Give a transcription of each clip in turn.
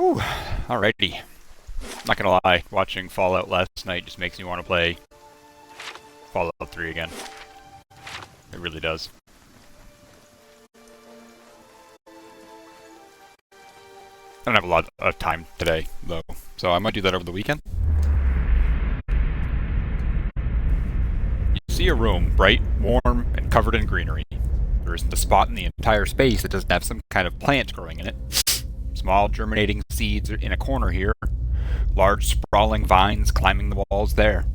Whew, alrighty. Not gonna lie, watching Fallout last night just makes me want to play Fallout 3 again. It really does. I don't have a lot of time today, though, so I might do that over the weekend. You see a room, bright, warm, and covered in greenery. There isn't a spot in the entire space that doesn't have some kind of plant growing in it. Small germinating seeds are in a corner here. Large sprawling vines climbing the walls there.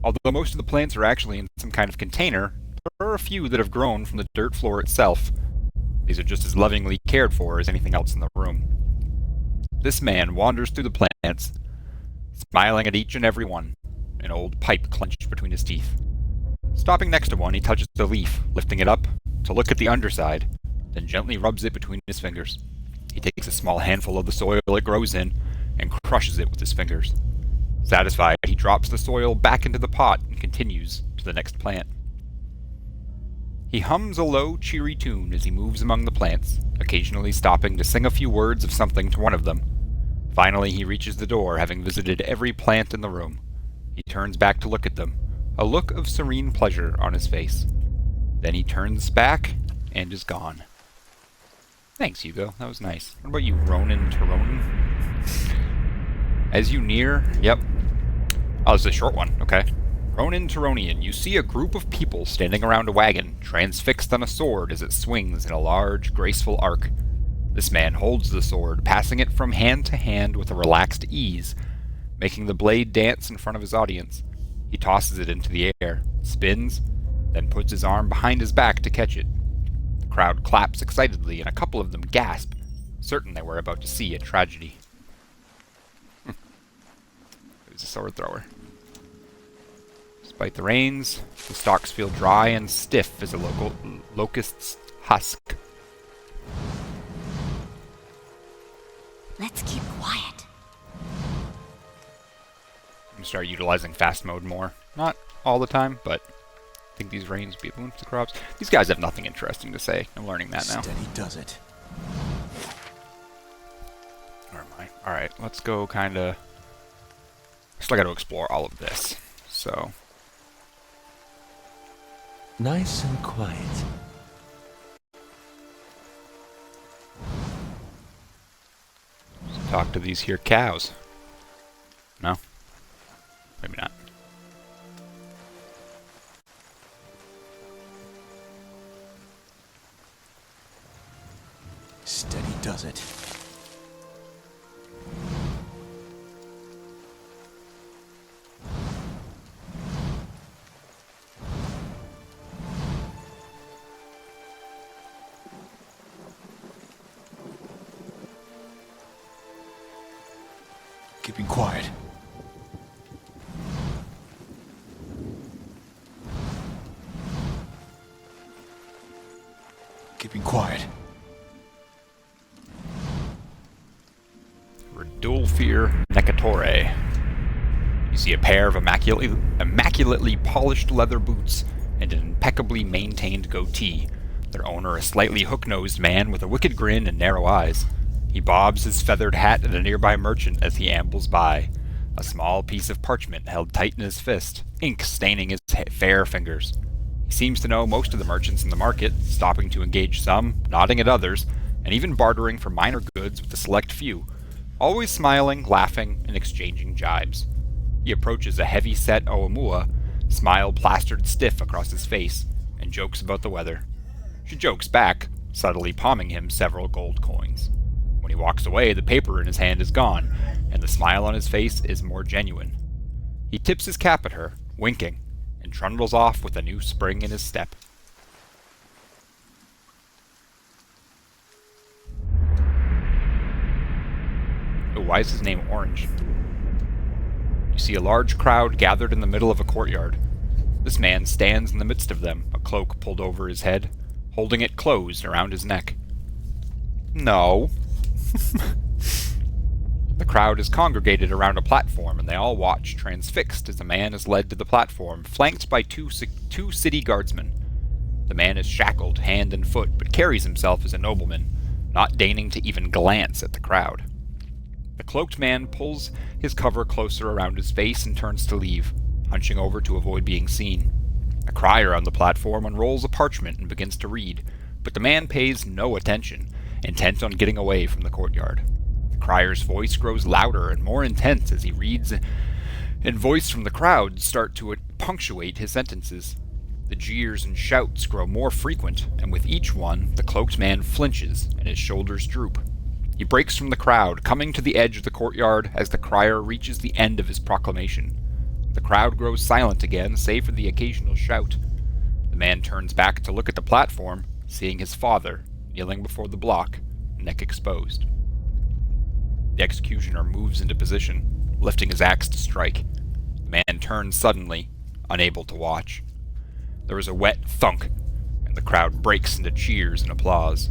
Although most of the plants are actually in some kind of container, there are a few that have grown from the dirt floor itself. These are just as lovingly cared for as anything else in the room. This man wanders through the plants, smiling at each and every one, an old pipe clenched between his teeth. Stopping next to one, he touches the leaf, lifting it up to look at the underside, then gently rubs it between his fingers. He takes a small handful of the soil it grows in and crushes it with his fingers. Satisfied, he drops the soil back into the pot and continues to the next plant. He hums a low, cheery tune as he moves among the plants, occasionally stopping to sing a few words of something to one of them. Finally, he reaches the door, having visited every plant in the room. He turns back to look at them, a look of serene pleasure on his face. Then he turns back and is gone. Thanks, Hugo. That was nice. What about you, Ronan Taronin? As you near... Yep. Oh, it's a short one. Okay. Ronan Taronian, you see a group of people standing around a wagon, transfixed on a sword as it swings in a large, graceful arc. This man holds the sword, passing it from hand to hand with a relaxed ease, making the blade dance in front of his audience. He tosses it into the air, spins, then puts his arm behind his back to catch it. The crowd claps excitedly, and a couple of them gasp, certain they were about to see a tragedy. It was a sword thrower. Despite the rains, the stalks feel dry and stiff as a locust's husk. Let's keep quiet. I'm gonna start utilizing fast mode more. Not all the time, but I think these rains be influence the crops. These guys have nothing interesting to say. I'm learning that now. Steady does it. Or am I? Alright, let's go kinda... Still gotta explore all of this, so... Nice and quiet. Let's talk to these here cows. No? Maybe not. Steady does it. Keeping quiet. Keeping quiet. Redulfir Necatore. You see a pair of immaculately polished leather boots and an impeccably maintained goatee. Their owner, a slightly hook-nosed man with a wicked grin and narrow eyes. He bobs his feathered hat at a nearby merchant as he ambles by. A small piece of parchment held tight in his fist, ink staining his fair fingers. He seems to know most of the merchants in the market, stopping to engage some, nodding at others, and even bartering for minor goods with a select few, always smiling, laughing, and exchanging jibes. He approaches a heavy-set Oumuamua, smile plastered stiff across his face, and jokes about the weather. She jokes back, subtly palming him several gold coins. When he walks away, the paper in his hand is gone, and the smile on his face is more genuine. He tips his cap at her, winking, and trundles off with a new spring in his step. Oh, why is his name Orange? You see a large crowd gathered in the middle of a courtyard. This man stands in the midst of them, a cloak pulled over his head, holding it closed around his neck. No. The crowd is congregated around a platform, and they all watch, transfixed, as a man is led to the platform, flanked by two city guardsmen. The man is shackled hand and foot, but carries himself as a nobleman, not deigning to even glance at the crowd. The cloaked man pulls his cover closer around his face and turns to leave, hunching over to avoid being seen. A crier on the platform unrolls a parchment and begins to read, but the man pays no attention, intent on getting away from the courtyard. The crier's voice grows louder and more intense as he reads, and voice from the crowd start to punctuate his sentences. The jeers and shouts grow more frequent, and with each one, the cloaked man flinches and his shoulders droop. He breaks from the crowd, coming to the edge of the courtyard as the crier reaches the end of his proclamation. The crowd grows silent again, save for the occasional shout. The man turns back to look at the platform, seeing his father, kneeling before the block, neck exposed. The executioner moves into position, lifting his axe to strike. The man turns suddenly, unable to watch. There is a wet thunk, and the crowd breaks into cheers and applause.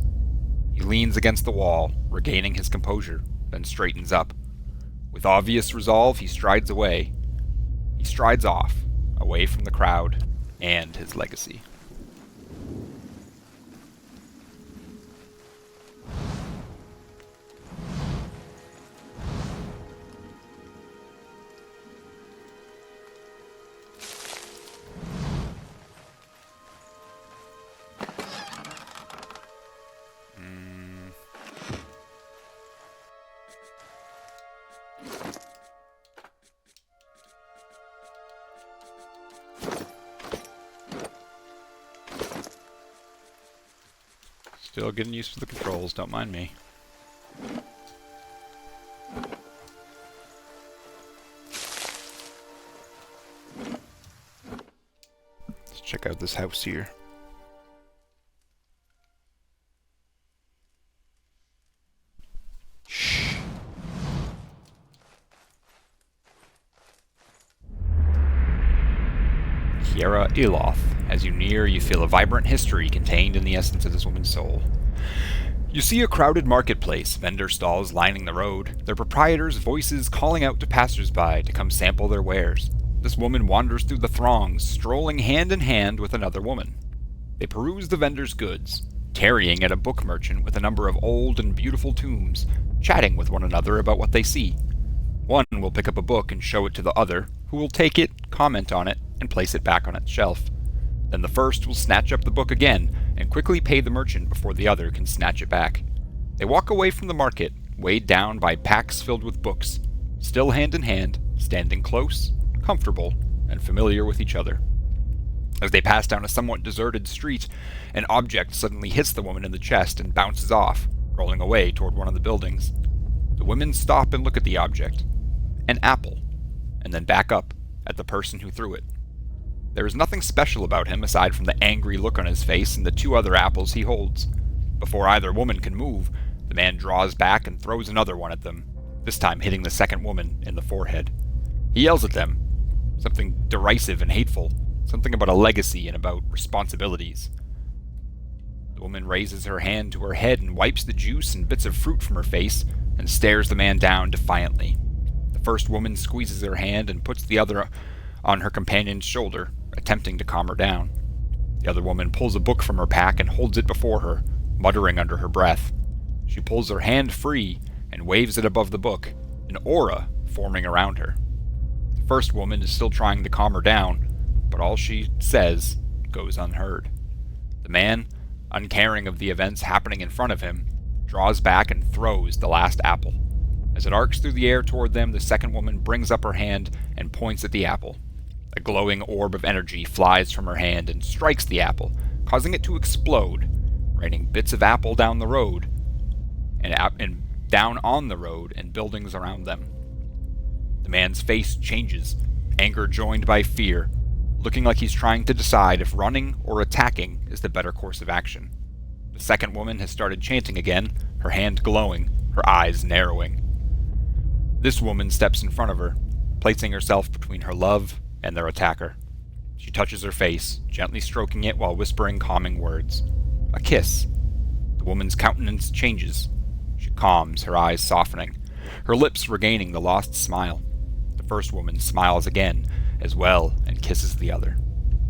He leans against the wall, regaining his composure, then straightens up. With obvious resolve, he strides away. He strides off, away from the crowd and his legacy. Still getting used to the controls, don't mind me. Let's check out this house here. Shh. Aloth. As you near, you feel a vibrant history contained in the essence of this woman's soul. You see a crowded marketplace, vendor stalls lining the road, their proprietors' voices calling out to passers-by to come sample their wares. This woman wanders through the throngs, strolling hand in hand with another woman. They peruse the vendor's goods, tarrying at a book merchant with a number of old and beautiful tomes, chatting with one another about what they see. One will pick up a book and show it to the other, who will take it, comment on it, and place it back on its shelf. Then the first will snatch up the book again and quickly pay the merchant before the other can snatch it back. They walk away from the market, weighed down by packs filled with books, still hand in hand, standing close, comfortable, and familiar with each other. As they pass down a somewhat deserted street, an object suddenly hits the woman in the chest and bounces off, rolling away toward one of the buildings. The women stop and look at the object. An apple, and then back up at the person who threw it. There is nothing special about him aside from the angry look on his face and the two other apples he holds. Before either woman can move, the man draws back and throws another one at them, this time hitting the second woman in the forehead. He yells at them, something derisive and hateful, something about a legacy and about responsibilities. The woman raises her hand to her head and wipes the juice and bits of fruit from her face and stares the man down defiantly. The first woman squeezes her hand and puts the other on her companion's shoulder, attempting to calm her down. The other woman pulls a book from her pack and holds it before her, muttering under her breath. She pulls her hand free and waves it above the book, an aura forming around her. The first woman is still trying to calm her down, but all she says goes unheard. The man, uncaring of the events happening in front of him, draws back and throws the last apple. As it arcs through the air toward them, the second woman brings up her hand and points at the apple. A glowing orb of energy flies from her hand and strikes the apple, causing it to explode, raining bits of apple down the road, and down on the road and buildings around them. The man's face changes, anger joined by fear, looking like he's trying to decide if running or attacking is the better course of action. The second woman has started chanting again, her hand glowing, her eyes narrowing. This woman steps in front of her, placing herself between her love and their attacker. She touches her face, gently stroking it while whispering calming words. A kiss. The woman's countenance changes. She calms, her eyes softening, her lips regaining the lost smile. The first woman smiles again, as well, and kisses the other.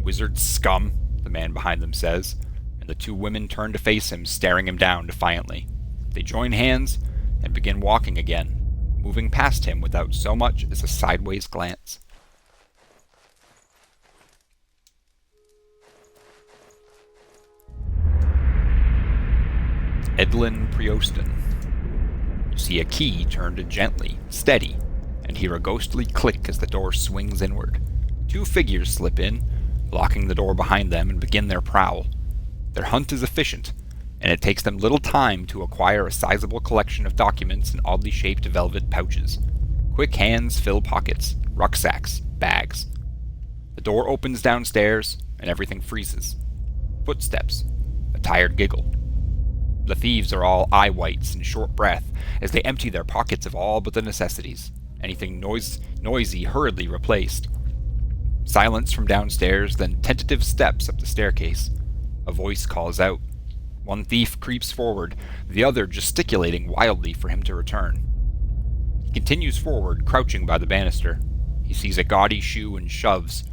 "Wizard scum," the man behind them says, and the two women turn to face him, staring him down defiantly. They join hands and begin walking again, moving past him without so much as a sideways glance. Edlin Prioston. You see a key turned gently, steady, and hear a ghostly click as the door swings inward. Two figures slip in, locking the door behind them and begin their prowl. Their hunt is efficient, and it takes them little time to acquire a sizable collection of documents in oddly shaped velvet pouches. Quick hands fill pockets, rucksacks, bags. The door opens downstairs, and everything freezes. Footsteps, a tired giggle. The thieves are all eye whites and short breath as they empty their pockets of all but the necessities, anything noisy hurriedly replaced. Silence from downstairs, then tentative steps up the staircase. A voice calls out. One thief creeps forward, the other gesticulating wildly for him to return. He continues forward, crouching by the banister. He sees a gaudy shoe and shoves.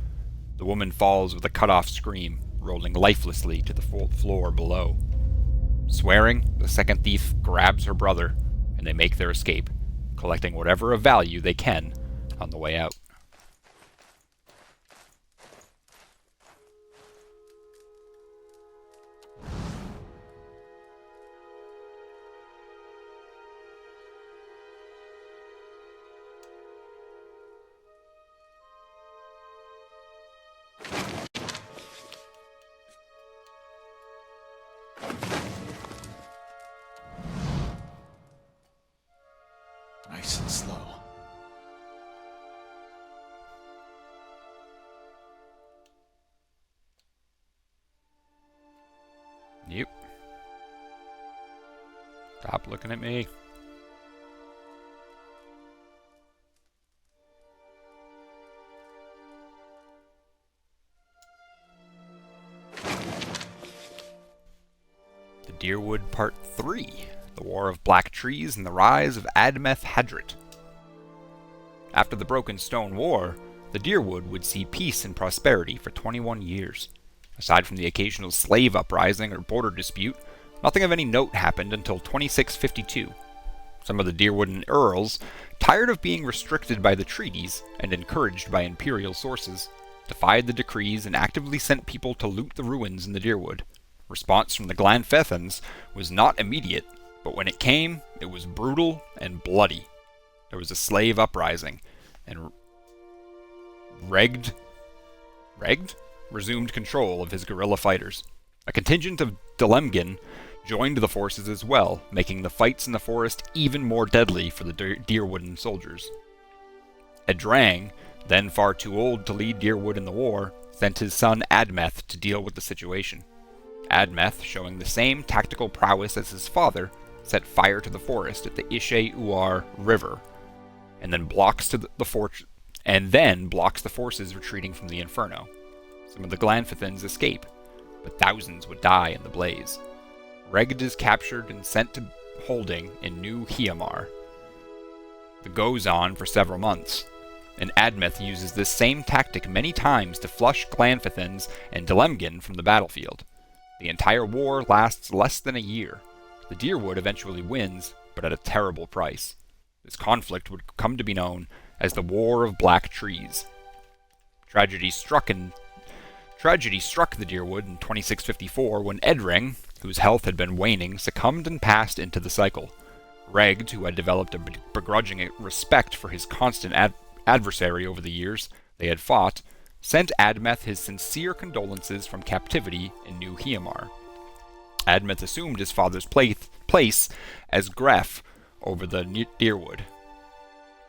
The woman falls with a cut-off scream, rolling lifelessly to the floor below. Swearing, the second thief grabs her brother, and they make their escape, collecting whatever of value they can on the way out. Nice and slow. Yep. Stop looking at me. The Deerwood Part 3. The War of Black Trees and the Rise of Admeth Hadrit. After the Broken Stone War, the Deerwood would see peace and prosperity for 21 years. Aside from the occasional slave uprising or border dispute, nothing of any note happened until 2652. Some of the Deerwooden earls, tired of being restricted by the treaties and encouraged by imperial sources, defied the decrees and actively sent people to loot the ruins in the Deerwood. Response from the Glanfethans was not immediate, but when it came, it was brutal and bloody. There was a slave uprising, and Regd resumed control of his guerrilla fighters. A contingent of Delemgin joined the forces as well, making the fights in the forest even more deadly for the Deerwooden soldiers. Edrang, then far too old to lead Deerwood in the war, sent his son Admeth to deal with the situation. Admeth, showing the same tactical prowess as his father, set fire to the forest at the Ishe Uar River, and then blocks the forces retreating from the Inferno. Some of the Glanfethans escape, but thousands would die in the blaze. Regd is captured and sent to holding in New Hiamar. The goes on for several months, and Admeth uses this same tactic many times to flush Glanfethans and Delemgin from the battlefield. The entire war lasts less than a year. The Deerwood eventually wins, but at a terrible price. This conflict would come to be known as the War of Black Trees. Tragedy struck the Deerwood in 2654 when Edring, whose health had been waning, succumbed and passed into the cycle. Regd, who had developed a begrudging respect for his constant adversary over the years they had fought, sent Admeth his sincere condolences from captivity in New Hiamar. Admeth assumed his father's place as Gref over the Deerwood.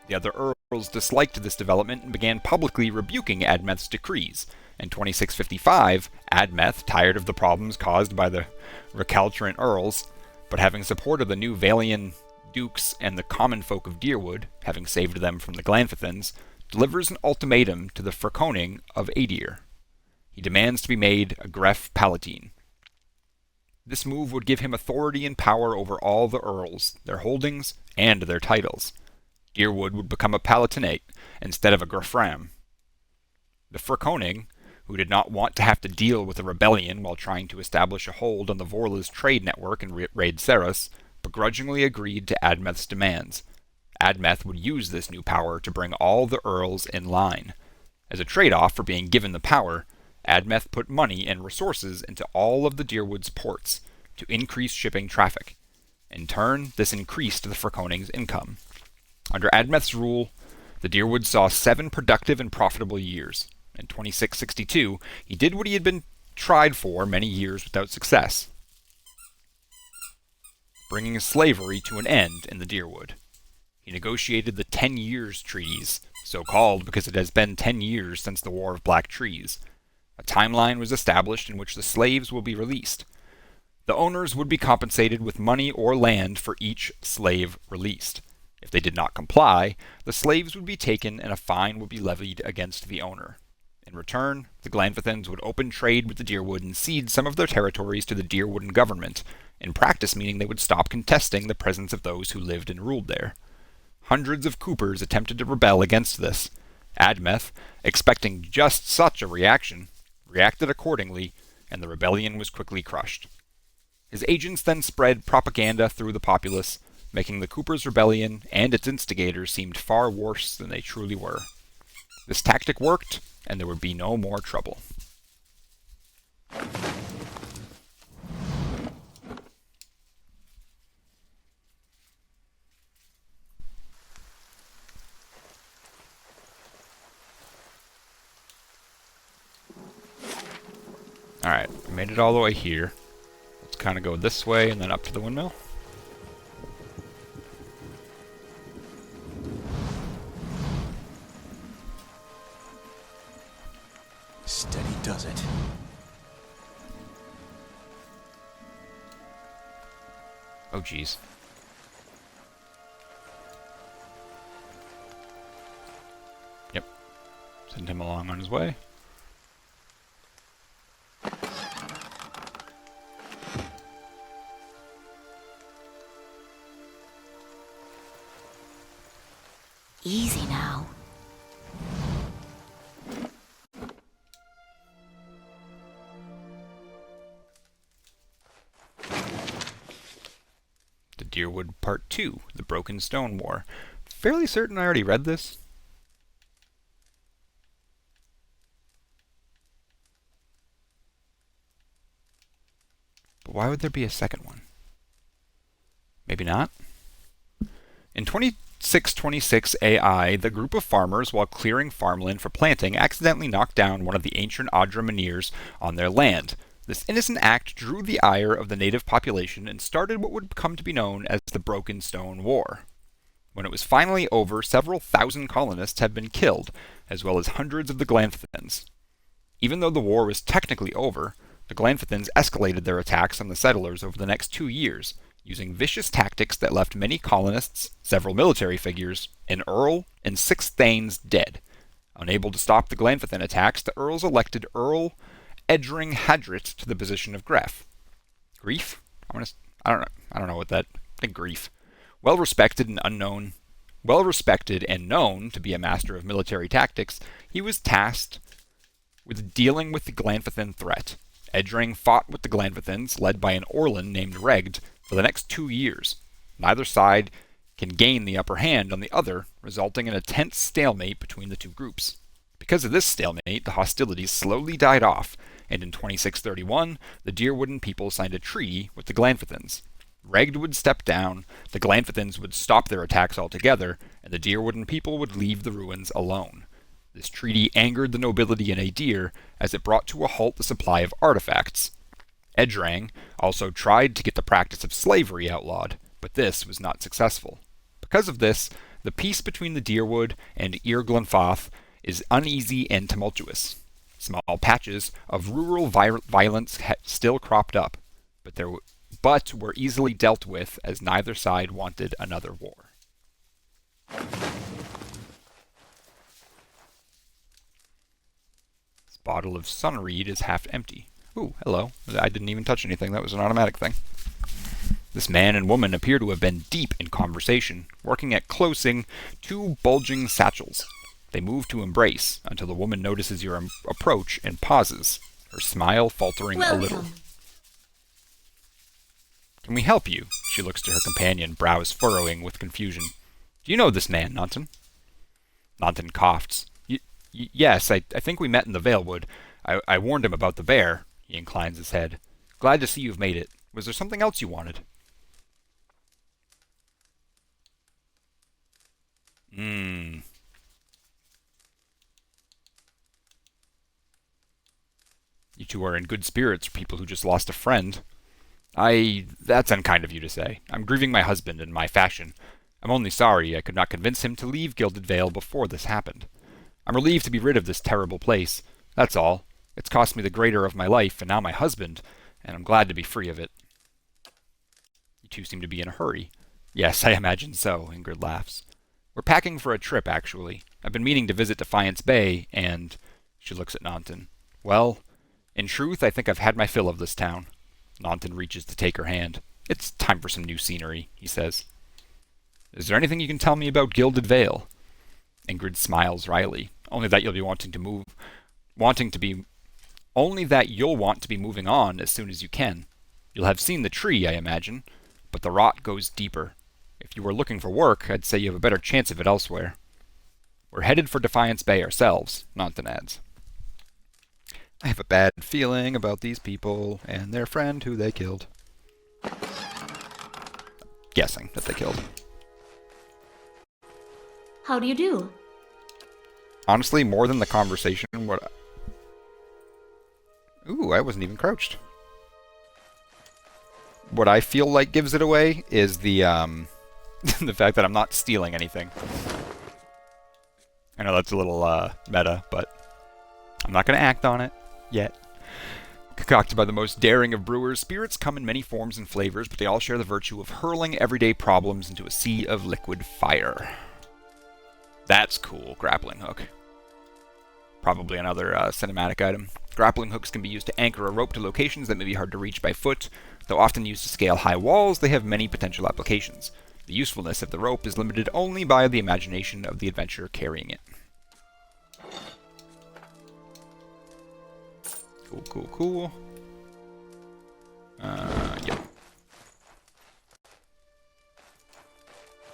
The other earls disliked this development and began publicly rebuking Admeth's decrees. In 2655, Admeth, tired of the problems caused by the recalcitrant earls, but having supported the new Valian dukes and the common folk of Deerwood, having saved them from the Glanfethans, delivers an ultimatum to the Freconing of Edér. He demands to be made a Gref Palatine. This move would give him authority and power over all the earls, their holdings, and their titles. Deerwood would become a Palatinate instead of a Grefram. The Freconing, who did not want to have to deal with a rebellion while trying to establish a hold on the Vorla's trade network and raid Ceres, begrudgingly agreed to Admeth's demands. Admeth would use this new power to bring all the earls in line. As a trade-off for being given the power, Admeth put money and resources into all of the Dyrwood's ports to increase shipping traffic. In turn, this increased the Frekoning's income. Under Admeth's rule, the Dyrwood saw 7 productive and profitable years. In 2662, he did what he had been tried for many years without success, bringing slavery to an end in the Dyrwood. He negotiated the 10 Years Treaties, so called because it has been 10 years since the War of Black Trees. A timeline was established in which the slaves will be released. The owners would be compensated with money or land for each slave released. If they did not comply, the slaves would be taken and a fine would be levied against the owner. In return, the Glanfithans would open trade with the Dyrwood and cede some of their territories to the Dyrwoodan government, in practice meaning they would stop contesting the presence of those who lived and ruled there. Hundreds of Coopers attempted to rebel against this. Admeth, expecting just such a reaction, reacted accordingly, and the rebellion was quickly crushed. His agents then spread propaganda through the populace, making the Coopers' rebellion and its instigators seem far worse than they truly were. This tactic worked, and there would be no more trouble. Alright, we made it all the way here. Let's kind of go this way and then up to the windmill. Steady does it. Oh, jeez. Yep. Send him along on his way. Easy now. The Dyrwood Part 2, The Broken Stone War. Fairly certain I already read this. But why would there be a second one? Maybe not. In 2626 AI, the group of farmers, while clearing farmland for planting, accidentally knocked down one of the ancient Audra on their land. This innocent act drew the ire of the native population and started what would come to be known as the Broken Stone War. When it was finally over, several thousand colonists had been killed, as well as hundreds of the Glanfithans. Even though the war was technically over, the Glanfithans escalated their attacks on the settlers over the next 2 years, using vicious tactics that left many colonists, several military figures, an earl, and 6 thanes dead. Unable to stop the Glanfithan attacks, the earls elected Earl Edring Hadrit to the position of Gref. Grief? I don't know what that. I think Grief. Well respected and known to be a master of military tactics, he was tasked with dealing with the Glanfithan threat. Edring fought with the Glanfithans, led by an Orlan named Regd, for the next 2 years. Neither side can gain the upper hand on the other, resulting in a tense stalemate between the two groups. Because of this stalemate, the hostilities slowly died off, and in 2631, the Dyrwoodan people signed a treaty with the Glanfithans. Regd would step down, the Glanfithans would stop their attacks altogether, and the Dyrwoodan people would leave the ruins alone. This treaty angered the nobility in Edér, as it brought to a halt the supply of artifacts. Edrang also tried to get the practice of slavery outlawed, but this was not successful. Because of this, the peace between the Dyrwood and Irglanfath is uneasy and tumultuous. Small patches of rural violence still cropped up, but were easily dealt with as neither side wanted another war. This bottle of Sunreed is half empty. Ooh, hello. I didn't even touch anything. That was an automatic thing. This man and woman appear to have been deep in conversation, working at closing 2 bulging satchels. They move to embrace, until the woman notices your approach and pauses, her smile faltering a little. Can we help you? She looks to her companion, brows furrowing with confusion. Do you know this man, Nanton? Nanton coughs. Yes, I think we met in the Valewood. I warned him about the bear. He inclines his head. Glad to see you've made it. Was there something else you wanted? You two are in good spirits for people who just lost a friend. That's unkind of you to say. I'm grieving my husband in my fashion. I'm only sorry I could not convince him to leave Gilded Vale before this happened. I'm relieved to be rid of this terrible place. That's all. It's cost me the greater of my life, and now my husband, and I'm glad to be free of it. You two seem to be in a hurry. Yes, I imagine so, Ingrid laughs. We're packing for a trip, actually. I've been meaning to visit Defiance Bay, and... She looks at Nanton. Well, in truth, I think I've had my fill of this town. Nanton reaches to take her hand. It's time for some new scenery, he says. Is there anything you can tell me about Gilded Vale? Ingrid smiles wryly. Only that you'll want to be moving on as soon as you can. You'll have seen the tree, I imagine, but the rot goes deeper. If you were looking for work, I'd say you have a better chance of it elsewhere. We're headed for Defiance Bay ourselves, Nanton adds. I have a bad feeling about these people and their friend who they killed. Guessing that they killed. How do you do? Honestly, more than the conversation, Ooh, I wasn't even crouched. What I feel like gives it away is the, the fact that I'm not stealing anything. I know that's a little, meta, but I'm not going to act on it yet. Concocted by the most daring of brewers, spirits come in many forms and flavors, but they all share the virtue of hurling everyday problems into a sea of liquid fire. That's cool, grappling hook. Probably another cinematic item. Grappling hooks can be used to anchor a rope to locations that may be hard to reach by foot. Though often used to scale high walls, they have many potential applications. The usefulness of the rope is limited only by the imagination of the adventurer carrying it. Cool. Yep.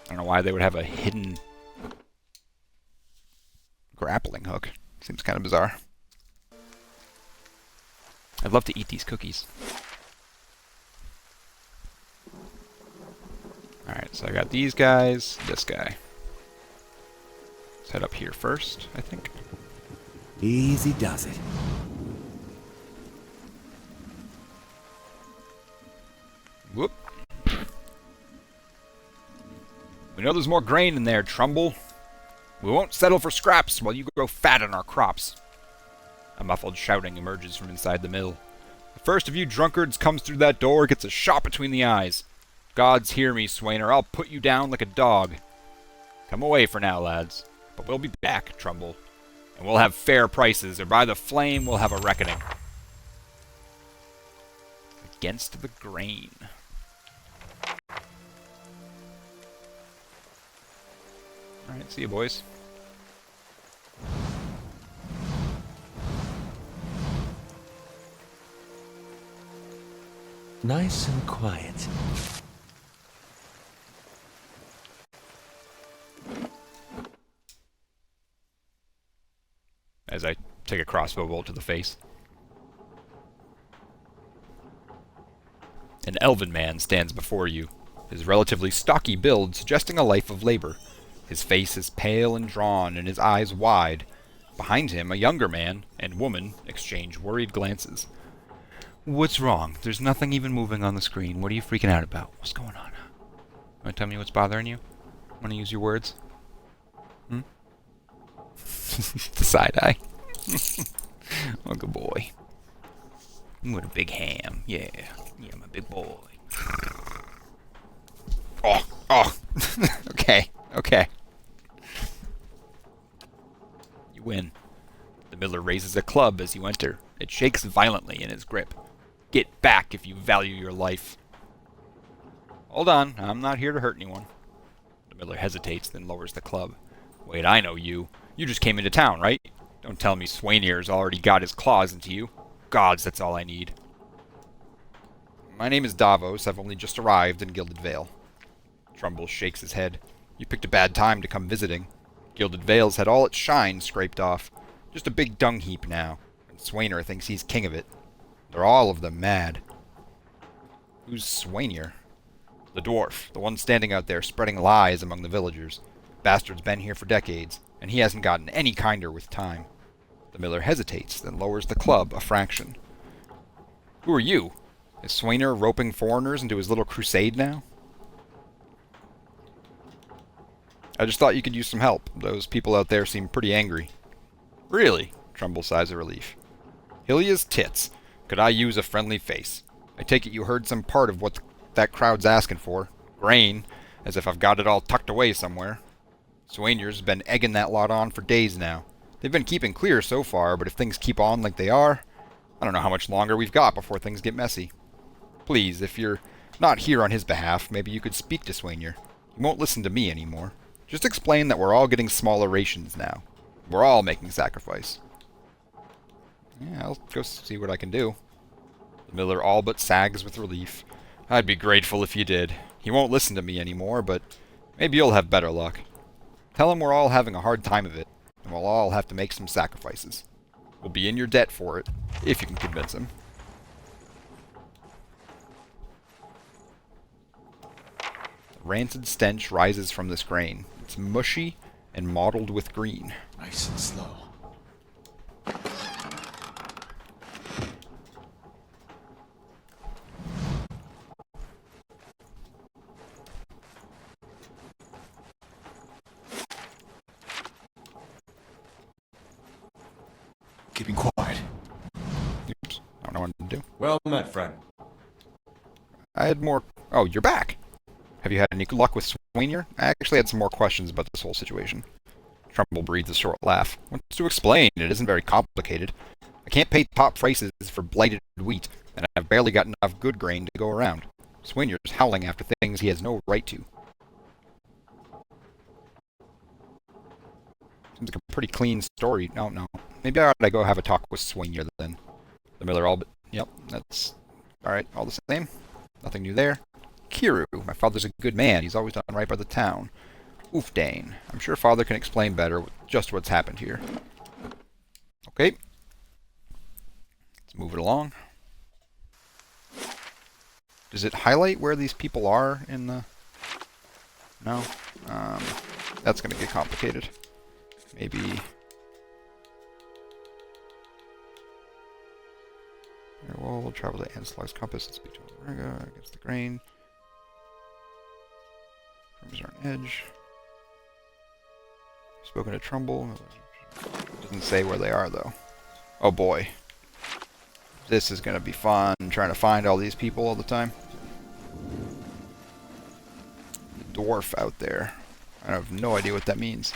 I don't know why they would have a hidden grappling hook. Seems kind of bizarre. I'd love to eat these cookies. Alright, so I got these guys, this guy. Let's head up here first, I think. Easy does it. Whoop. We know there's more grain in there, Trumbull. We won't settle for scraps while you grow fat on our crops. A muffled shouting emerges from inside the mill. The first of you drunkards comes through that door gets a shot between the eyes. Gods hear me, Swain, or I'll put you down like a dog. Come away for now, lads. But we'll be back, Trumbull. And we'll have fair prices, or by the flame we'll have a reckoning. Against the grain. Alright, see you, boys. Nice and quiet. As I take a crossbow bolt to the face. An elven man stands before you, his relatively stocky build suggesting a life of labor. His face is pale and drawn, and his eyes wide. Behind him, a younger man and woman exchange worried glances. What's wrong? There's nothing even moving on the screen. What are you freaking out about? What's going on? Want to tell me what's bothering you? Want to use your words? The side eye. Oh, good boy. What a big ham. Yeah. Yeah, I'm a big boy. Oh. Okay. You win. The miller raises a club as you enter. It shakes violently in his grip. Get back if you value your life. Hold on, I'm not here to hurt anyone. The miller hesitates, then lowers the club. Wait, I know you. You just came into town, right? Don't tell me Swainier's already got his claws into you. Gods, that's all I need. My name is Davos. I've only just arrived in Gilded Vale. Trumbull shakes his head. You picked a bad time to come visiting. Gilded Vale's had all its shine scraped off. Just a big dung heap now. And Swainer thinks he's king of it. They're all of them mad. Who's Swainer? The dwarf, the one standing out there spreading lies among the villagers. Bastard's been here for decades, and he hasn't gotten any kinder with time. The miller hesitates, then lowers the club a fraction. Who are you? Is Swainer roping foreigners into his little crusade now? I just thought you could use some help. Those people out there seem pretty angry. Really? Trumbull sighs of relief. Hilia's tits. Could I use a friendly face? I take it you heard some part of what that crowd's asking for. Grain. As if I've got it all tucked away somewhere. Swainer's been egging that lot on for days now. They've been keeping clear so far, but if things keep on like they are, I don't know how much longer we've got before things get messy. Please, if you're not here on his behalf, maybe you could speak to Swainer. He won't listen to me anymore. Just explain that we're all getting smaller rations now. We're all making sacrifice. Yeah, I'll go see what I can do. The miller all but sags with relief. I'd be grateful if you did. He won't listen to me anymore, but maybe you'll have better luck. Tell him we're all having a hard time of it, and we'll all have to make some sacrifices. We'll be in your debt for it, if you can convince him. A rancid stench rises from this grain. It's mushy and mottled with green. Nice and slow. Keeping quiet. Oops, I don't know what to do. Well met, friend. I had more... Oh, you're back! Have you had any luck with Swainer? I actually had some more questions about this whole situation. Trumbull breathes a short laugh. What's to explain? It isn't very complicated. I can't pay top prices for blighted wheat, and I've barely got enough good grain to go around. Swainer's howling after things he has no right to. Seems like a pretty clean story. No. Maybe I ought to go have a talk with Swainer then. The miller all but... Yep, that's... Alright, all the same. Nothing new there. Kiru, my father's a good man. He's always done right by the town. Oofdane. I'm sure father can explain better just what's happened here. Okay. Let's move it along. Does it highlight where these people are in the... No? That's going to get complicated. Maybe... We'll travel to Anslog's compass and speak to Omega against the grain. Rooms are on edge. Spoken to Trumbull. Doesn't say where they are though. Oh boy. This is gonna be fun, trying to find all these people all the time. The dwarf out there. I have no idea what that means.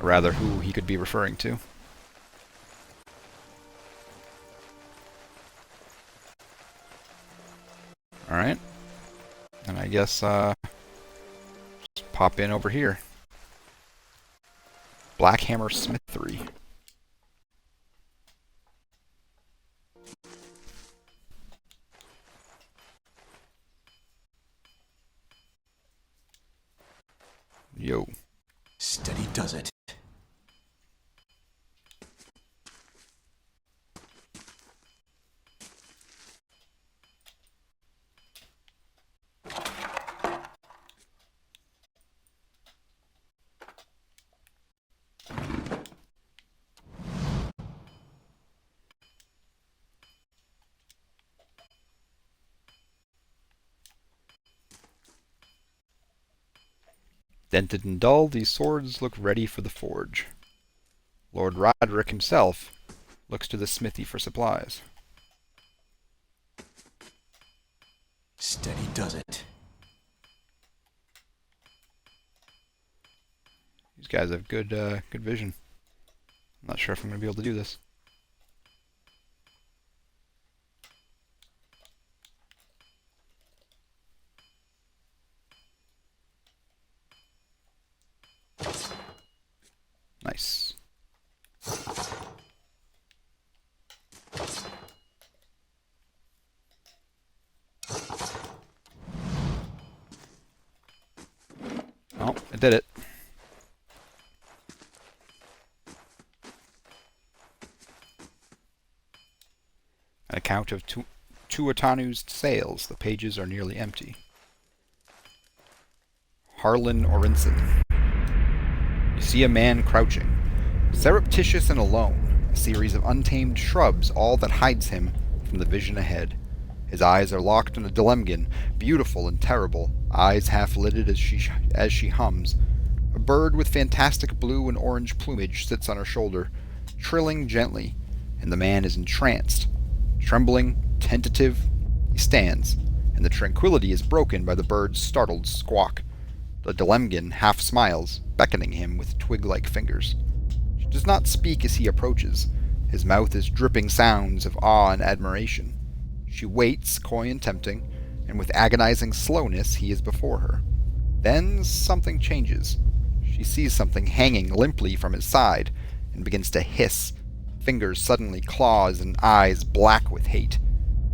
Or rather, who he could be referring to. Alright. And I guess, just pop in over here. Blackhammer Smithery. Yo. Steady does it. Dented and dull, these swords look ready for the forge. Lord Roderick himself looks to the smithy for supplies. Steady does it. These guys have good vision. I'm not sure if I'm going to be able to do this. Nice. I did it. An account of Tuatanu's sales. The pages are nearly empty. Harlan Orinson. You see a man crouching, surreptitious and alone, a series of untamed shrubs, all that hides him from the vision ahead. His eyes are locked on a Delemgan, beautiful and terrible, eyes half-lidded as she hums. A bird with fantastic blue and orange plumage sits on her shoulder, trilling gently, and the man is entranced. Trembling, tentative, he stands, and the tranquility is broken by the bird's startled squawk. The Delemgan half smiles, beckoning him with twig-like fingers. She does not speak as he approaches. His mouth is dripping sounds of awe and admiration. She waits, coy and tempting, and with agonizing slowness he is before her. Then something changes. She sees something hanging limply from his side, and begins to hiss. Fingers suddenly claws and eyes black with hate.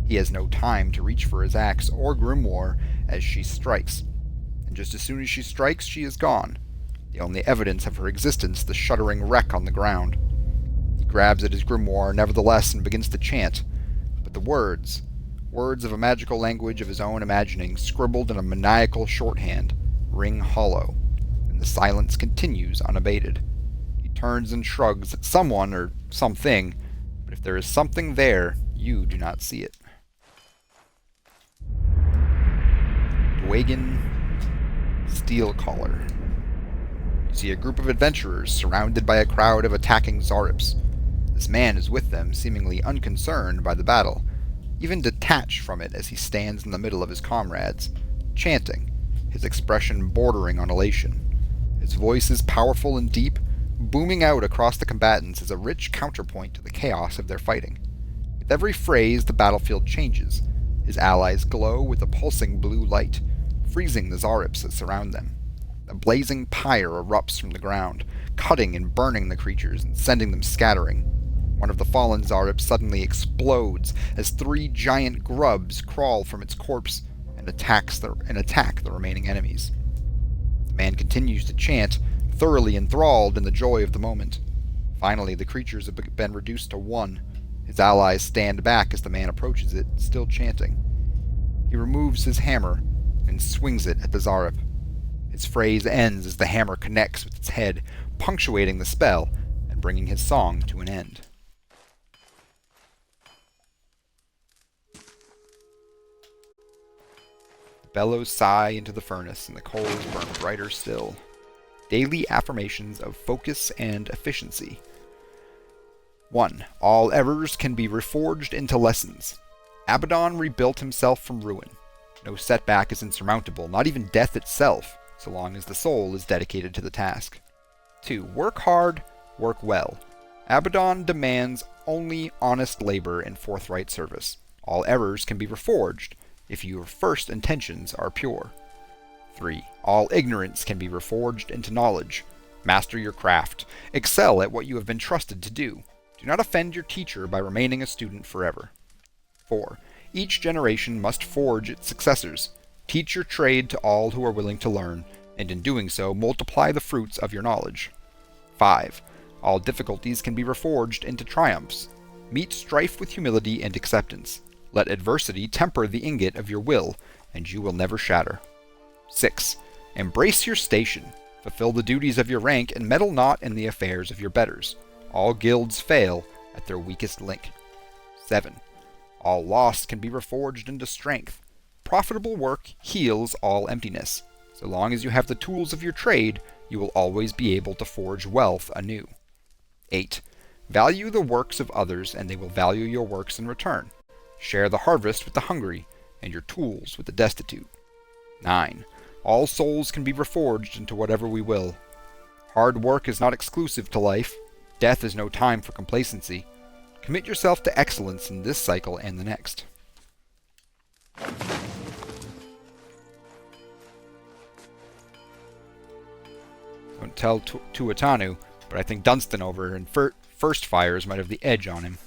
He has no time to reach for his axe or grimoire as she strikes. And just as soon as she strikes, she is gone. The only evidence of her existence, the shuddering wreck on the ground. He grabs at his grimoire, nevertheless, and begins to chant. But the words of a magical language of his own imagining, scribbled in a maniacal shorthand, ring hollow, and the silence continues unabated. He turns and shrugs at someone or something, but if there is something there, you do not see it. Dwagan Steelcaller. You see a group of adventurers surrounded by a crowd of attacking Zarips. This man is with them, seemingly unconcerned by the battle, even detached from it as he stands in the middle of his comrades, chanting, his expression bordering on elation. His voice is powerful and deep, booming out across the combatants as a rich counterpoint to the chaos of their fighting. With every phrase, the battlefield changes. His allies glow with a pulsing blue light, freezing the Zarips that surround them. A blazing pyre erupts from the ground, cutting and burning the creatures and sending them scattering. One of the fallen Zarips suddenly explodes as 3 giant grubs crawl from its corpse and attack the remaining enemies. The man continues to chant, thoroughly enthralled in the joy of the moment. Finally, the creatures have been reduced to 1. His allies stand back as the man approaches it, still chanting. He removes his hammer and swings it at the Zarip. His phrase ends as the hammer connects with its head, punctuating the spell and bringing his song to an end. The bellows sigh into the furnace, and the coals burn brighter still. Daily affirmations of focus and efficiency. 1. All errors can be reforged into lessons. Abaddon rebuilt himself from ruin. No setback is insurmountable, not even death itself, so long as the soul is dedicated to the task. 2. Work hard, work well. Abaddon demands only honest labor and forthright service. All errors can be reforged if your first intentions are pure. 3. All ignorance can be reforged into knowledge. Master your craft. Excel at what you have been trusted to do. Do not offend your teacher by remaining a student forever. 4. Each generation must forge its successors. Teach your trade to all who are willing to learn, and in doing so, multiply the fruits of your knowledge. 5. All difficulties can be reforged into triumphs. Meet strife with humility and acceptance. Let adversity temper the ingot of your will, and you will never shatter. 6. Embrace your station. Fulfill the duties of your rank, and meddle not in the affairs of your betters. All guilds fail at their weakest link. 7. All loss can be reforged into strength. Profitable work heals all emptiness. So long as you have the tools of your trade, you will always be able to forge wealth anew. 8. Value the works of others, and they will value your works in return. Share the harvest with the hungry, and your tools with the destitute. 9. All souls can be reforged into whatever we will. Hard work is not exclusive to life. Death is no time for complacency. Commit yourself to excellence in this cycle and the next. Don't tell Tuatanu, but I think Dunstan over in First Fires might have the edge on him.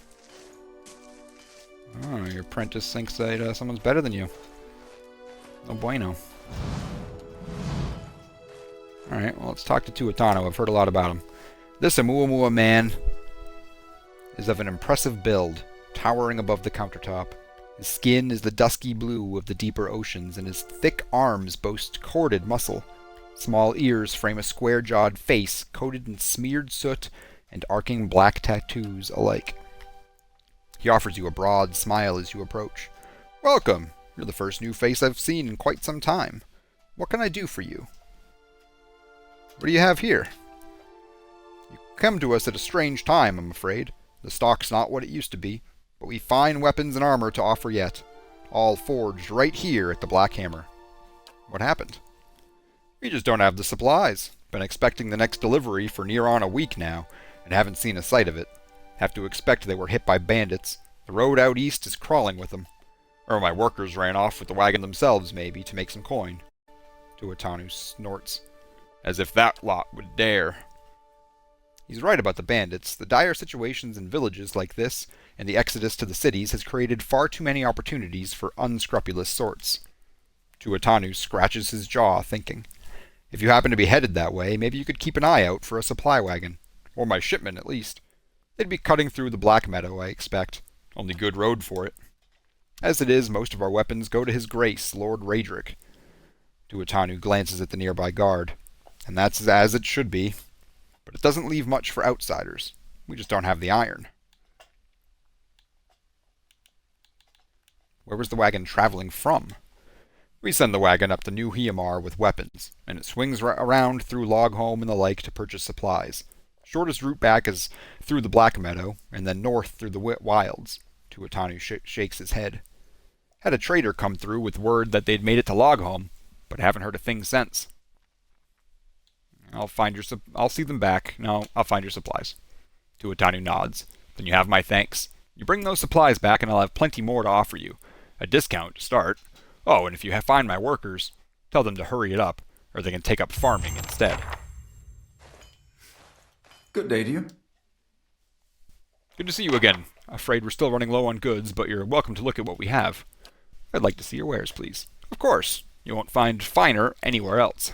Oh, your apprentice thinks that someone's better than you. No bueno. Alright, well, let's talk to Tuatano. I've heard a lot about him. This Amuamua man is of an impressive build, towering above the countertop. His skin is the dusky blue of the deeper oceans, and his thick arms boast corded muscle. Small ears frame a square-jawed face coated in smeared soot and arcing black tattoos alike. He offers you a broad smile as you approach. Welcome! You're the first new face I've seen in quite some time. What can I do for you? What do you have here? You come to us at a strange time, I'm afraid. The stock's not what it used to be, but we've fine weapons and armor to offer yet. All forged right here at the Black Hammer. What happened? We just don't have the supplies. Been expecting the next delivery for near on a week now, and haven't seen a sight of it. Have to expect they were hit by bandits. The road out east is crawling with them. Or my workers ran off with the wagon themselves, maybe, to make some coin. Tuatano snorts. As if that lot would dare. He's right about the bandits. The dire situations in villages like this, and the exodus to the cities, has created far too many opportunities for unscrupulous sorts. Tuatano scratches his jaw, thinking. If you happen to be headed that way, maybe you could keep an eye out for a supply wagon. Or my shipment, at least. They'd be cutting through the Black Meadow, I expect. Only good road for it. As it is, most of our weapons go to His Grace, Lord Raedric. Tuatano glances at the nearby guard. And that's as it should be. But it doesn't leave much for outsiders. We just don't have the iron. Where was the wagon traveling from? We send the wagon up the New Hiamar with weapons, and it swings around through Logholm and the like to purchase supplies. Shortest route back is through the Black Meadow, and then north through the Wilds. Tuatano shakes his head. Had a trader come through with word that they'd made it to Logholm, but haven't heard a thing since. I'll see them back. No, I'll find your supplies. Tuatano nods. Then you have my thanks. You bring those supplies back and I'll have plenty more to offer you. A discount to start. Oh, and if you find my workers, tell them to hurry it up, or they can take up farming instead. Good day to you. Good to see you again. Afraid we're still running low on goods, but you're welcome to look at what we have. I'd like to see your wares, please. Of course. You won't find finer anywhere else.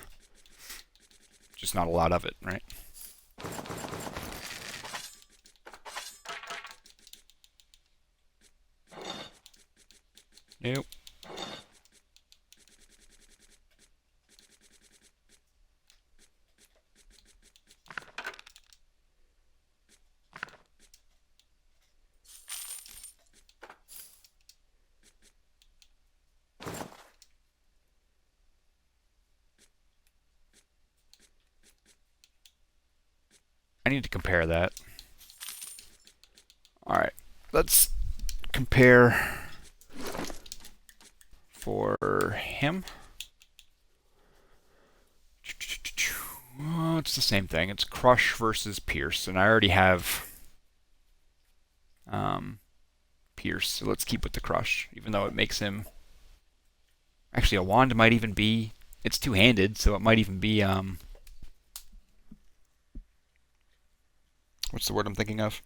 Just not a lot of it, right? Nope. I need to compare that. Alright, let's compare for him. Oh, it's the same thing. It's Crush versus Pierce, and I already have Pierce, so let's keep with the Crush, even though it makes him... Actually, a wand might even be... It's two-handed, so it might even be... What's the word I'm thinking of?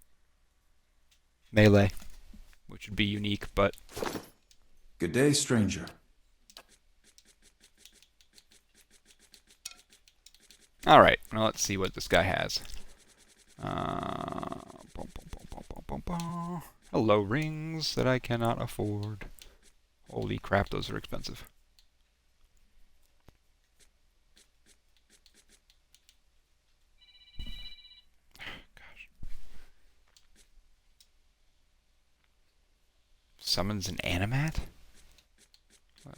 Melee, which would be unique, but... Good day, stranger. Alright, now let's see what this guy has. Hello, rings that I cannot afford. Holy crap, those are expensive. Summons an animat?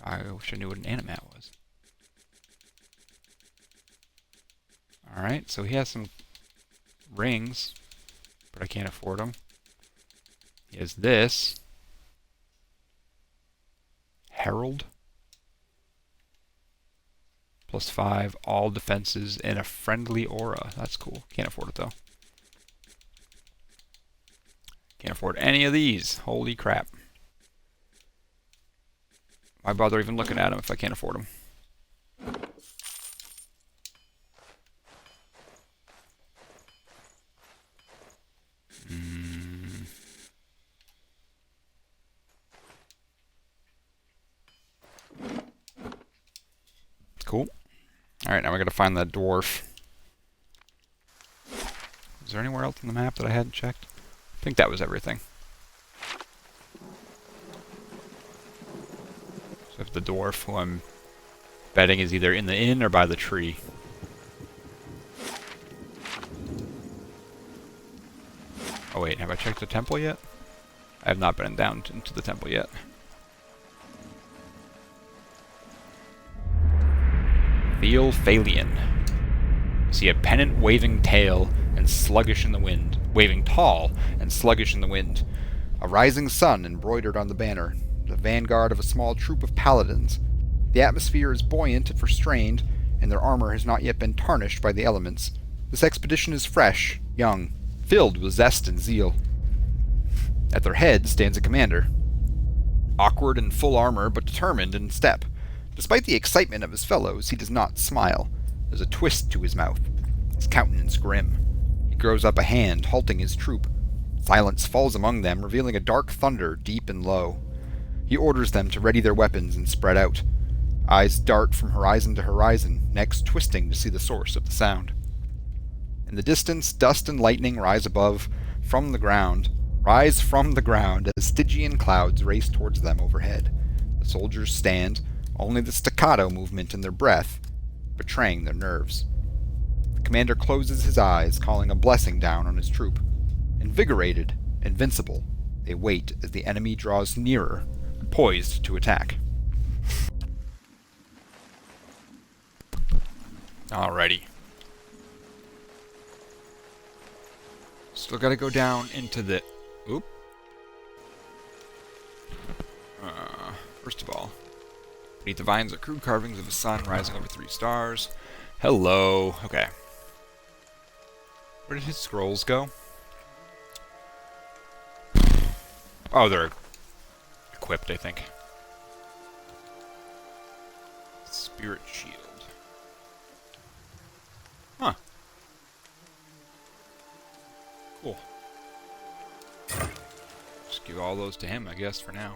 I wish I knew what an animat was. Alright, so he has some rings, but I can't afford them. He has this. Herald. +5, all defenses, and a friendly aura. That's cool. Can't afford it though. Can't afford any of these. Holy crap. Why bother even looking at them if I can't afford them? Cool. Alright, now we gotta find that dwarf. Is there anywhere else on the map that I hadn't checked? I think that was everything. So if the dwarf, who I'm betting is either in the inn or by the tree. Oh wait, have I checked the temple yet? I have not been down into the temple yet. Phalian. See a pennant waving tail and sluggish in the wind, waving tall and sluggish in the wind. A rising sun embroidered on the banner, the vanguard of a small troop of paladins. The atmosphere is buoyant if restrained, and their armor has not yet been tarnished by the elements. This expedition is fresh, young, filled with zest and zeal. At their head stands a commander. Awkward in full armor, but determined in step. Despite the excitement of his fellows, he does not smile. There's a twist to his mouth, his countenance grim. He grows up a hand, halting his troop. Silence falls among them, revealing a dark thunder deep and low. He orders them to ready their weapons and spread out. Eyes dart from horizon to horizon, necks twisting to see the source of the sound. In the distance, dust and lightning rise from the ground as Stygian clouds race towards them overhead. The soldiers stand, only the staccato movement in their breath betraying their nerves. The commander closes his eyes, calling a blessing down on his troop. Invigorated, invincible, they wait as the enemy draws nearer, poised to attack. Alrighty. Still gotta go down into the... Oop. First of all, beneath the vines are crude carvings of a sun rising over 3 stars. Hello. Okay. Where did his scrolls go? Oh, they're equipped, I think. Spirit shield. Huh. Cool. Just give all those to him, I guess, for now.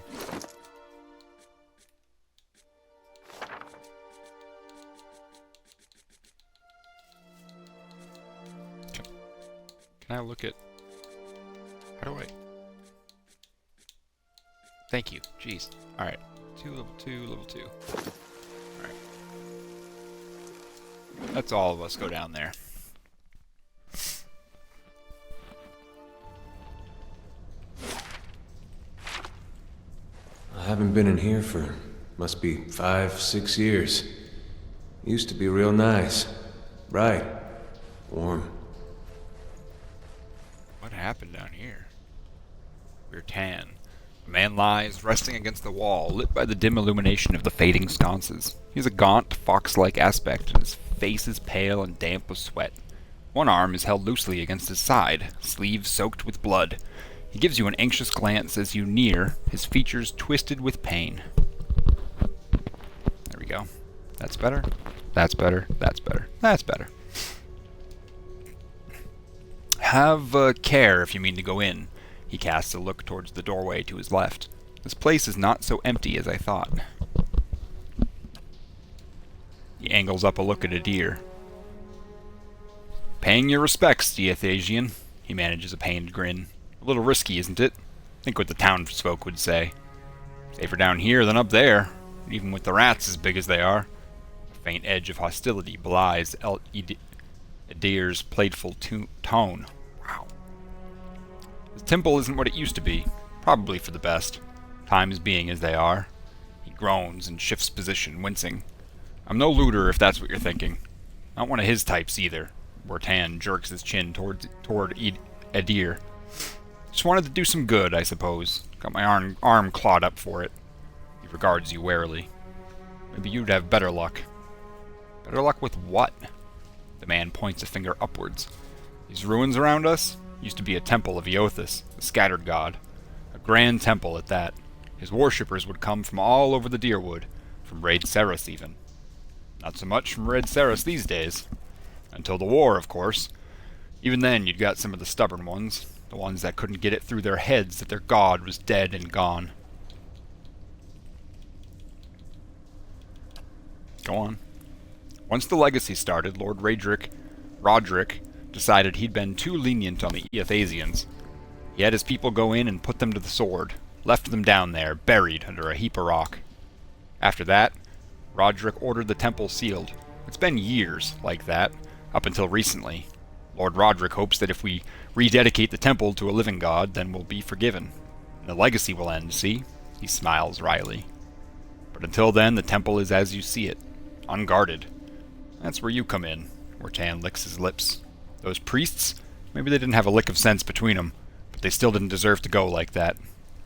Can I look at... How do I... Thank you. Jeez. Alright. Level 2, level 2. Alright. Let's all of us go down there. I haven't been in here for, must be 5, 6 years. Used to be real nice. Bright. Warm. What happened down here? We're tan. A man lies, resting against the wall, lit by the dim illumination of the fading sconces. He has a gaunt, fox-like aspect, and his face is pale and damp with sweat. One arm is held loosely against his side, sleeve soaked with blood. He gives you an anxious glance as you near, his features twisted with pain. There we go. That's better. That's better. That's better. That's better. Have care if you mean to go in. He casts a look towards the doorway to his left. This place is not so empty as I thought. He angles up a look at Edér. Paying your respects, Diathasian. He manages a pained grin. A little risky, isn't it? Think what the townsfolk would say. Safer down here than up there, even with the rats as big as they are. A faint edge of hostility belies Edér's playful tone. Wow. The temple isn't what it used to be, probably for the best, times being as they are. He groans and shifts position, wincing. I'm no looter if that's what you're thinking. Not one of his types either. Bortan jerks his chin toward Edér. Just wanted to do some good, I suppose. Got my arm clawed up for it. He regards you warily. Maybe you'd have better luck. Better luck with what? The man points a finger upwards. These ruins around us used to be a temple of Eothas, the scattered god. A grand temple at that. His worshippers would come from all over the Deerwood, from Raid Ceres even. Not so much from Red Ceres these days. Until the war, of course. Even then, you'd got some of the stubborn ones. The ones that couldn't get it through their heads that their god was dead and gone. Go on. Once the legacy started, Lord Roderick decided he'd been too lenient on the Eothasians. He had his people go in and put them to the sword, left them down there, buried under a heap of rock. After that, Roderick ordered the temple sealed. It's been years like that, up until recently. Lord Roderick hopes that if we rededicate the temple to a living god, then we'll be forgiven. And the legacy will end, see? He smiles wryly. But until then, the temple is as you see it, unguarded. That's where you come in. Wertan licks his lips. Those priests, maybe they didn't have a lick of sense between them, but they still didn't deserve to go like that.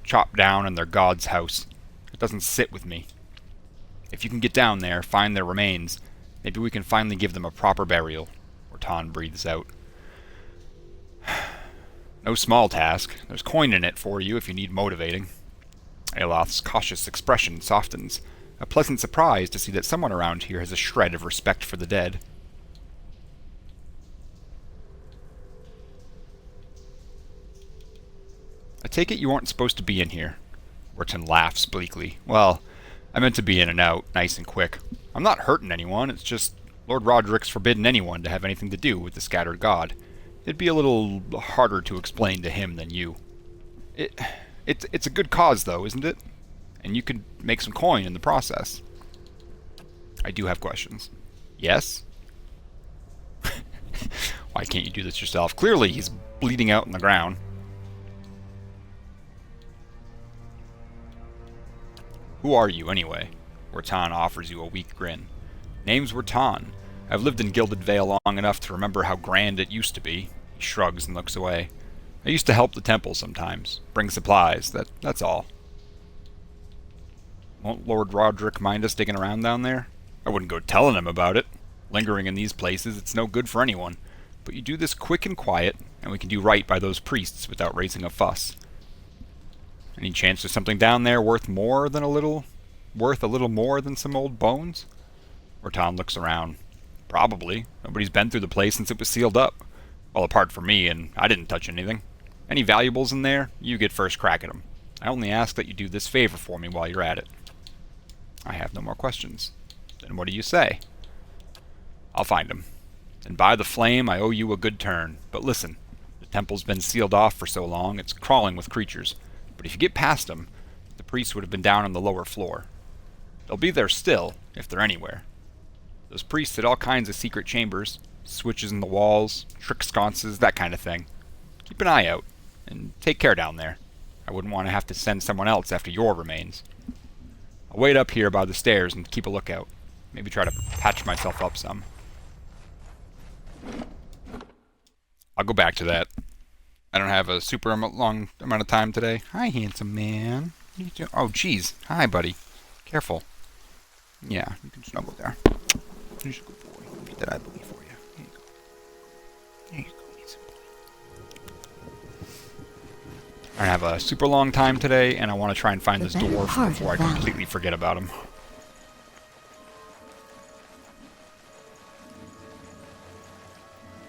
Chopped down in their god's house. It doesn't sit with me. If you can get down there, find their remains, maybe we can finally give them a proper burial. Wertan breathes out. No small task. There's coin in it for you if you need motivating. Aloth's cautious expression softens. A pleasant surprise to see that someone around here has a shred of respect for the dead. I take it you weren't supposed to be in here. Wertan laughs bleakly. Well, I meant to be in and out, nice and quick. I'm not hurting anyone, it's just Lord Roderick's forbidden anyone to have anything to do with the scattered god. It'd be a little harder to explain to him than you. It's a good cause, though, isn't it? And you could make some coin in the process. I do have questions. Yes? Why can't you do this yourself? Clearly he's bleeding out on the ground. Who are you, anyway? Wertan offers you a weak grin. Name's Wertan. I've lived in Gilded Vale long enough to remember how grand it used to be. He shrugs and looks away. I used to help the temple sometimes. Bring supplies, that's all. Won't Lord Roderick mind us digging around down there? I wouldn't go telling him about it. Lingering in these places, it's no good for anyone. But you do this quick and quiet, and we can do right by those priests without raising a fuss. Any chance there's something down there worth a little more than some old bones? Wertan looks around. Probably. Nobody's been through the place since it was sealed up. Well, apart from me, and I didn't touch anything. Any valuables in there? You get first crack at them. I only ask that you do this favor for me while you're at it. I have no more questions. Then what do you say? I'll find them. And by the flame, I owe you a good turn. But listen, the temple's been sealed off for so long, it's crawling with creatures. But if you get past them, the priests would have been down on the lower floor. They'll be there still, if they're anywhere. Those priests had all kinds of secret chambers, switches in the walls, trick sconces, that kind of thing. Keep an eye out, and take care down there. I wouldn't want to have to send someone else after your remains. I'll wait up here by the stairs and keep a lookout. Maybe try to patch myself up some. I'll go back to that. I don't have a super long amount of time today. Hi, handsome man. What are you doing? Oh, jeez. Hi, buddy. Careful. Yeah, you can snuggle there. You're a good boy. Let me get that eye boogie for you. There you go. There you go, handsome boy. I have a super long time today, and I want to try and find this dwarf before I completely forget about him.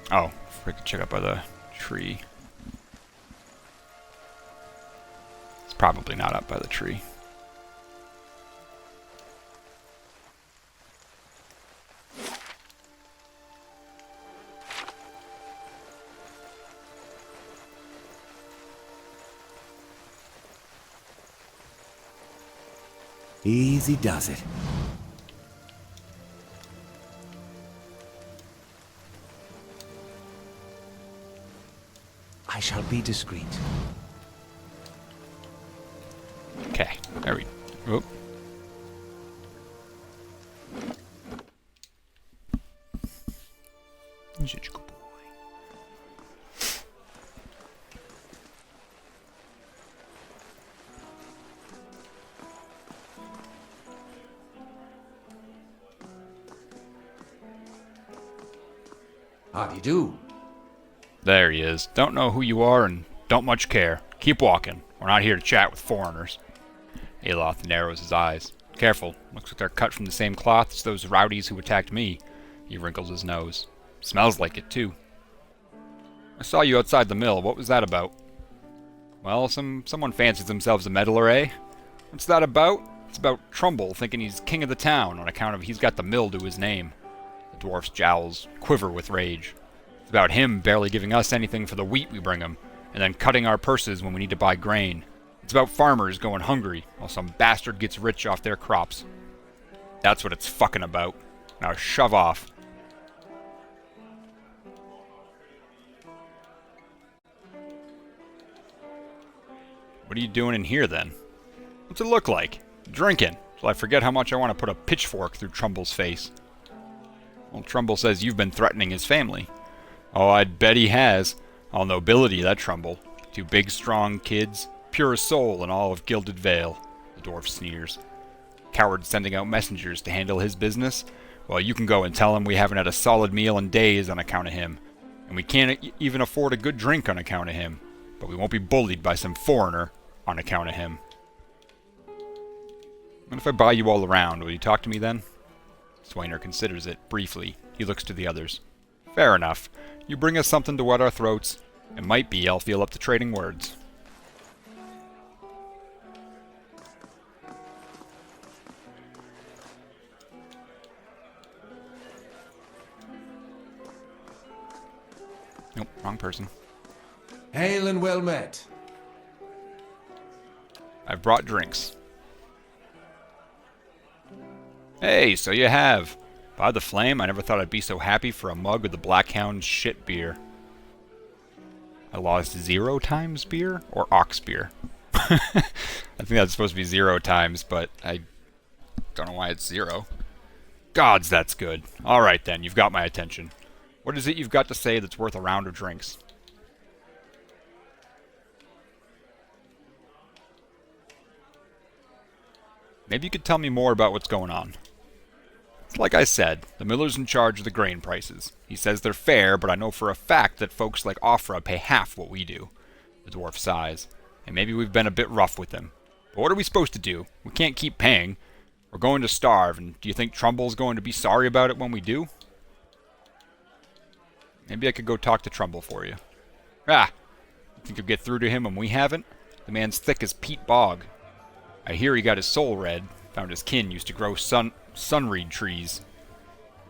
Oh, freaking check out by the tree. It's probably not up by the tree. Easy does it. I shall be discreet. Okay, there we go. You're such a good boy. Howdy do. There he is. Don't know who you are and don't much care. Keep walking. We're not here to chat with foreigners. Aloth narrows his eyes. Careful. Looks like they're cut from the same cloth as those rowdies who attacked me. He wrinkles his nose. Smells like it, too. I saw you outside the mill. What was that about? Well, someone fancies themselves a meddler, eh? What's that about? It's about Trumbull thinking he's king of the town on account of he's got the mill to his name. The dwarf's jowls quiver with rage. It's about him barely giving us anything for the wheat we bring him, and then cutting our purses when we need to buy grain. It's about farmers going hungry while some bastard gets rich off their crops. That's what it's fucking about. Now shove off. What are you doing in here then? What's it look like? Drinking, till I forget how much I want to put a pitchfork through Trumble's face. Well, Trumbull says you've been threatening his family. Oh, I'd bet he has. All nobility, that Trumbull. 2 big, strong kids, purest soul in all of Gilded Vale, the dwarf sneers. Coward sending out messengers to handle his business? Well, you can go and tell him we haven't had a solid meal in days on account of him. And we can't even afford a good drink on account of him. But we won't be bullied by some foreigner on account of him. What if I buy you all around? Will you talk to me then? Swainer considers it, briefly. He looks to the others. Fair enough. You bring us something to wet our throats. It might be I'll feel up to trading words. Nope, wrong person. Hail and well met. I've brought drinks. Hey, so you have. By the flame, I never thought I'd be so happy for a mug of the Blackhound's shit beer. I lost 0 times beer? Or ox beer? I think that's supposed to be 0 times, but I don't know why it's 0. Gods, that's good. Alright then, you've got my attention. What is it you've got to say that's worth a round of drinks? Maybe you could tell me more about what's going on. Like I said, the miller's in charge of the grain prices. He says they're fair, but I know for a fact that folks like Offra pay half what we do. The dwarf sighs. And maybe we've been a bit rough with them. But what are we supposed to do? We can't keep paying. We're going to starve, and do you think Trumble's going to be sorry about it when we do? Maybe I could go talk to Trumbull for you. Ah! You think you'll get through to him when we haven't? The man's thick as peat bog. I hear he got his soul read. Found his kin used to grow sunreed trees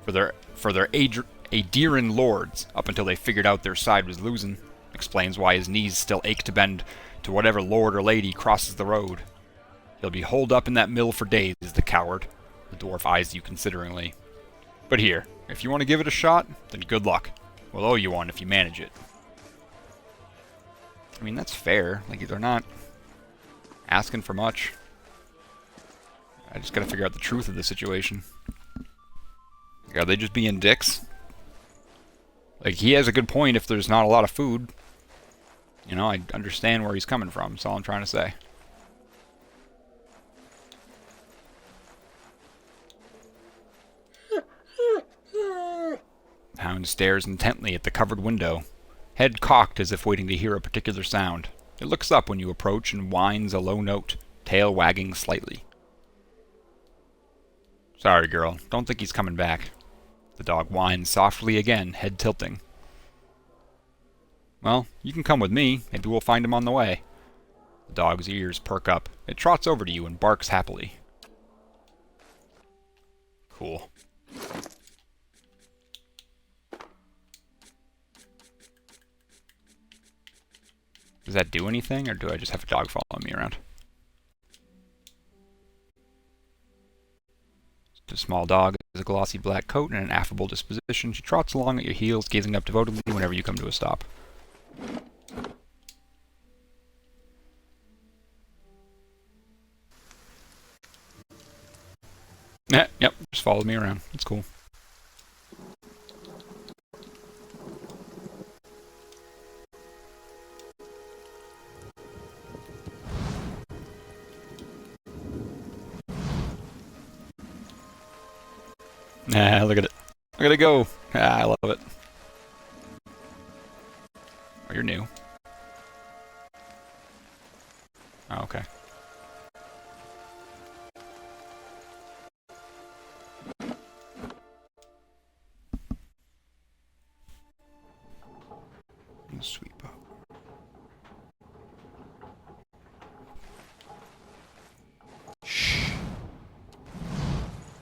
for their Edéran lords up until they figured out their side was losing. Explains why his knees still ache to bend to whatever lord or lady crosses the road. He'll be holed up in that mill for days, the coward. The dwarf eyes you consideringly. But here, if you want to give it a shot, then good luck. We'll owe you one if you manage it. I mean, that's fair. Like, they're not asking for much. I just gotta figure out the truth of the situation. Like, are they just being dicks? Like, he has a good point if there's not a lot of food. You know, I understand where he's coming from. That's all I'm trying to say. The hound stares intently at the covered window, head cocked as if waiting to hear a particular sound. It looks up when you approach and whines a low note, tail wagging slightly. Sorry, girl. Don't think he's coming back. The dog whines softly again, head tilting. Well, you can come with me. Maybe we'll find him on the way. The dog's ears perk up. It trots over to you and barks happily. Cool. Does that do anything, or do I just have a dog following me around? The small dog has a glossy black coat and an affable disposition. She trots along at your heels, gazing up devotedly whenever you come to a stop. Yep, just follow me around. It's cool. Ah, look at it. Look at it go. Ah, I love it. Oh, you're new. Oh, okay. Sweep up.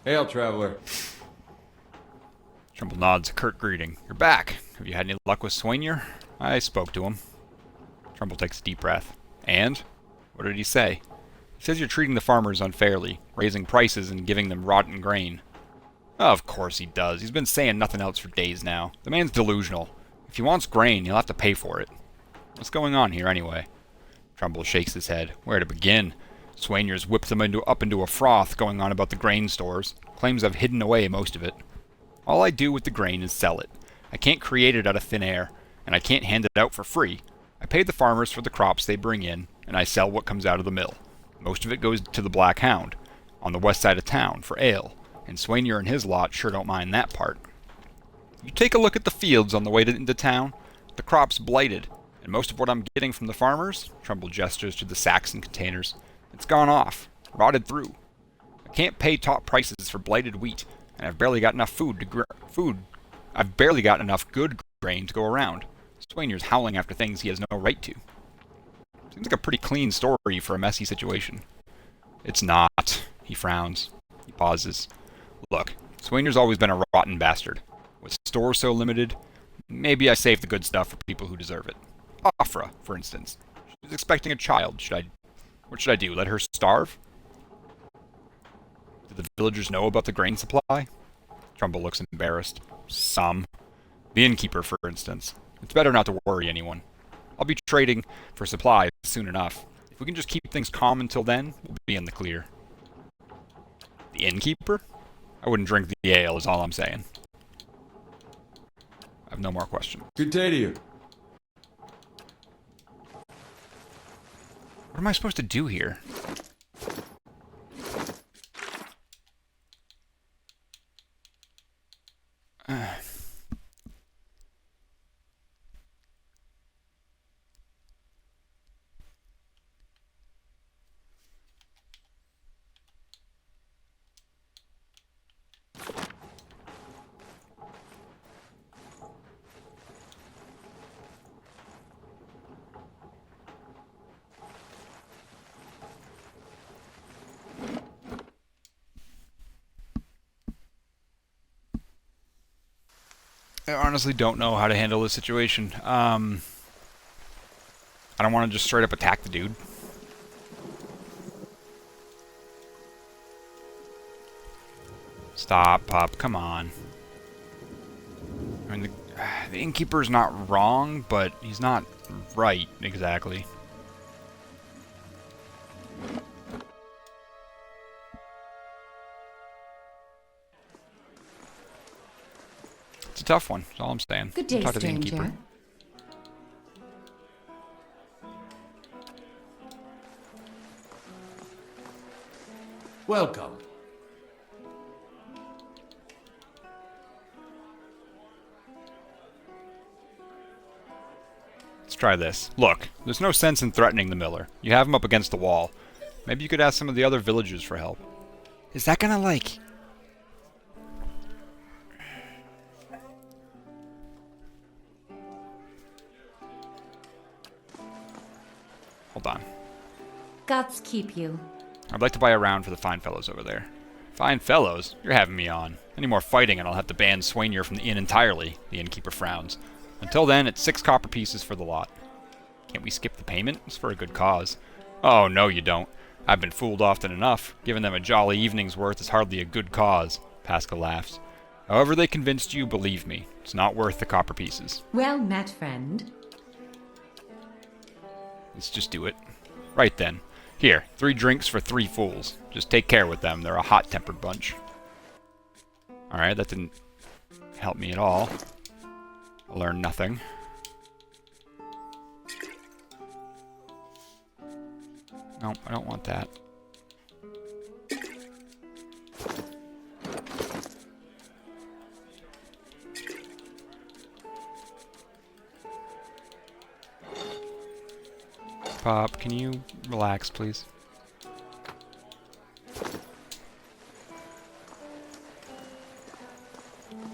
Hail, traveler. Trumbull nods a curt greeting. You're back. Have you had any luck with Swainier? I spoke to him. Trumbull takes a deep breath. And? What did he say? He says you're treating the farmers unfairly, raising prices and giving them rotten grain. Of course he does. He's been saying nothing else for days now. The man's delusional. If he wants grain, he'll have to pay for it. What's going on here anyway? Trumbull shakes his head. Where to begin? Swainier's whipped them up into a froth going on about the grain stores. Claims I've hidden away most of it. All I do with the grain is sell it. I can't create it out of thin air, and I can't hand it out for free. I pay the farmers for the crops they bring in, and I sell what comes out of the mill. Most of it goes to the Black Hound, on the west side of town, for ale, and Swainier and his lot sure don't mind that part. You take a look at the fields on the way into town. The crop's blighted, and most of what I'm getting from the farmers, Trumbull gestures to the sacks and containers, it's gone off, rotted through. I can't pay top prices for blighted wheat, and I've barely got enough I've barely got enough good grain to go around. Swainier's howling after things he has no right to. Seems like a pretty clean story for a messy situation. It's not. He frowns. He pauses. Look, Swainier's always been a rotten bastard. With stores so limited, maybe I save the good stuff for people who deserve it. Afra, for instance. She's expecting a child. What should I do? Let her starve? Do the villagers know about the grain supply? Trumbull looks embarrassed. Some. The innkeeper, for instance. It's better not to worry anyone. I'll be trading for supplies soon enough. If we can just keep things calm until then, we'll be in the clear. The innkeeper? I wouldn't drink the ale, is all I'm saying. I have no more questions. Good day to you. What am I supposed to do here? I honestly don't know how to handle this situation. I don't want to just straight up attack the dude. Stop, Pup. Come on. I mean, the innkeeper's not wrong, but he's not right, exactly. It's a tough one, that's all I'm saying. Good day, Talk to the stranger. innkeeper. Welcome. Let's try this. Look, there's no sense in threatening the miller. You have him up against the wall. Maybe you could ask some of the other villagers for help. Is that gonna, like... Hold on. Gods keep you. I'd like to buy a round for the fine fellows over there. Fine fellows? You're having me on. Any more fighting and I'll have to ban Swainier from the inn entirely, the innkeeper frowns. Until then, it's 6 copper pieces for the lot. Can't we skip the payment? It's for a good cause. Oh, no you don't. I've been fooled often enough. Giving them a jolly evening's worth is hardly a good cause. Pascal laughs. However they convinced you, believe me, it's not worth the copper pieces. Well met, friend. Let's just do it. Right then. Here, 3 drinks for 3 fools. Just take care with them. They're a hot-tempered bunch. Alright, that didn't help me at all. I learned nothing. No, I don't want that. Pop, can you relax, please?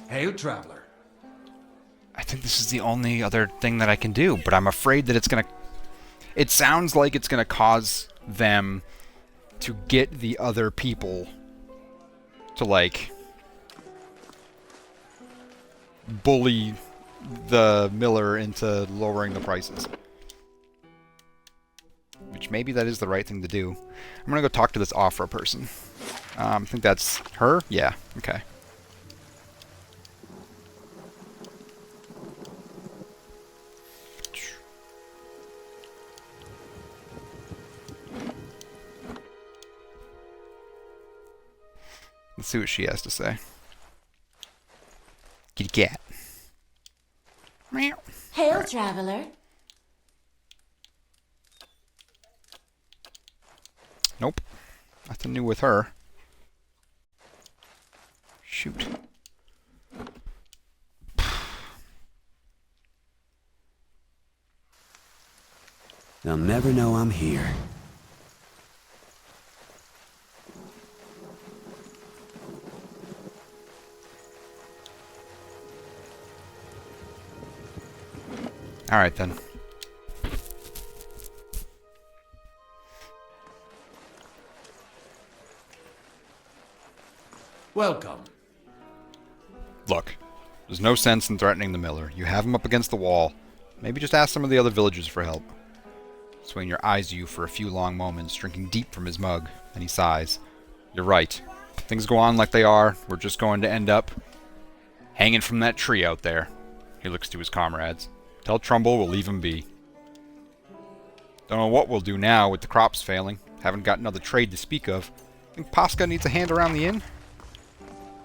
Hail, traveler. I think this is the only other thing that I can do, but I'm afraid that it's gonna... It sounds like it's gonna cause them to get the other people to, like... bully the miller into lowering the prices. Which maybe that is the right thing to do. I'm gonna go talk to this Offra person. I think that's her? Yeah, okay. Let's see what she has to say. Kitty cat. Meow. Hail, Right. traveler. Nope. Nothing new with her. Shoot. They'll never know I'm here. Alright then. Welcome. Look, there's no sense in threatening the miller. You have him up against the wall. Maybe just ask some of the other villagers for help. Swainer eyes you for a few long moments, drinking deep from his mug, and he sighs. You're right. If things go on like they are, we're just going to end up hanging from that tree out there. He looks to his comrades. Tell Trumbull we'll leave him be. Don't know what we'll do now with the crops failing. Haven't got another trade to speak of. Think Pasca needs a hand around the inn?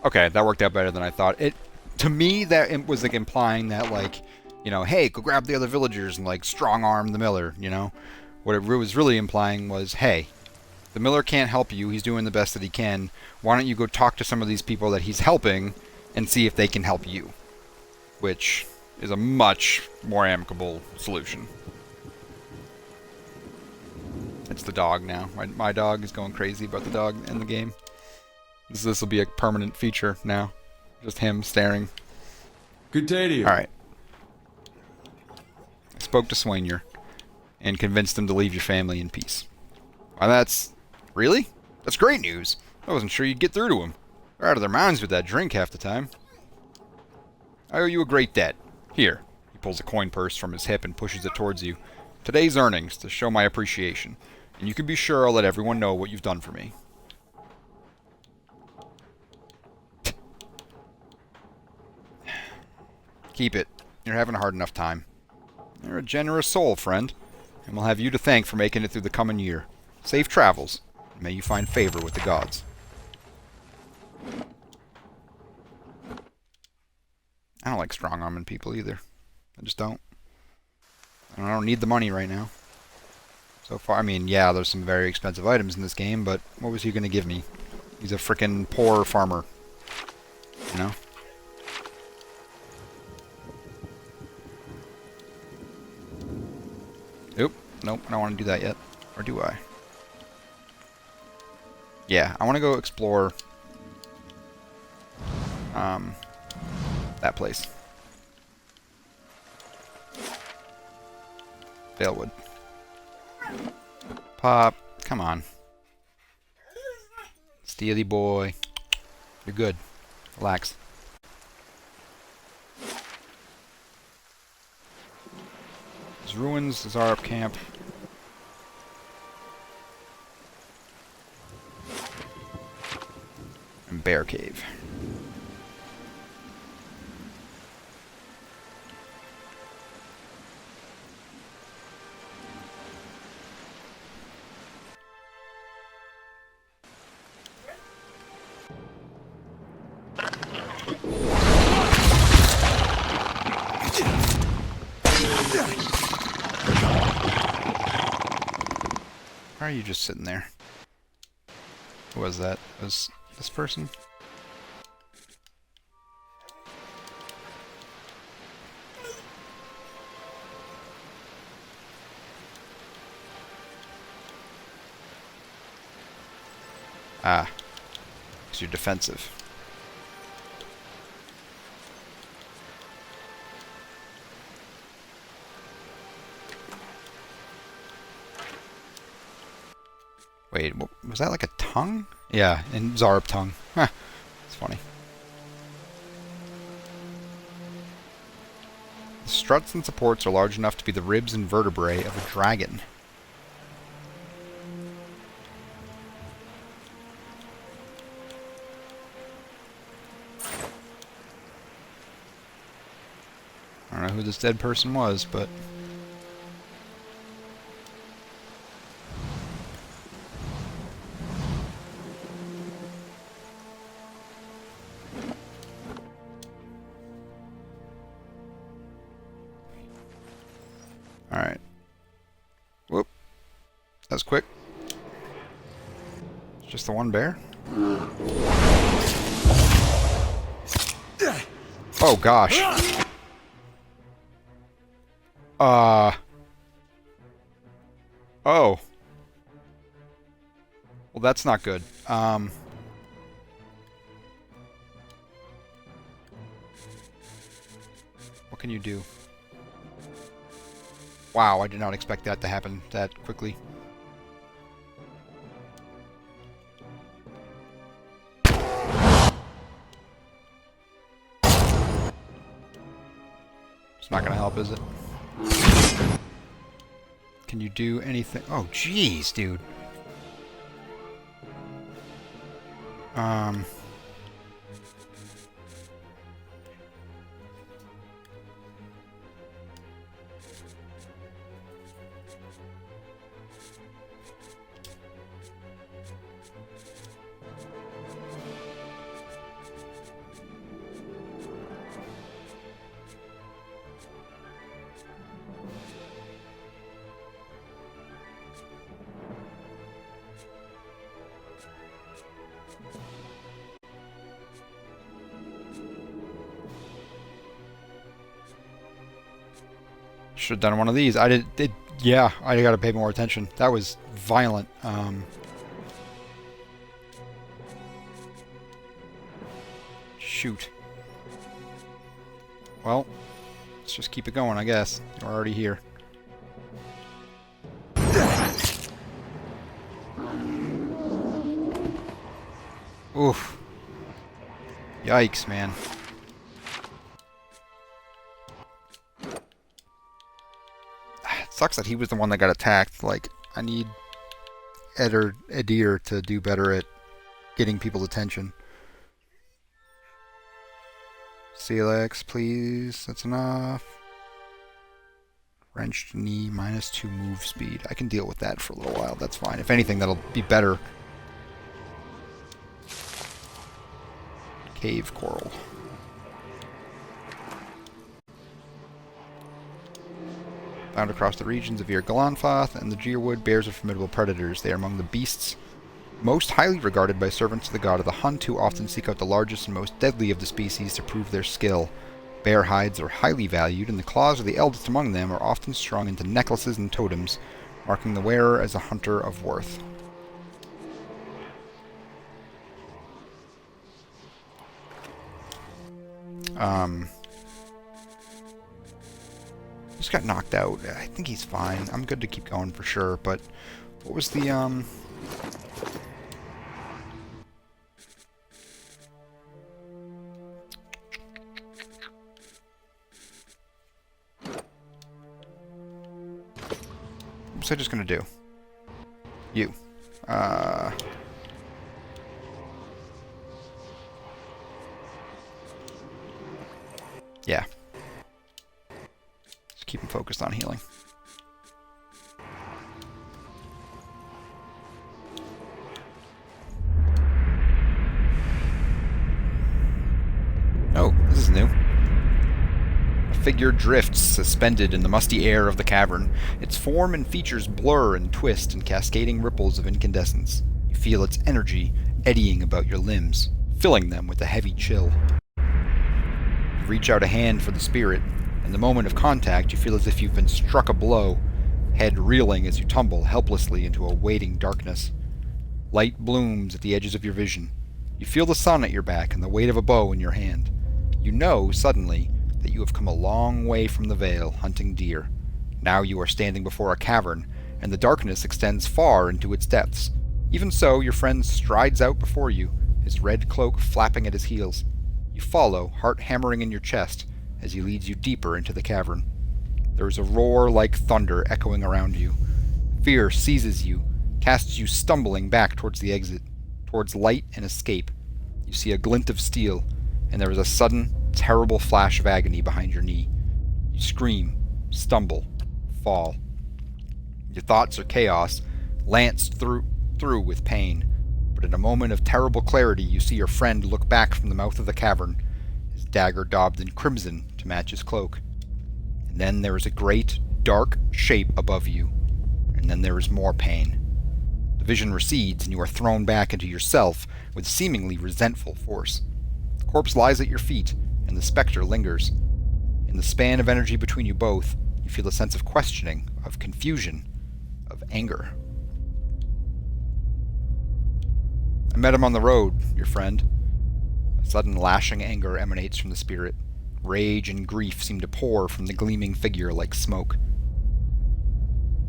Okay, that worked out better than I thought. To me, that was like implying that, like, you know, hey, go grab the other villagers and, like, strong-arm the miller, you know? What it was really implying was, hey, the miller can't help you. He's doing the best that he can. Why don't you go talk to some of these people that he's helping and see if they can help you? Which is a much more amicable solution. It's the dog now. My dog is going crazy about the dog in the game. This will be a permanent feature now. Just him staring. Good day to you. Alright. I spoke to Swainer and convinced him to leave your family in peace. Why, that's... Really? That's great news. I wasn't sure you'd get through to him. They're out of their minds with that drink half the time. I owe you a great debt. Here. He pulls a coin purse from his hip and pushes it towards you. Today's earnings to show my appreciation. And you can be sure I'll let everyone know what you've done for me. Keep it. You're having a hard enough time. You're a generous soul, friend. And we'll have you to thank for making it through the coming year. Safe travels. And may you find favor with the gods. I don't like strong-arming people either. I just don't. I don't need the money right now. So far, I mean, yeah, there's some very expensive items in this game, but what was he going to give me? He's a frickin' poor farmer. You know? Oop. Nope, I don't want to do that yet. Or do I? Yeah, I want to go explore that place. Valewood. Pop, come on. Steely boy. You're good. Relax. There's ruins, there's our camp. And Bear Cave. Why are you just sitting there? Who was that? Was this person? Ah. Because you're defensive. Wait, was that like a tongue? Yeah, in Zarb tongue. Huh. It's funny. struts and supports are large enough to be the ribs and vertebrae of a dragon. I don't know who this dead person was, but... Alright. Whoop. That was quick. It's just the one bear? Oh gosh. Oh. Well, that's not good. What can you do? Wow, I did not expect that to happen that quickly. It's not gonna help, is it? Can you do anything? Oh, jeez, dude. Should have done one of these. Yeah, I gotta pay more attention. That was violent. Shoot. Well, let's just keep it going, I guess. We're already here. Oof. Yikes, man. Sucks that he was the one that got attacked. Like, I need Edér to do better at getting people's attention. Steelyx, please. That's enough. Wrenched knee, -2 move speed. I can deal with that for a little while. That's fine. If anything, that'll be better. Cave coral. Found across the regions of Galanfoth and the Gearwood, bears are formidable predators. They are among the beasts most highly regarded by servants of the god of the hunt, who often seek out the largest and most deadly of the species to prove their skill. Bear hides are highly valued, and the claws of the eldest among them are often strung into necklaces and totems, marking the wearer as a hunter of worth. Just got knocked out. I think he's fine. I'm good to keep going for sure, but what was the, what's I just gonna do? You. Yeah. Just keep him focused on healing. Oh, this is new. A figure drifts, suspended in the musty air of the cavern. Its form and features blur and twist in cascading ripples of incandescence. You feel its energy eddying about your limbs, filling them with a heavy chill. You reach out a hand for the spirit. In the moment of contact, you feel as if you've been struck a blow, head reeling as you tumble helplessly into a waiting darkness. Light blooms at the edges of your vision. You feel the sun at your back and the weight of a bow in your hand. You know, suddenly, that you have come a long way from the Vale, hunting deer. Now you are standing before a cavern, and the darkness extends far into its depths. Even so, your friend strides out before you, his red cloak flapping at his heels. You follow, heart hammering in your chest, as he leads you deeper into the cavern. There is a roar like thunder echoing around you. Fear seizes you, casts you stumbling back towards the exit, towards light and escape. You see a glint of steel, and there is a sudden, terrible flash of agony behind your knee. You scream, stumble, fall. Your thoughts are chaos, lanced through with pain. But in a moment of terrible clarity, you see your friend look back from the mouth of the cavern, his dagger daubed in crimson to match his cloak. And then there is a great, dark shape above you. And then there is more pain. The vision recedes, and you are thrown back into yourself with seemingly resentful force. The corpse lies at your feet, and the specter lingers. In the span of energy between you both, you feel a sense of questioning, of confusion, of anger. I met him on the road, your friend. A sudden lashing anger emanates from the spirit. Rage and grief seem to pour from the gleaming figure like smoke.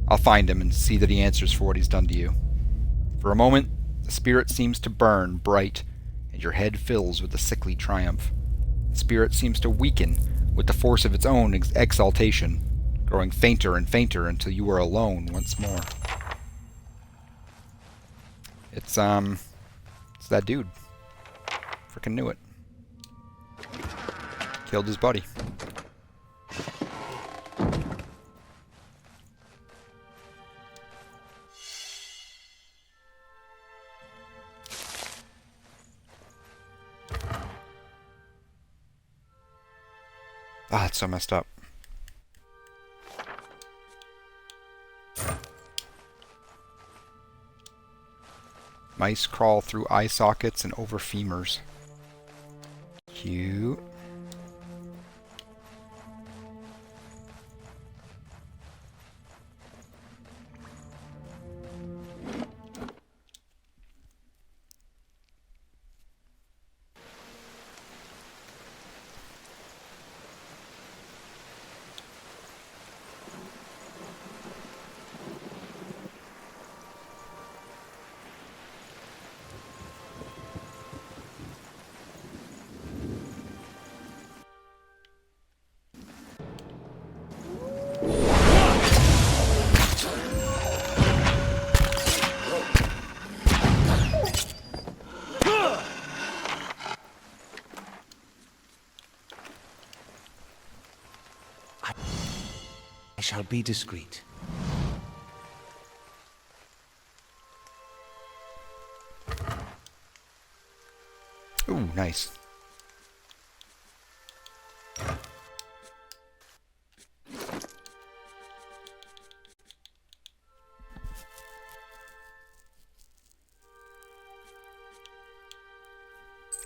I'll find him and see that he answers for what he's done to you. For a moment, the spirit seems to burn bright, and your head fills with a sickly triumph. The spirit seems to weaken with the force of its own exaltation, growing fainter and fainter until you are alone once more. It's that dude. Frickin' knew it. Killed his buddy. Ah, it's so messed up. Mice crawl through eye sockets and over femurs. Cute. I shall be discreet. Ooh, nice. I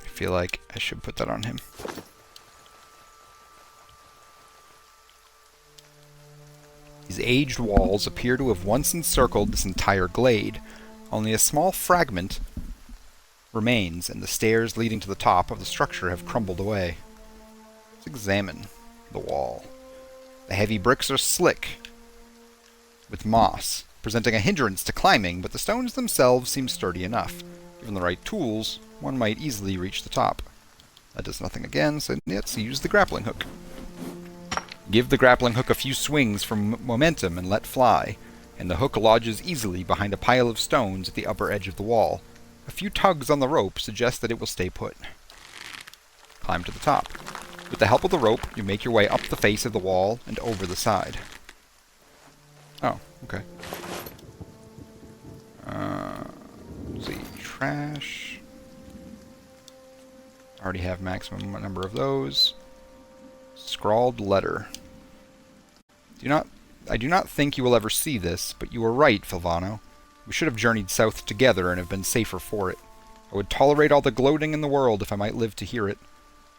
feel like I should put that on him. These aged walls appear to have once encircled this entire glade. Only a small fragment remains, and the stairs leading to the top of the structure have crumbled away. Let's examine the wall. The heavy bricks are slick with moss, presenting a hindrance to climbing, but the stones themselves seem sturdy enough. Given the right tools, one might easily reach the top. That does nothing again, so let's use the grappling hook. Give the grappling hook a few swings for momentum and let fly, and the hook lodges easily behind a pile of stones at the upper edge of the wall. A few tugs on the rope suggest that it will stay put. Climb to the top. With the help of the rope, you make your way up the face of the wall and over the side. Oh, okay. Let's see. Trash. Already have maximum number of those. Scrawled letter. I do not think you will ever see this, but you were right, Filvano. We should have journeyed south together and have been safer for it. I would tolerate all the gloating in the world if I might live to hear it.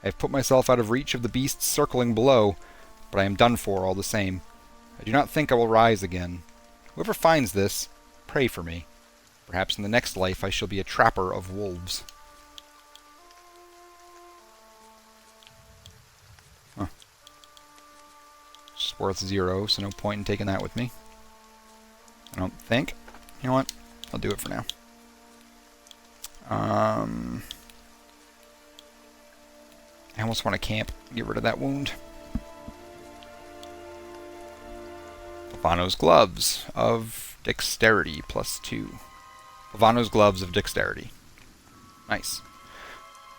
I have put myself out of reach of the beasts circling below, but I am done for all the same. I do not think I will rise again. Whoever finds this, pray for me. Perhaps in the next life I shall be a trapper of wolves. Huh. It's worth 0, so no point in taking that with me. I don't think. You know what? I'll do it for now. I almost want to camp. Get rid of that wound. Fylvano's Gloves of Dexterity, +2. Fylvano's Gloves of Dexterity. Nice.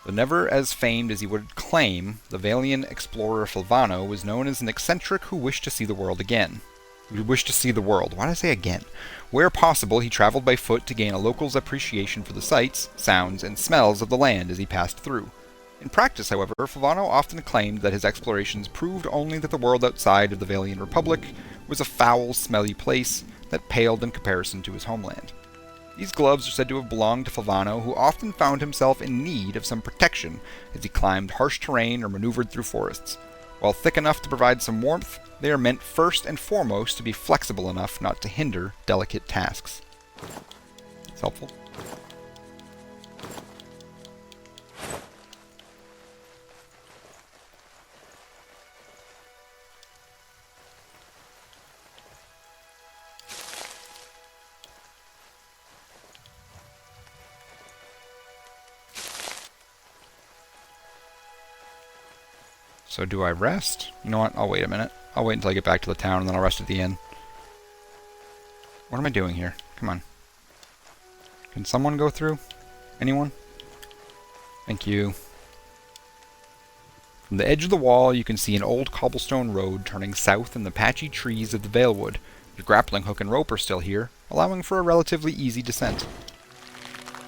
Though never as famed as he would claim, the Valian explorer Fylvano was known as an eccentric who wished to see the world again. Who wished to see the world. Why did I say again? Where possible, he traveled by foot to gain a local's appreciation for the sights, sounds, and smells of the land as he passed through. In practice, however, Fylvano often claimed that his explorations proved only that the world outside of the Valian Republic was a foul, smelly place that paled in comparison to his homeland. These gloves are said to have belonged to Fylvano, who often found himself in need of some protection as he climbed harsh terrain or maneuvered through forests. While thick enough to provide some warmth, they are meant first and foremost to be flexible enough not to hinder delicate tasks. It's helpful. So do I rest? You know what? I'll wait a minute. I'll wait until I get back to the town and then I'll rest at the inn. What am I doing here? Come on. Can someone go through? Anyone? Thank you. From the edge of the wall, you can see an old cobblestone road turning south in the patchy trees of the Valewood. Your grappling hook and rope are still here, allowing for a relatively easy descent.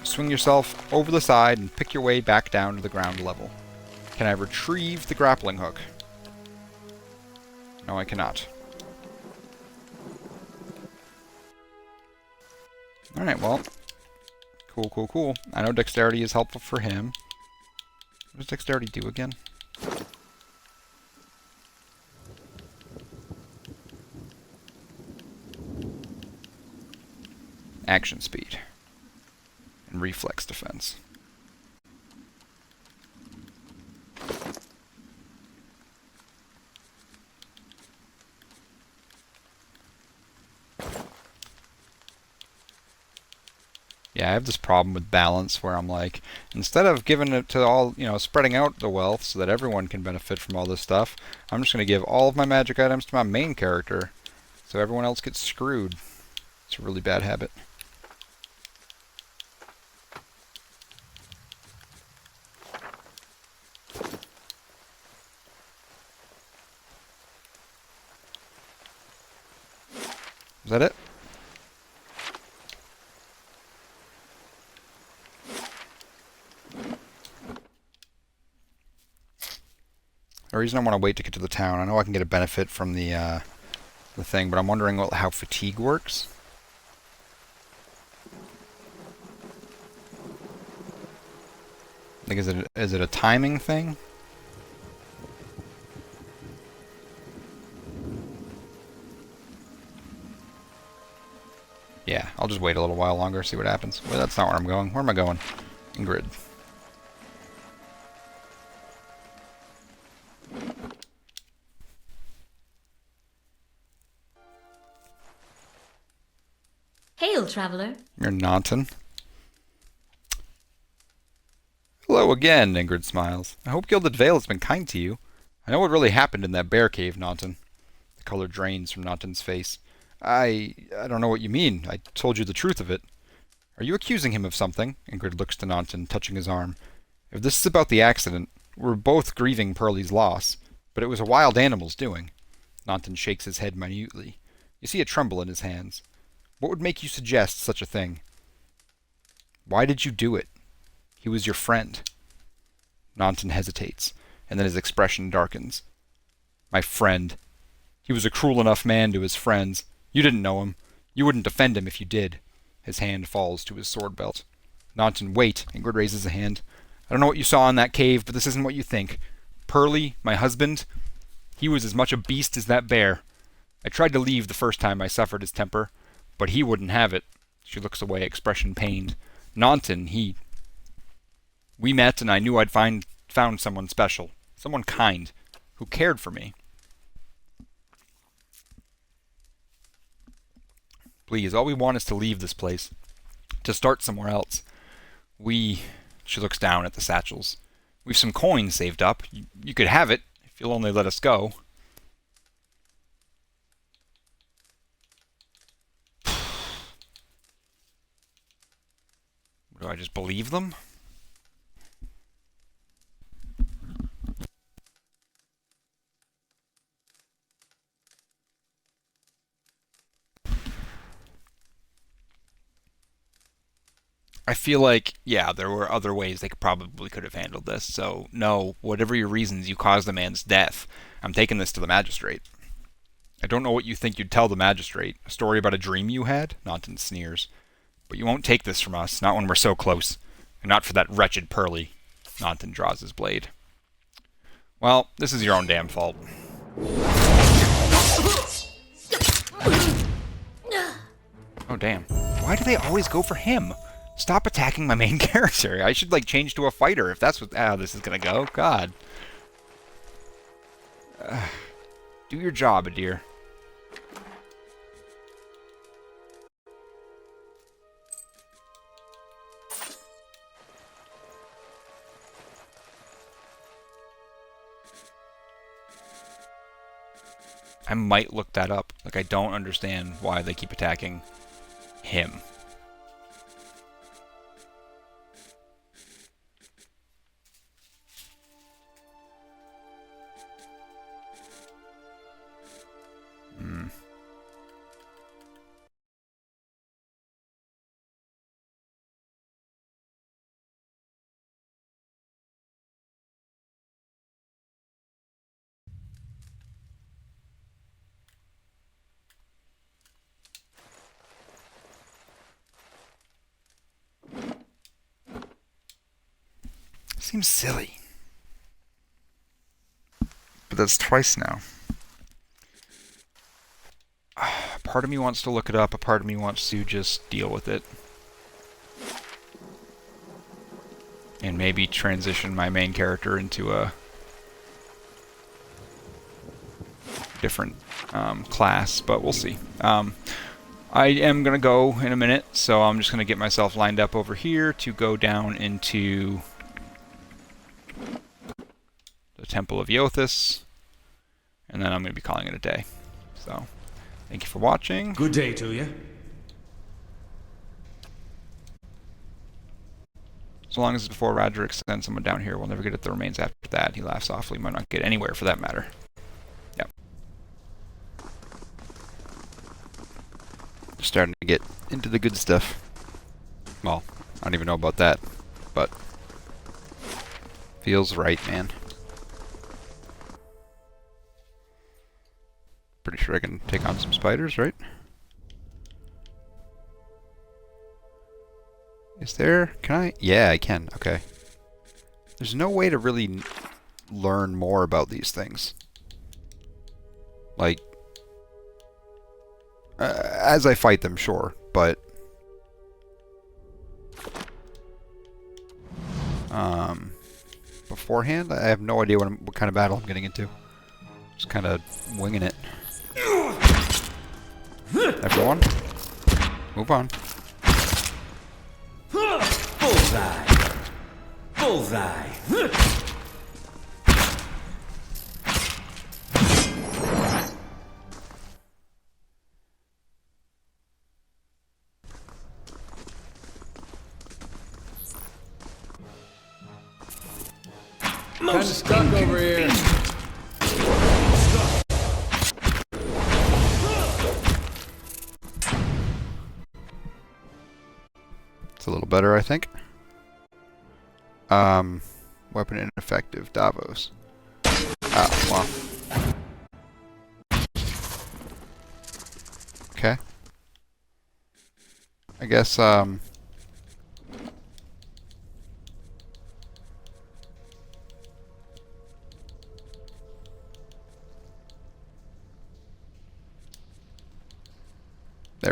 Swing yourself over the side and pick your way back down to the ground level. Can I retrieve the grappling hook? No, I cannot. Alright, well. Cool. I know dexterity is helpful for him. What does dexterity do again? Action speed. And reflex defense. Yeah, I have this problem with balance where I'm like, instead of giving it to all, spreading out the wealth so that everyone can benefit from all this stuff, I'm just going to give all of my magic items to my main character so everyone else gets screwed. It's a really bad habit. Is that it? The reason I want to wait to get to the town, I know I can get a benefit from the thing, but I'm wondering how fatigue works. Like, is it a timing thing? Yeah, I'll just wait a little while longer, see what happens. Well, that's not where I'm going. Where am I going? Ingrid. Hail, traveler. You're Naunton. Hello again, Ingrid smiles. I hope Gilded Vale has been kind to you. I know what really happened in that bear cave, Naunton. The color drains from Naunton's face. I don't know what you mean. I told you the truth of it. Are you accusing him of something? Ingrid looks to Naunton, touching his arm. If this is about the accident, we're both grieving Pearlie's loss, but it was a wild animal's doing. Naunton shakes his head minutely. You see a tremble in his hands. What would make you suggest such a thing? Why did you do it? He was your friend. Naunton hesitates, and then his expression darkens. My friend. He was a cruel enough man to his friends. You didn't know him. You wouldn't defend him if you did. His hand falls to his sword belt. Naunton, wait. Ingrid raises a hand. I don't know what you saw in that cave, but this isn't what you think. Pearlie, my husband, he was as much a beast as that bear. I tried to leave the first time I suffered his temper, but he wouldn't have it. She looks away, expression pained. Naunton, we met and I knew I'd found someone special, someone kind, who cared for me. Please, all we want is to leave this place, to start somewhere else. She looks down at the satchels. We've some coins saved up. You could have it, if you'll only let us go. Do I just believe them? I feel like, yeah, there were other ways they probably could have handled this. So, no, whatever your reasons, you caused the man's death. I'm taking this to the magistrate. I don't know what you think you'd tell the magistrate. A story about a dream you had? Naunton sneers. But you won't take this from us, not when we're so close. And not for that wretched Pearly. Naunton draws his blade. Well, this is your own damn fault. Oh, damn. Why do they always go for him? Stop attacking my main character. I should, like, change to a fighter if that's how this is gonna go. God. Do your job, Edér. I might look that up. Like, I don't understand why they keep attacking him. Seems silly. But that's twice now. A part of me wants to look it up, a part of me wants to just deal with it. And maybe transition my main character into a different class, but we'll see. I am going to go in a minute, so I'm just going to get myself lined up over here to go down into the Temple of Iothis, and then I'm going to be calling it a day. So, thank you for watching. Good day to you. So long as it's before Roderick sends someone down here, we'll never get at the remains after that. He laughs softly, might not get anywhere for that matter. Yep. Starting to get into the good stuff. Well, I don't even know about that, but feels right, man. Pretty sure I can take on some spiders, right? Is there? Can I? Yeah, I can. Okay. There's no way to really learn more about these things. Like, as I fight them, sure, but beforehand, I have no idea what kind of battle I'm getting into. Just kind of winging it. Everyone, move on. Bullseye. Bullseye. Kind of stuck over here. It's a little better, I think. Weapon ineffective. Davos. Oh, wow. Okay. I guess, there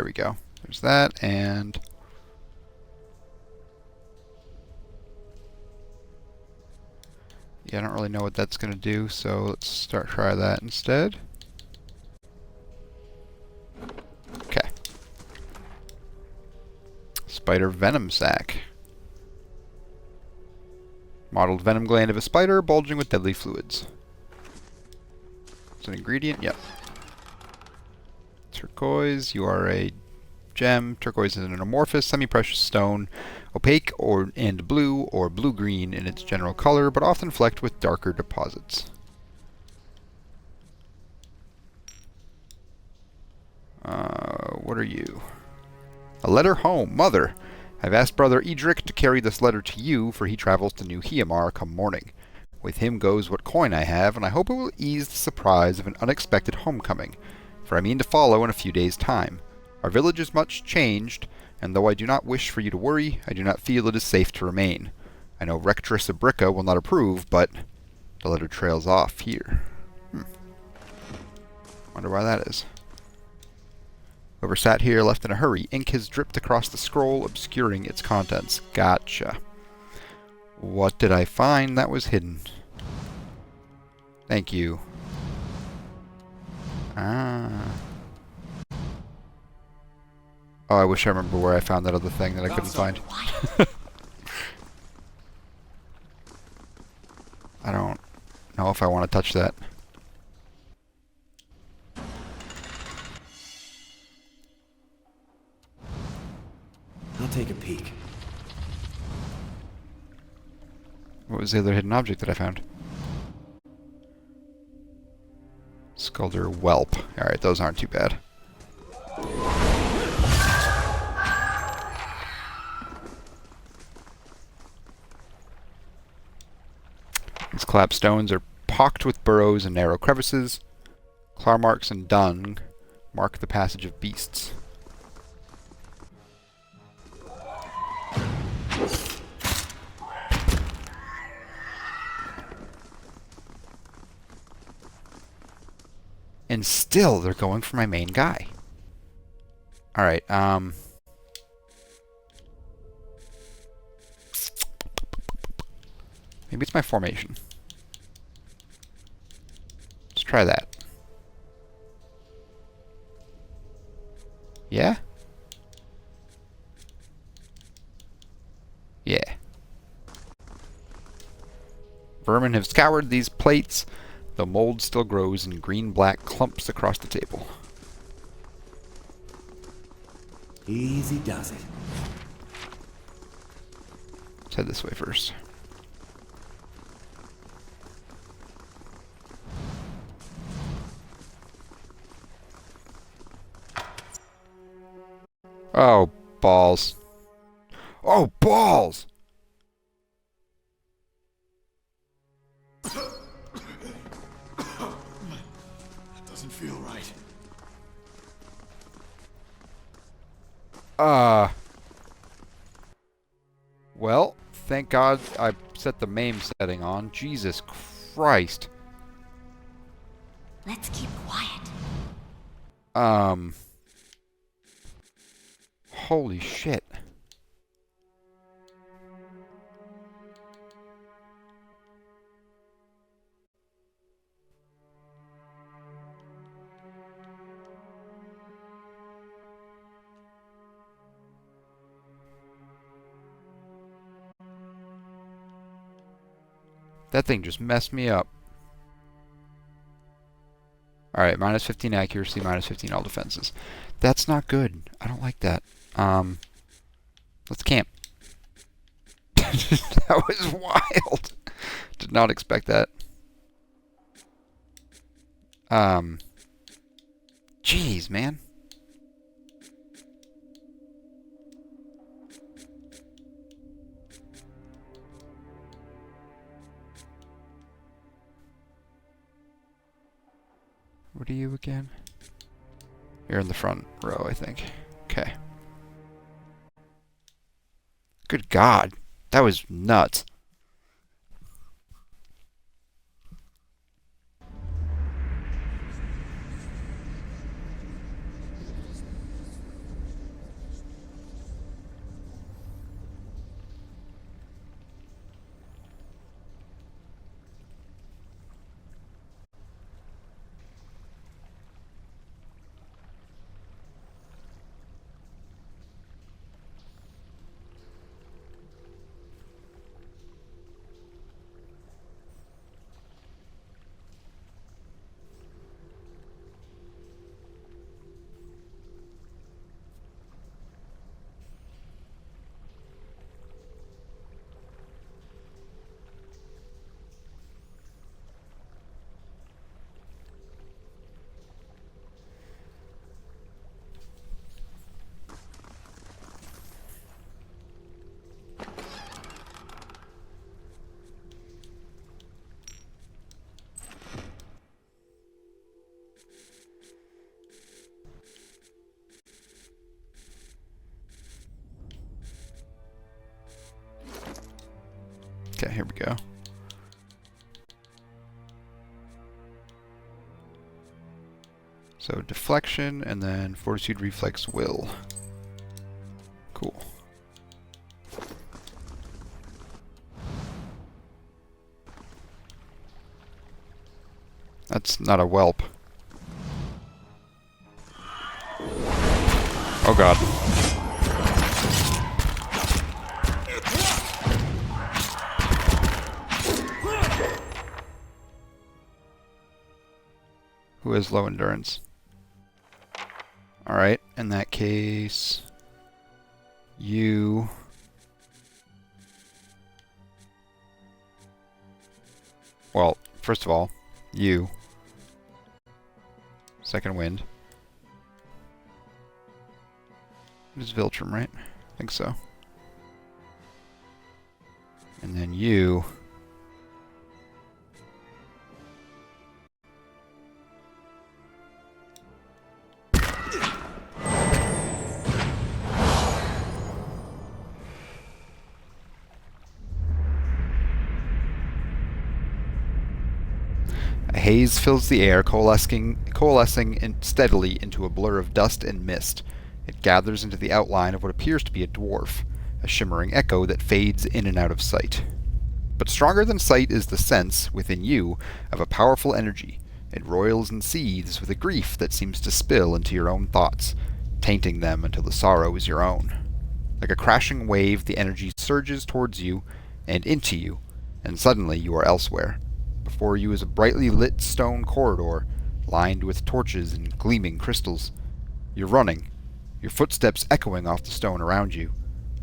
we go. There's that, and yeah, I don't really know what that's going to do, so let's try that instead. Okay. Spider venom sac. Mottled venom gland of a spider bulging with deadly fluids. It's an ingredient? Yep. Turquoise, you are a gem. Turquoise is an amorphous, semi-precious stone, opaque and blue or blue-green in its general color, but often flecked with darker deposits. What are you? A letter home. Mother, I've asked Brother Edric to carry this letter to you, for he travels to New Hiamar come morning. With him goes what coin I have, and I hope it will ease the surprise of an unexpected homecoming, for I mean to follow in a few days' time. Our village is much changed, and though I do not wish for you to worry, I do not feel it is safe to remain. I know Rectress Abrica will not approve, but the letter trails off here. Wonder why that is. Whoever sat here left in a hurry. Ink has dripped across the scroll, obscuring its contents. Gotcha. What did I find that was hidden? Thank you. Ah. Oh, I wish I remember where I found that other thing that I couldn't find. I don't know if I want to touch that. I'll take a peek. What was the other hidden object that I found? Skulder Whelp. Alright, those aren't too bad. These collapsed stones are pocked with burrows and narrow crevices. Claw marks and dung mark the passage of beasts. And still, they're going for my main guy. Alright, maybe it's my formation. Let's try that. Yeah? Yeah. Vermin have scoured these plates. The mold still grows in green-black clumps across the table. Easy does it. Let's head this way first. Oh, balls. Oh, balls! Doesn't feel right. Well, thank God I set the MAME setting on. Jesus Christ. Let's keep quiet. Holy shit. That thing just messed me up. Alright, minus 15 accuracy, minus 15 all defenses. That's not good. I don't like that. Let's camp. That was wild. Did not expect that. Jeez, man. What are you again? You're in the front row, I think. Okay. Good God. That was nuts. Okay, here we go. So deflection, and then fortitude, reflex, will. Cool. That's not a whelp. Oh god. Who has low endurance? Alright, in that case, you... Well, first of all, you. Second wind. It is Viltrum, right? I think so. And then you... A haze fills the air, coalescing steadily into a blur of dust and mist. It gathers into the outline of what appears to be a dwarf, a shimmering echo that fades in and out of sight. But stronger than sight is the sense, within you, of a powerful energy. It roils and seethes with a grief that seems to spill into your own thoughts, tainting them until the sorrow is your own. Like a crashing wave, the energy surges towards you and into you, and suddenly you are elsewhere. Before you is a brightly lit stone corridor, lined with torches and gleaming crystals. You're running, your footsteps echoing off the stone around you.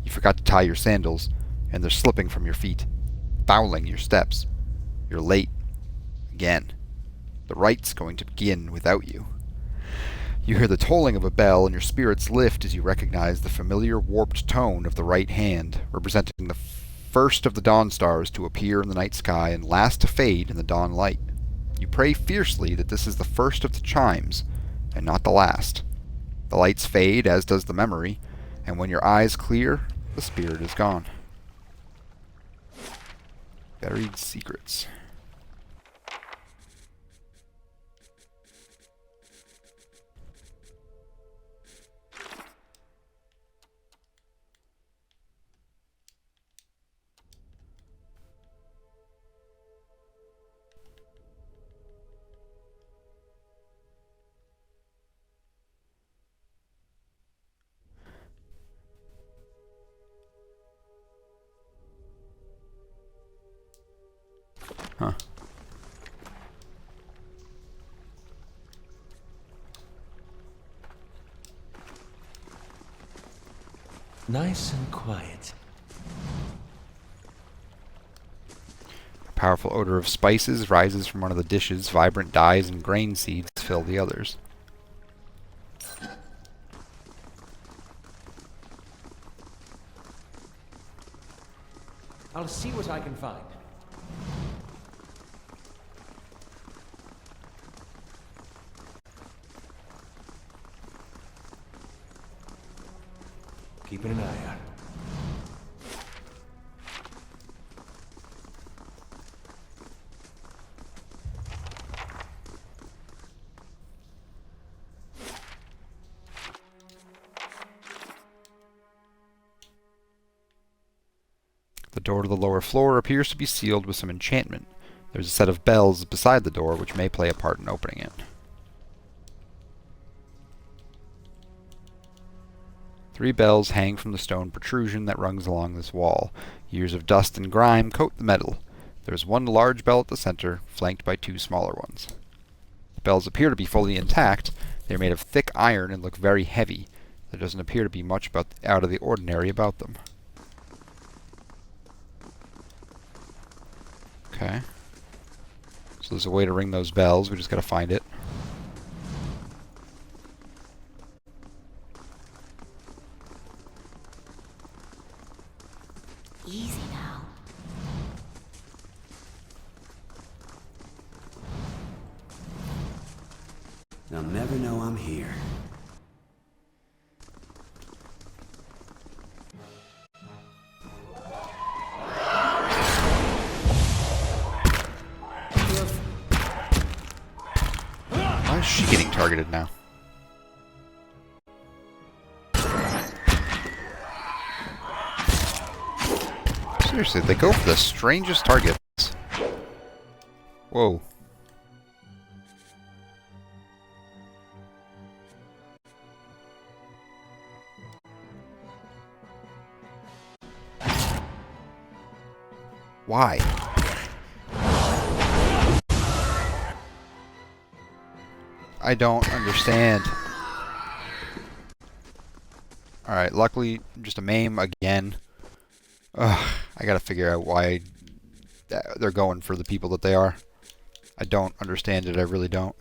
You forgot to tie your sandals, and they're slipping from your feet, fouling your steps. You're late. Again. The right's going to begin without you. You hear the tolling of a bell, and your spirits lift as you recognize the familiar warped tone of the right hand, representing the first of the dawn stars to appear in the night sky and last to fade in the dawn light. You pray fiercely that this is the first of the chimes, and not the last. The lights fade, as does the memory, and when your eyes clear, the spirit is gone. Buried secrets. Huh. Nice and quiet. A powerful odor of spices rises from one of the dishes. Vibrant dyes and grain seeds fill the others. I'll see what I can find. Keeping an eye out. The door to the lower floor appears to be sealed with some enchantment. There's a set of bells beside the door which may play a part in opening it. 3 bells hang from the stone protrusion that runs along this wall. Years of dust and grime coat the metal. There is one large bell at the center, flanked by 2 smaller ones. The bells appear to be fully intact. They are made of thick iron and look very heavy. There doesn't appear to be much out of the ordinary about them. Okay. So there's a way to ring those bells. We just gotta find it. Easy now. They'll never know I'm here. getting targeted now. Seriously, they go for the strangest targets. Whoa. Why? I don't understand. Alright, luckily, just a maim again. Ugh, I gotta figure out why they're going for the people that they are. I don't understand it, I really don't.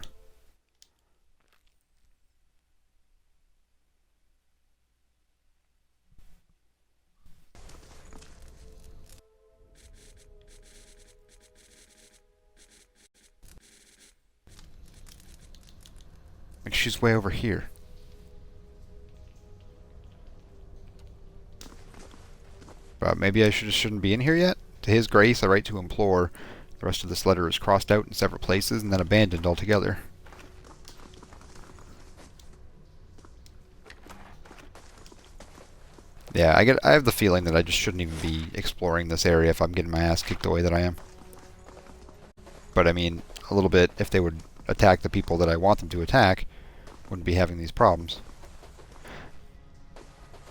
Like, she's way over here. But maybe I shouldn't be in here yet? To his grace I write to implore. The rest of this letter is crossed out in several places and then abandoned altogether. Yeah, I have the feeling that I just shouldn't even be exploring this area if I'm getting my ass kicked the way that I am. But I mean, a little bit, if they would attack the people that I want them to attack, wouldn't be having these problems.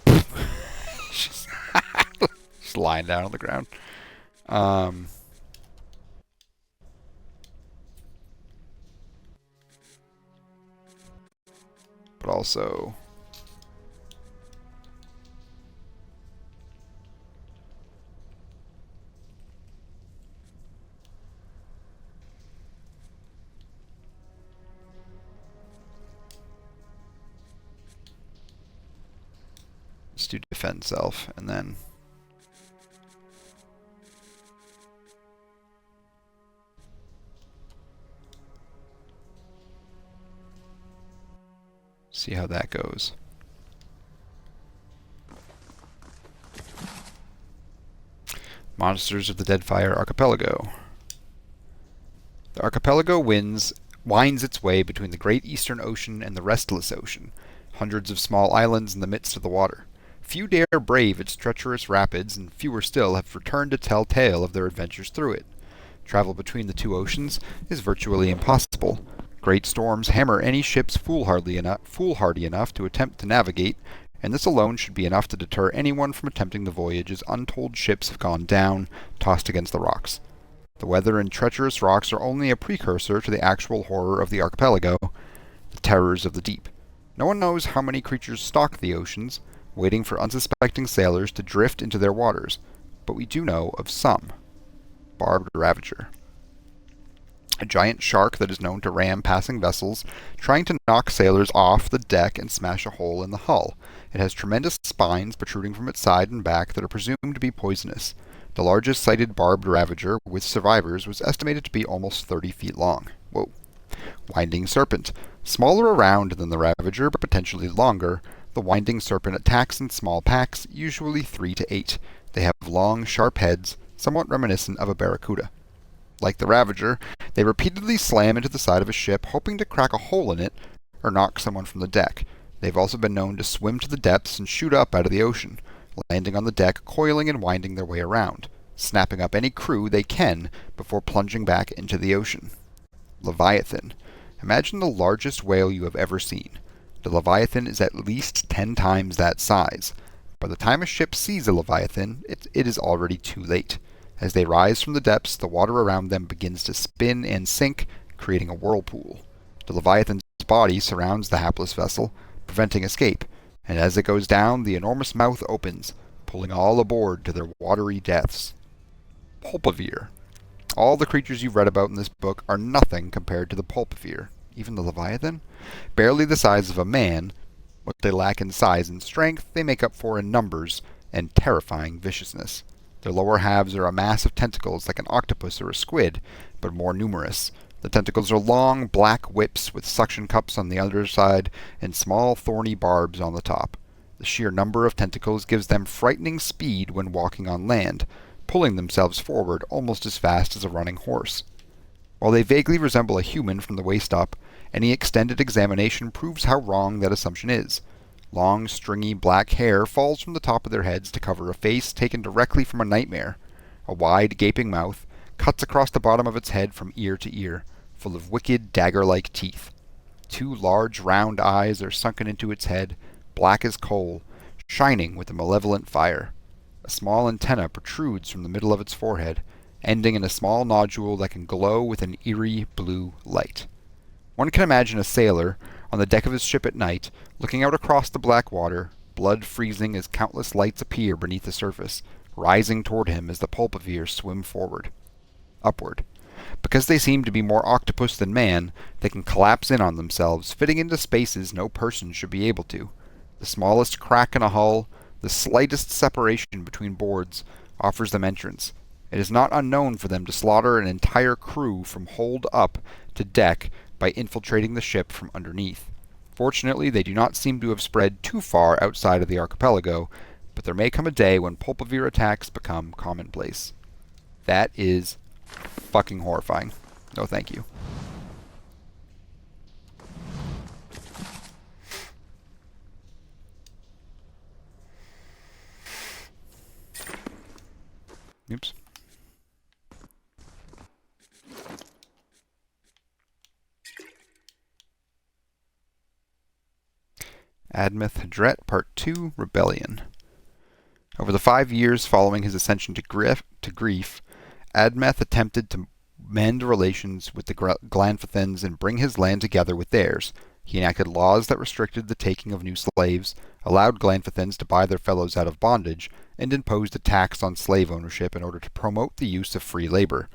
Just lying down on the ground. But also... let's do defend self, and then... see how that goes. Monsters of the Deadfire Archipelago. The archipelago winds its way between the Great Eastern Ocean and the Restless Ocean, hundreds of small islands in the midst of the water. Few dare brave its treacherous rapids, and fewer still have returned to tell tale of their adventures through it. Travel between the two oceans is virtually impossible. Great storms hammer any ships foolhardy enough to attempt to navigate, and this alone should be enough to deter anyone from attempting the voyage, as untold ships have gone down, tossed against the rocks. The weather and treacherous rocks are only a precursor to the actual horror of the archipelago, the terrors of the deep. No one knows how many creatures stalk the oceans, waiting for unsuspecting sailors to drift into their waters, but we do know of some. Barbed Ravager. A giant shark that is known to ram passing vessels, trying to knock sailors off the deck and smash a hole in the hull. It has tremendous spines protruding from its side and back that are presumed to be poisonous. The largest sighted barbed ravager with survivors was estimated to be almost 30 feet long. Whoa. Winding Serpent. Smaller around than the Ravager, but potentially longer, the Winding Serpent attacks in small packs, usually 3 to 8. They have long, sharp heads, somewhat reminiscent of a barracuda. Like the Ravager, they repeatedly slam into the side of a ship, hoping to crack a hole in it or knock someone from the deck. They've also been known to swim to the depths and shoot up out of the ocean, landing on the deck, coiling and winding their way around, snapping up any crew they can before plunging back into the ocean. Leviathan. Imagine the largest whale you have ever seen. The Leviathan is at least 10 times that size. By the time a ship sees a Leviathan, it is already too late. As they rise from the depths, the water around them begins to spin and sink, creating a whirlpool. The Leviathan's body surrounds the hapless vessel, preventing escape, and as it goes down, the enormous mouth opens, pulling all aboard to their watery deaths. Pulpavir. All the creatures you've read about in this book are nothing compared to the Pulpavir. Even the Leviathan? Barely the size of a man, what they lack in size and strength, they make up for in numbers and terrifying viciousness. Their lower halves are a mass of tentacles like an octopus or a squid, but more numerous. The tentacles are long, black whips with suction cups on the underside and small, thorny barbs on the top. The sheer number of tentacles gives them frightening speed when walking on land, pulling themselves forward almost as fast as a running horse. While they vaguely resemble a human from the waist up, Any extended examination proves how wrong that assumption is. Long, stringy black hair falls from the top of their heads to cover a face taken directly from a nightmare. A wide, gaping mouth cuts across the bottom of its head from ear to ear, full of wicked, dagger-like teeth. 2 large, round eyes are sunken into its head, black as coal, shining with a malevolent fire. A small antenna protrudes from the middle of its forehead, ending in a small nodule that can glow with an eerie blue light. One can imagine a sailor, on the deck of his ship at night, looking out across the black water, blood freezing as countless lights appear beneath the surface, rising toward him as the pulpivir swim upward. Because they seem to be more octopus than man, they can collapse in on themselves, fitting into spaces no person should be able to. The smallest crack in a hull, the slightest separation between boards, offers them entrance. It is not unknown for them to slaughter an entire crew from hold up to deck by infiltrating the ship from underneath. Fortunately, they do not seem to have spread too far outside of the archipelago, but there may come a day when pulpivir attacks become commonplace. That is fucking horrifying. No thank you. Oops. Admeth Hadret Part 2, Rebellion. Over the 5 years following his ascension to grief, Admeth attempted to mend relations with the Glanfathins and bring his land together with theirs. He enacted laws that restricted the taking of new slaves, allowed Glanfathins to buy their fellows out of bondage, and imposed a tax on slave ownership in order to promote the use of free labor.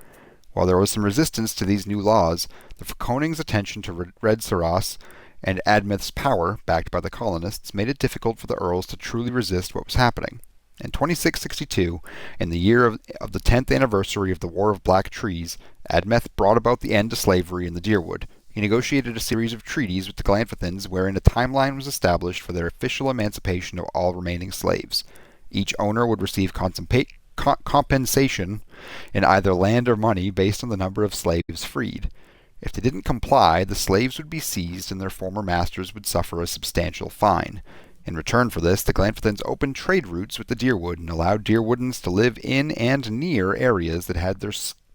While there was some resistance to these new laws, the Frekoning's attention to Red Saras and Admeth's power, backed by the colonists, made it difficult for the Earls to truly resist what was happening. In 2662, in the year of the 10th anniversary of the War of Black Trees, Admeth brought about the end to slavery in the Dyrwood. He negotiated a series of treaties with the Glanfathins wherein a timeline was established for their official emancipation of all remaining slaves. Each owner would receive compensation in either land or money based on the number of slaves freed. If they didn't comply, the slaves would be seized and their former masters would suffer a substantial fine. In return for this, the Glanfathins opened trade routes with the Dyrwood and allowed Dyrwoodans to live in and near areas that had their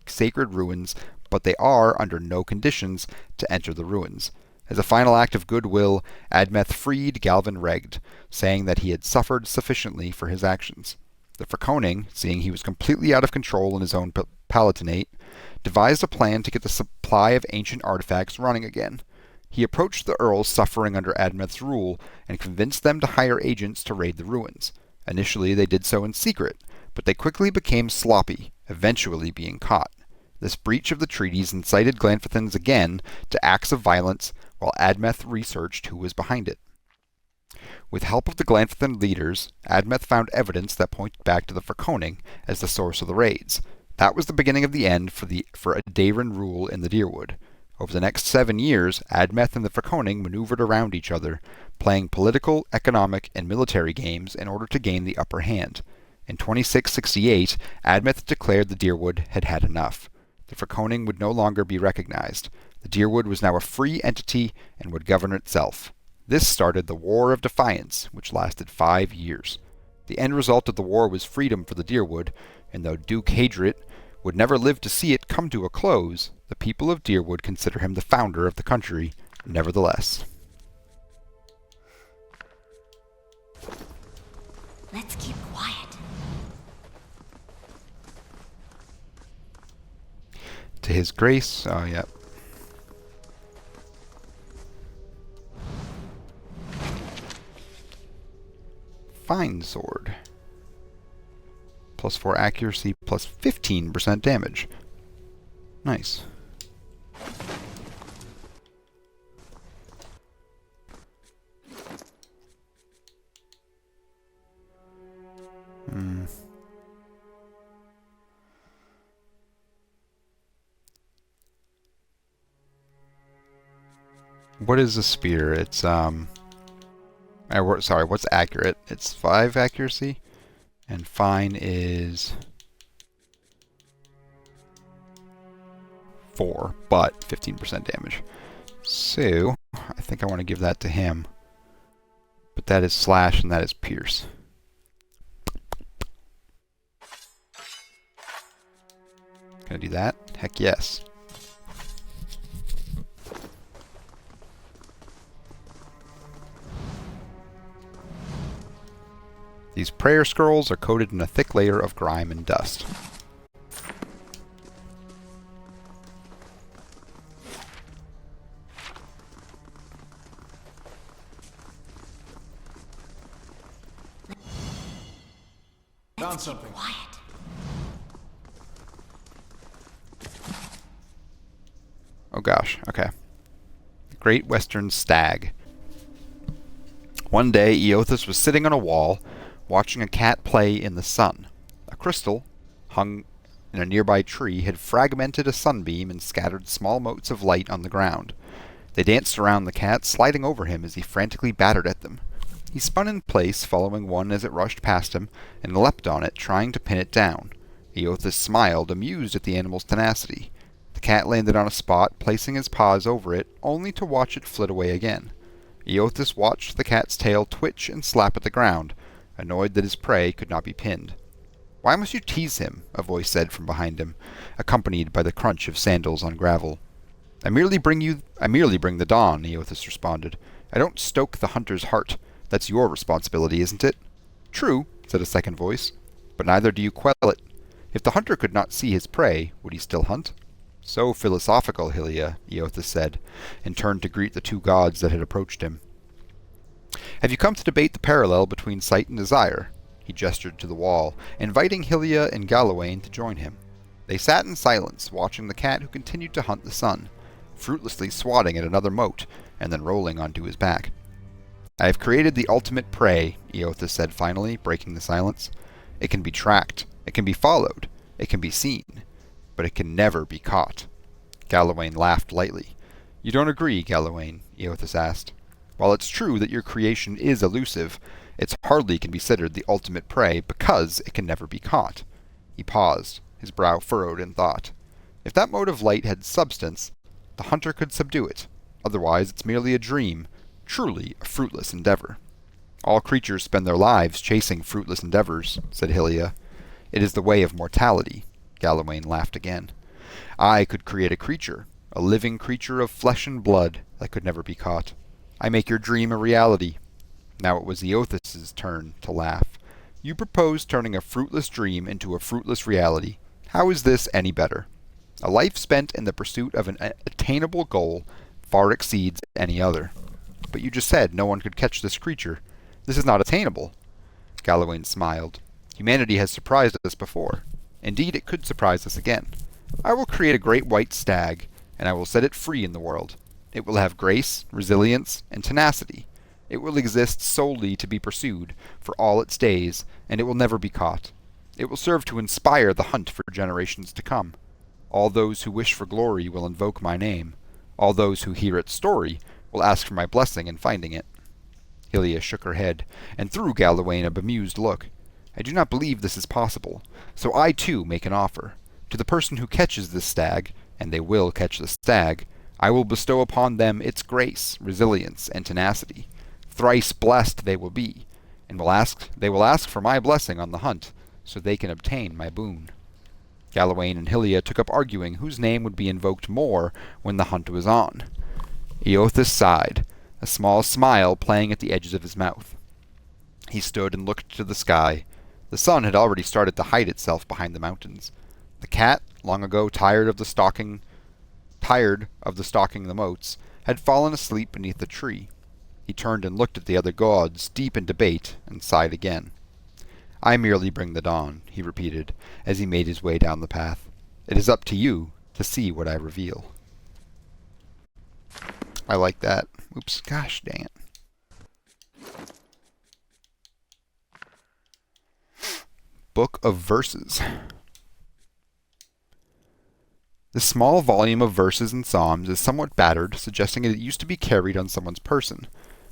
sacred ruins, but they are, under no conditions, to enter the ruins. As a final act of goodwill, Admeth freed Galvin Regd, saying that he had suffered sufficiently for his actions. The Frekoning, seeing he was completely out of control in his own palatinate, devised a plan to get the supply of ancient artifacts running again. He approached the Earls suffering under Admeth's rule and convinced them to hire agents to raid the ruins. Initially they did so in secret, but they quickly became sloppy, eventually being caught. This breach of the treaties incited Glanfathins again to acts of violence, while Admeth researched who was behind it. With help of the Glanfathin leaders, Admeth found evidence that pointed back to the Frekoning as the source of the raids. That was the beginning of the end for Edéran rule in the Dyrwood. Over the next 7 years, Admeth and the Frekoning maneuvered around each other, playing political, economic, and military games in order to gain the upper hand. In 2668, Admeth declared the Dyrwood had had enough. The Frekoning would no longer be recognized. The Dyrwood was now a free entity and would govern itself. This started the War of Defiance, which lasted 5 years. The end result of the war was freedom for the Dyrwood, and though Duke Hadret would never live to see it come to a close, the people of Dyrwood consider him the founder of the country, nevertheless. Let's keep quiet. To his grace, oh yeah. Fine sword. Plus 4 accuracy, plus 15% damage. Nice. What is a spear? It's sorry, what's accurate? It's 5 accuracy, and fine is 4, but 15% damage. So, I think I want to give that to him. But that is Slash and that is Pierce. Can I do that? Heck yes. These prayer scrolls are coated in a thick layer of grime and dust. Found something. Quiet. Oh gosh, okay. Great Western Stag. One day, Eothas was sitting on a wall, watching a cat play in the sun. A crystal, hung in a nearby tree, had fragmented a sunbeam and scattered small motes of light on the ground. They danced around the cat, sliding over him as he frantically battered at them. He spun in place, following one as it rushed past him, and leapt on it, trying to pin it down. Eothas smiled, amused at the animal's tenacity. The cat landed on a spot, placing his paws over it, only to watch it flit away again. Eothas watched the cat's tail twitch and slap at the ground, annoyed that his prey could not be pinned. "Why must you tease him?" a voice said from behind him, accompanied by the crunch of sandals on gravel. I merely bring the dawn," Eothas responded. "I don't stoke the hunter's heart. That's your responsibility, isn't it?" "True," said a second voice, "but neither do you quell it. If the hunter could not see his prey, would he still hunt?" "So philosophical, Hylia," Eothas said, and turned to greet the two gods that had approached him. "Have you come to debate the parallel between sight and desire?" He gestured to the wall, inviting Hylia and Galawain to join him. They sat in silence, watching the cat who continued to hunt the sun, fruitlessly swatting at another mote, and then rolling onto his back. "I have created the ultimate prey," Eothas said finally, breaking the silence. "It can be tracked, it can be followed, it can be seen, but it can never be caught." Galawain laughed lightly. "You don't agree, Galawain?" Eothas asked. "While it's true that your creation is elusive, it's hardly can be considered the ultimate prey because it can never be caught." He paused, his brow furrowed in thought. "If that mode of light had substance, the hunter could subdue it. Otherwise it's merely a dream, truly a fruitless endeavor." "All creatures spend their lives chasing fruitless endeavors," said Hylia. "It is the way of mortality." Galawain laughed again. "I could create a living creature of flesh and blood that could never be caught. I make your dream a reality." Now it was Eothas' turn to laugh. "You propose turning a fruitless dream into a fruitless reality. How is this any better? A life spent in the pursuit of an attainable goal far exceeds any other." "But you just said no one could catch this creature. This is not attainable." Galawain smiled. "Humanity has surprised us before. Indeed, it could surprise us again. I will create a great white stag, and I will set it free in the world. It will have grace, resilience, and tenacity. It will exist solely to be pursued for all its days, and it will never be caught. It will serve to inspire the hunt for generations to come. All those who wish for glory will invoke my name. All those who hear its story will ask for my blessing in finding it." Hylia shook her head, and threw Galawain a bemused look. "I do not believe this is possible, so I too make an offer. To the person who catches this stag, and they will catch the stag, I will bestow upon them its grace, resilience, and tenacity. Thrice blessed they will be, and they will ask for my blessing on the hunt, so they can obtain my boon." Galawain and Hylia took up arguing whose name would be invoked more when the hunt was on. Eothas sighed, a small smile playing at the edges of his mouth. He stood and looked to the sky. The sun had already started to hide itself behind the mountains. The cat, long ago tired of stalking the motes, had fallen asleep beneath the tree. He turned and looked at the other gods, deep in debate, and sighed again. "I merely bring the dawn," he repeated, as he made his way down the path. "It is up to you to see what I reveal." I like that. Oops, gosh dang it. Book of Verses. This small volume of verses and psalms is somewhat battered, suggesting it used to be carried on someone's person.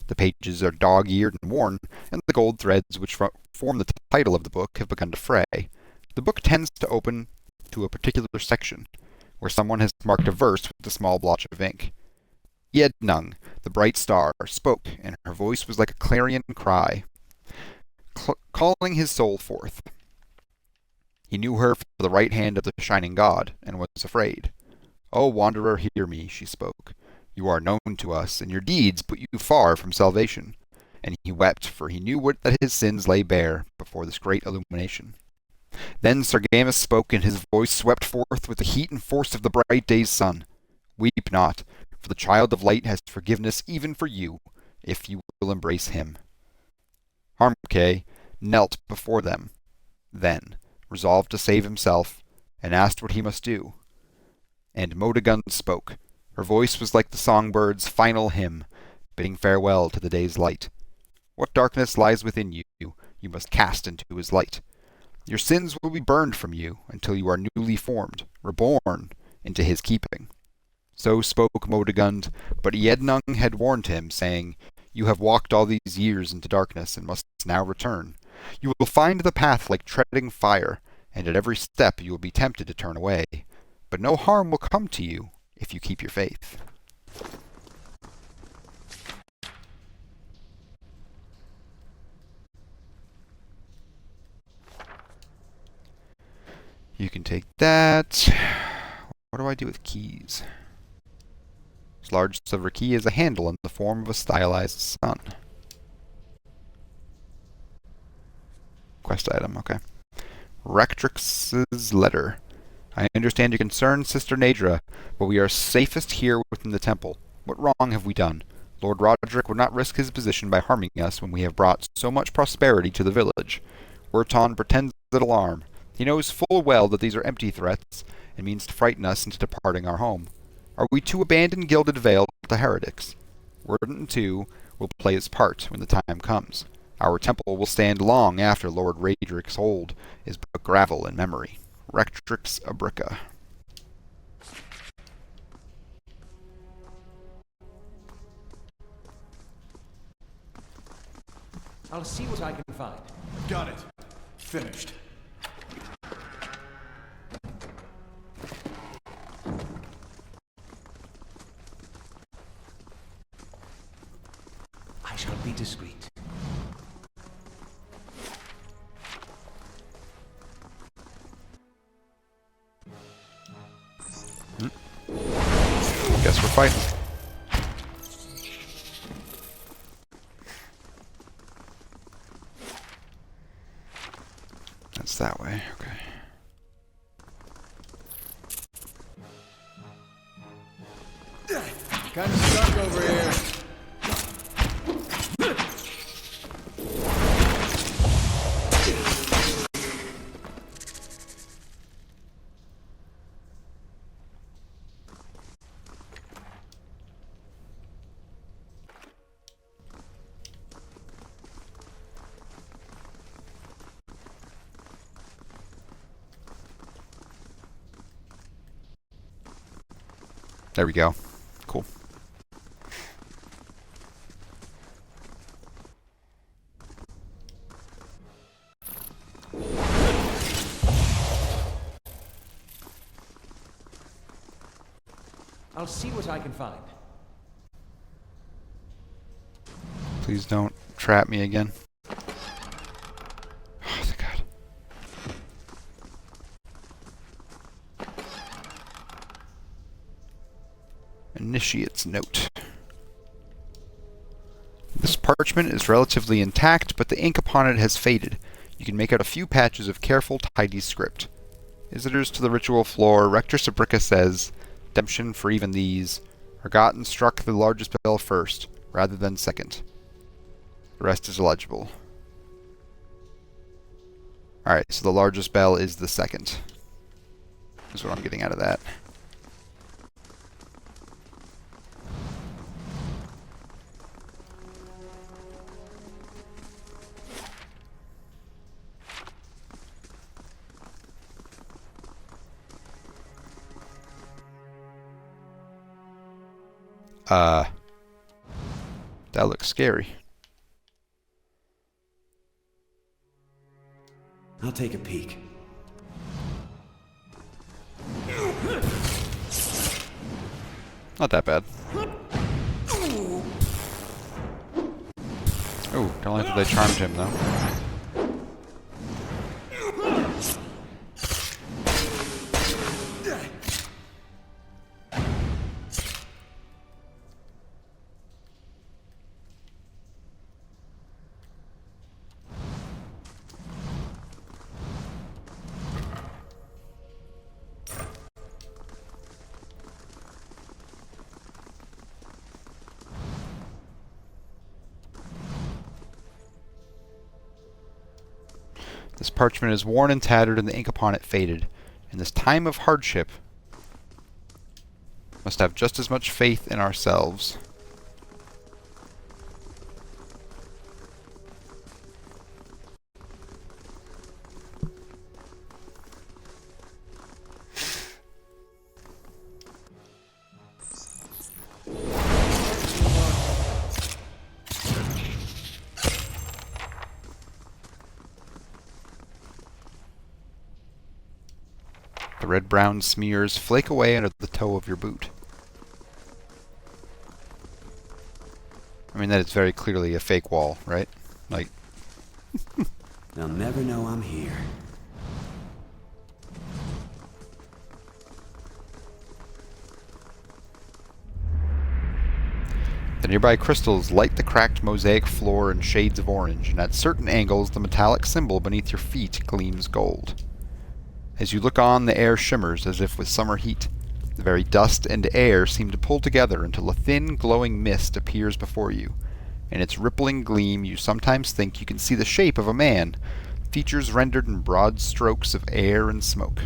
The pages are dog-eared and worn, and the gold threads which form the title of the book have begun to fray. The book tends to open to a particular section, where someone has marked a verse with a small blotch of ink. Yednung, the bright star, spoke, and her voice was like a clarion cry, calling his soul forth. He knew her for the right hand of the shining god, and was afraid. "O wanderer, hear me," she spoke. "You are known to us, and your deeds put you far from salvation." And he wept, for he knew that his sins lay bare before this great illumination. Then Sargamus spoke, and his voice swept forth with the heat and force of the bright day's sun. "Weep not, for the child of light has forgiveness even for you, if you will embrace him." Harmke knelt before them, then, resolved to save himself, and asked what he must do. And Modegund spoke. Her voice was like the songbird's final hymn, bidding farewell to the day's light. "What darkness lies within you, you must cast into his light. Your sins will be burned from you until you are newly formed, reborn into his keeping." So spoke Modegund, but Yednung had warned him, saying, "You have walked all these years into darkness, and must now return. You will find the path like treading fire, and at every step you will be tempted to turn away. But no harm will come to you if you keep your faith." You can take that. What do I do with keys? This large silver key is a handle in the form of a stylized sun. Quest item, okay. Rectrix's letter. "I understand your concern, Sister Nadra, but we are safest here within the temple. What wrong have we done? Lord Roderick would not risk his position by harming us when we have brought so much prosperity to the village. Werton pretends at alarm. He knows full well that these are empty threats, and means to frighten us into departing our home. Are we to abandon Gilded Vale to heretics? Werton, too, will play his part when the time comes. Our temple will stand long after Lord Roderick's hold is but gravel in memory. Rectrix Abrica." I'll see what I can find. Got it. Finished. I shall be discreet. Guess we're fighting. That's that way, okay. Kind of stuck over here. There we go. Cool. I'll see what I can find. Please don't trap me again. Oh, thank God. Initiate's note. This parchment is relatively intact, but the ink upon it has faded. You can make out a few patches of careful, tidy script. Visitors to the ritual floor, Rector Sabrica says, "Redemption for even these. Forgotten struck the largest bell first, rather than second. The rest is illegible." Alright, so the largest bell is the second. That's what I'm getting out of that. That looks scary. I'll take a peek. Not that bad. Oh, don't like that they charmed him, though. This parchment is worn and tattered, and the ink upon it faded. In this time of hardship, must have just as much faith in ourselves. The red-brown smears flake away under the toe of your boot. I mean, that is very clearly a fake wall, right? Like, They'll never know I'm here. the nearby crystals light the cracked mosaic floor in shades of orange, and at certain angles the metallic symbol beneath your feet gleams gold. As you look on, the air shimmers as if with summer heat. The very dust and air seem to pull together until a thin, glowing mist appears before you. In its rippling gleam, you sometimes think you can see the shape of a man, features rendered in broad strokes of air and smoke.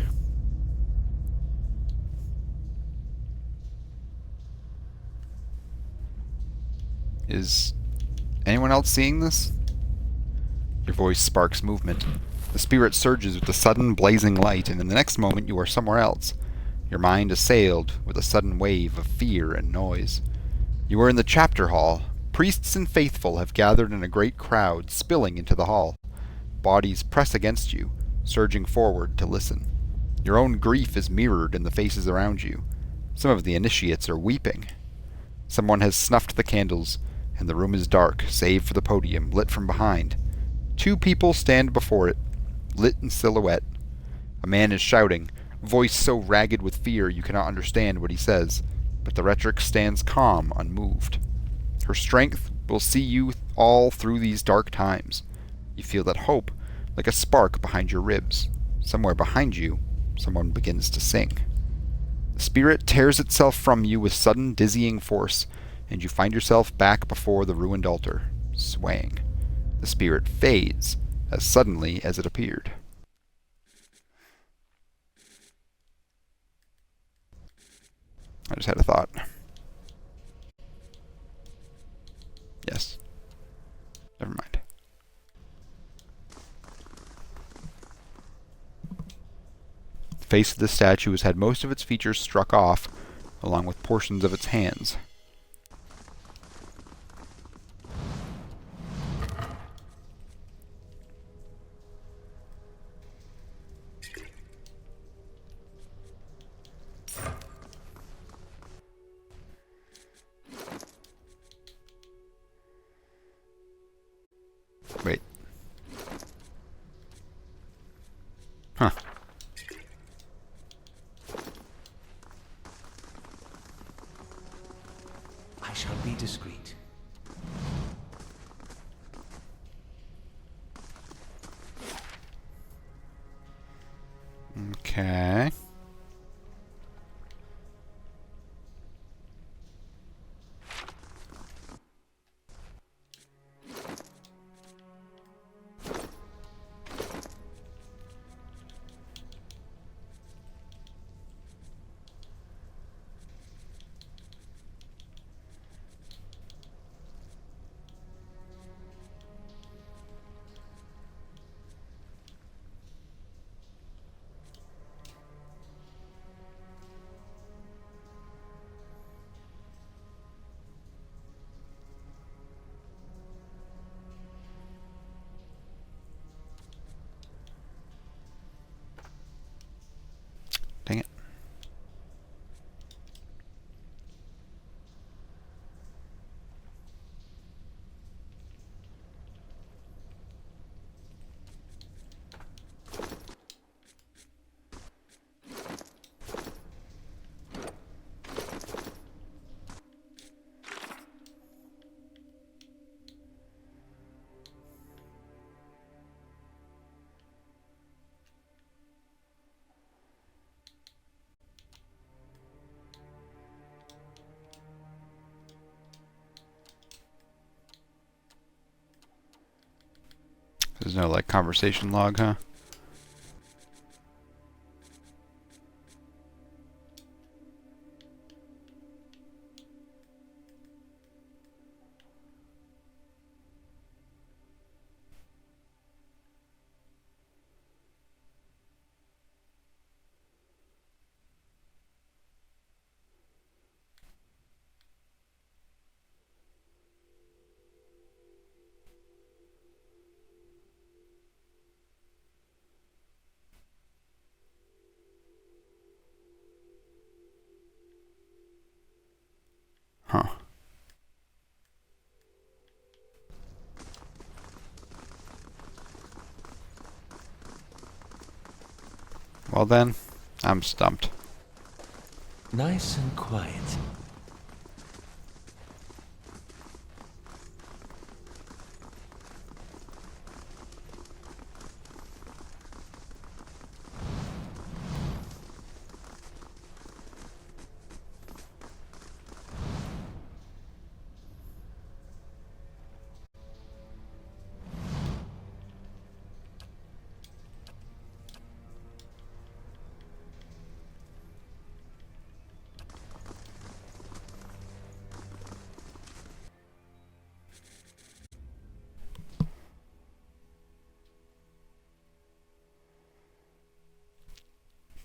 Is anyone else seeing this? Your voice sparks movement. The spirit surges with a sudden blazing light, and in the next moment you are somewhere else, your mind assailed with a sudden wave of fear and noise. You are in the chapter hall. Priests and faithful have gathered in a great crowd, spilling into the hall. Bodies press against you, surging forward to listen. Your own grief is mirrored in the faces around you. Some of the initiates are weeping. Someone has snuffed the candles, and the room is dark, save for the podium, lit from behind. 2 people stand before it, lit in silhouette. A man is shouting, voice so ragged with fear you cannot understand what he says, but the rhetoric stands calm, unmoved. Her strength will see you all through these dark times. You feel that hope, like a spark behind your ribs. Somewhere behind you, someone begins to sing. The spirit tears itself from you with sudden dizzying force, and you find yourself back before the ruined altar, swaying. The spirit fades as suddenly as it appeared. I just had a thought. Yes. Never mind. The face of the statue has had most of its features struck off, along with portions of its hands. Wait. Huh. I shall be discreet. Okay. There's no, like, conversation log, huh? Huh. Well then, I'm stumped. Nice and quiet.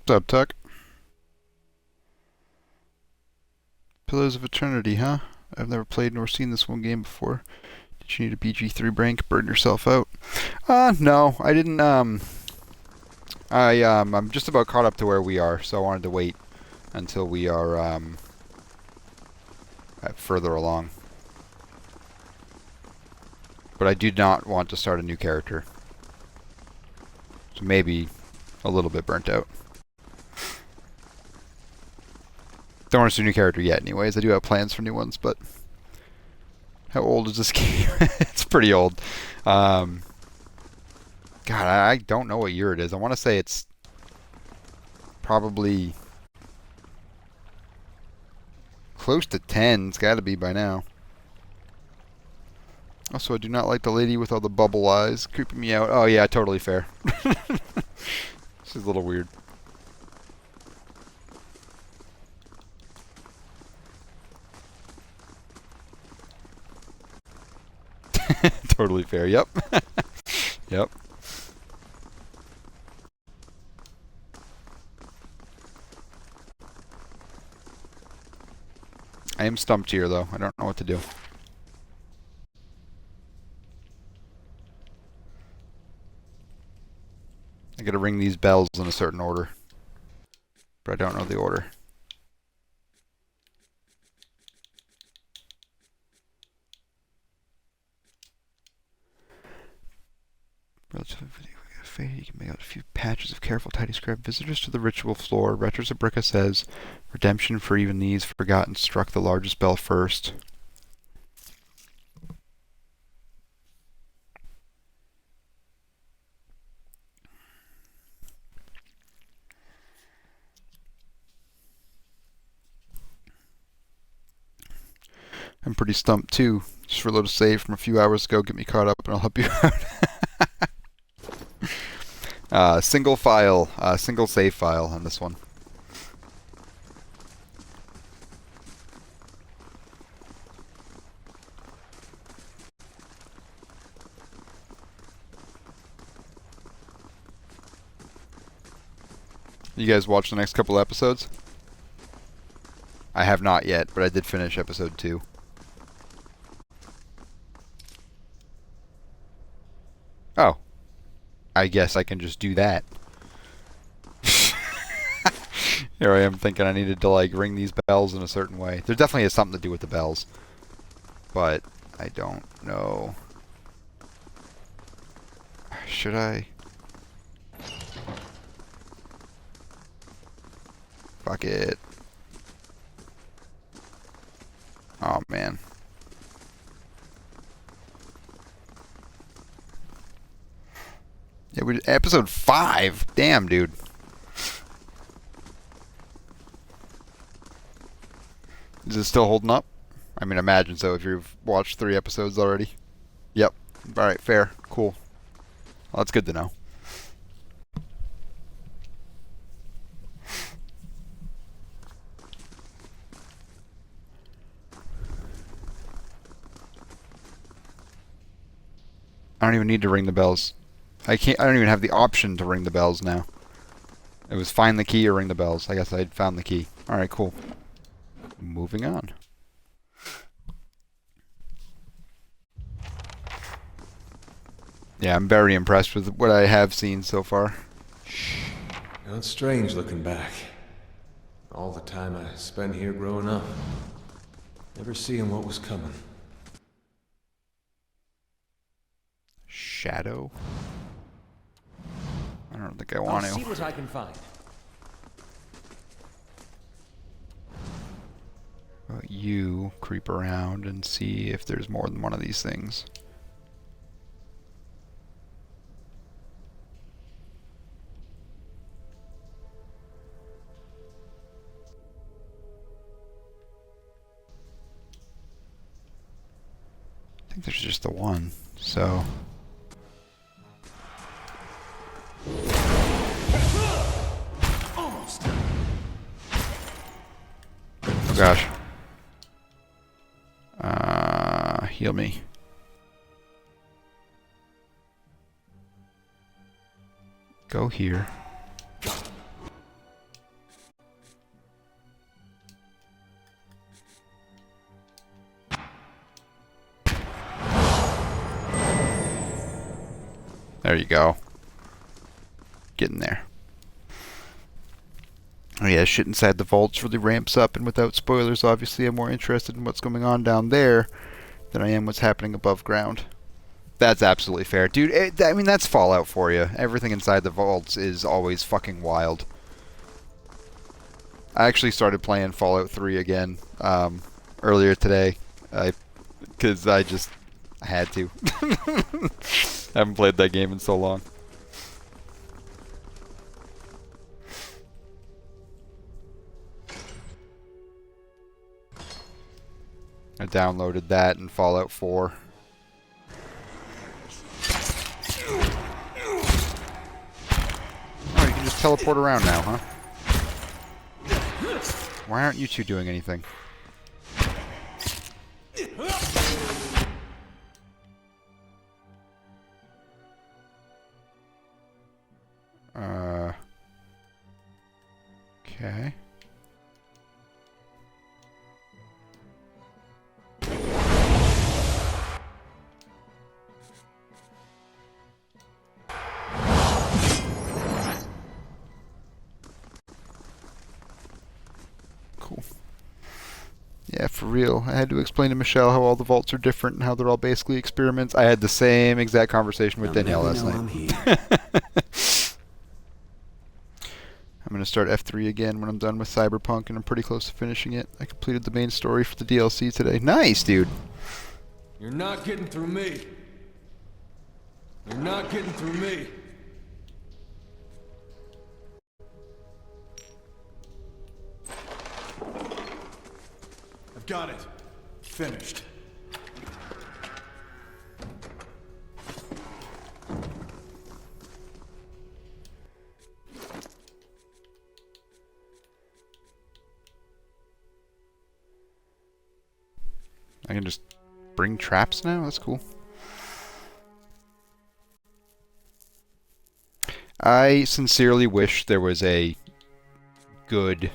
What's up, Tuck? Pillars of Eternity, huh? I've never played nor seen this one game before. Did you need a BG3 rank? Burn yourself out? No, I didn't, I'm just about caught up to where we are, so I wanted to wait until we are, further along. But I do not want to start a new character. So maybe a little bit burnt out. Don't want to start a new character yet anyways. I do have plans for new ones, but how old is this game? It's pretty old. God, I don't know what year it is. I want to say it's probably close to 10. It's got to be by now. Also, I do not like the lady with all the bubble eyes creeping me out. Oh yeah, totally fair. This is a little weird. Totally fair. Yep. Yep. I am stumped here, though. I don't know what to do. I gotta ring these bells in a certain order. But I don't know the order. Relative video fade, you can make out a few patches of careful, tidy script. Visitors to the ritual floor. Retros of Bricka says, redemption for even these forgotten struck the largest bell first. I'm pretty stumped too. Just reload a save from a few hours ago. Get me caught up and I'll help you out. Single file, single save file on this one. You guys watch the next couple episodes? I have not yet, but I did finish episode 2. Oh. I guess I can just do that. Here I am thinking I needed to, like, ring these bells in a certain way. There definitely has something to do with the bells. But I don't know. Should I? Fuck it. Oh, man. Yeah, we did episode 5. Damn, dude. Is it still holding up? I mean, imagine so if you've watched 3 episodes already. Yep. Alright, fair. Cool. Well, that's good to know. I don't even need to ring the bells. I don't even have the option to ring the bells now. It was find the key or ring the bells. I guess I'd found the key. Alright, cool. Moving on. Yeah, I'm very impressed with what I have seen so far. You know, it's strange looking back. All the time I spent here growing up. Never seeing what was coming. Shadow? I don't think I want I'll to. see what I can find. You creep around and see if there's more than one of these things. I think there's just the one, so... Almost. Oh gosh. Heal me. Go here. There you go. Get in there. Oh yeah, shit inside the vaults really ramps up, and without spoilers, obviously I'm more interested in what's going on down there than I am what's happening above ground. That's absolutely fair. Dude, I mean, that's Fallout for you. Everything inside the vaults is always fucking wild. I actually started playing Fallout 3 again earlier today, because I had to. I haven't played that game in so long. I downloaded that in Fallout 4. Oh, you can just teleport around now, huh? Why aren't you two doing anything? Okay. Cool. Yeah, for real. I had to explain to Michelle how all the vaults are different and how they're all basically experiments. I had the same exact conversation with Danielle last night. I'm here. I'm going to start F3 again when I'm done with Cyberpunk, and I'm pretty close to finishing it. I completed the main story for the DLC today. Nice, dude. You're not getting through me. You're not getting through me. I've got it. Finished. I can just bring traps now? That's cool. I sincerely wish there was a good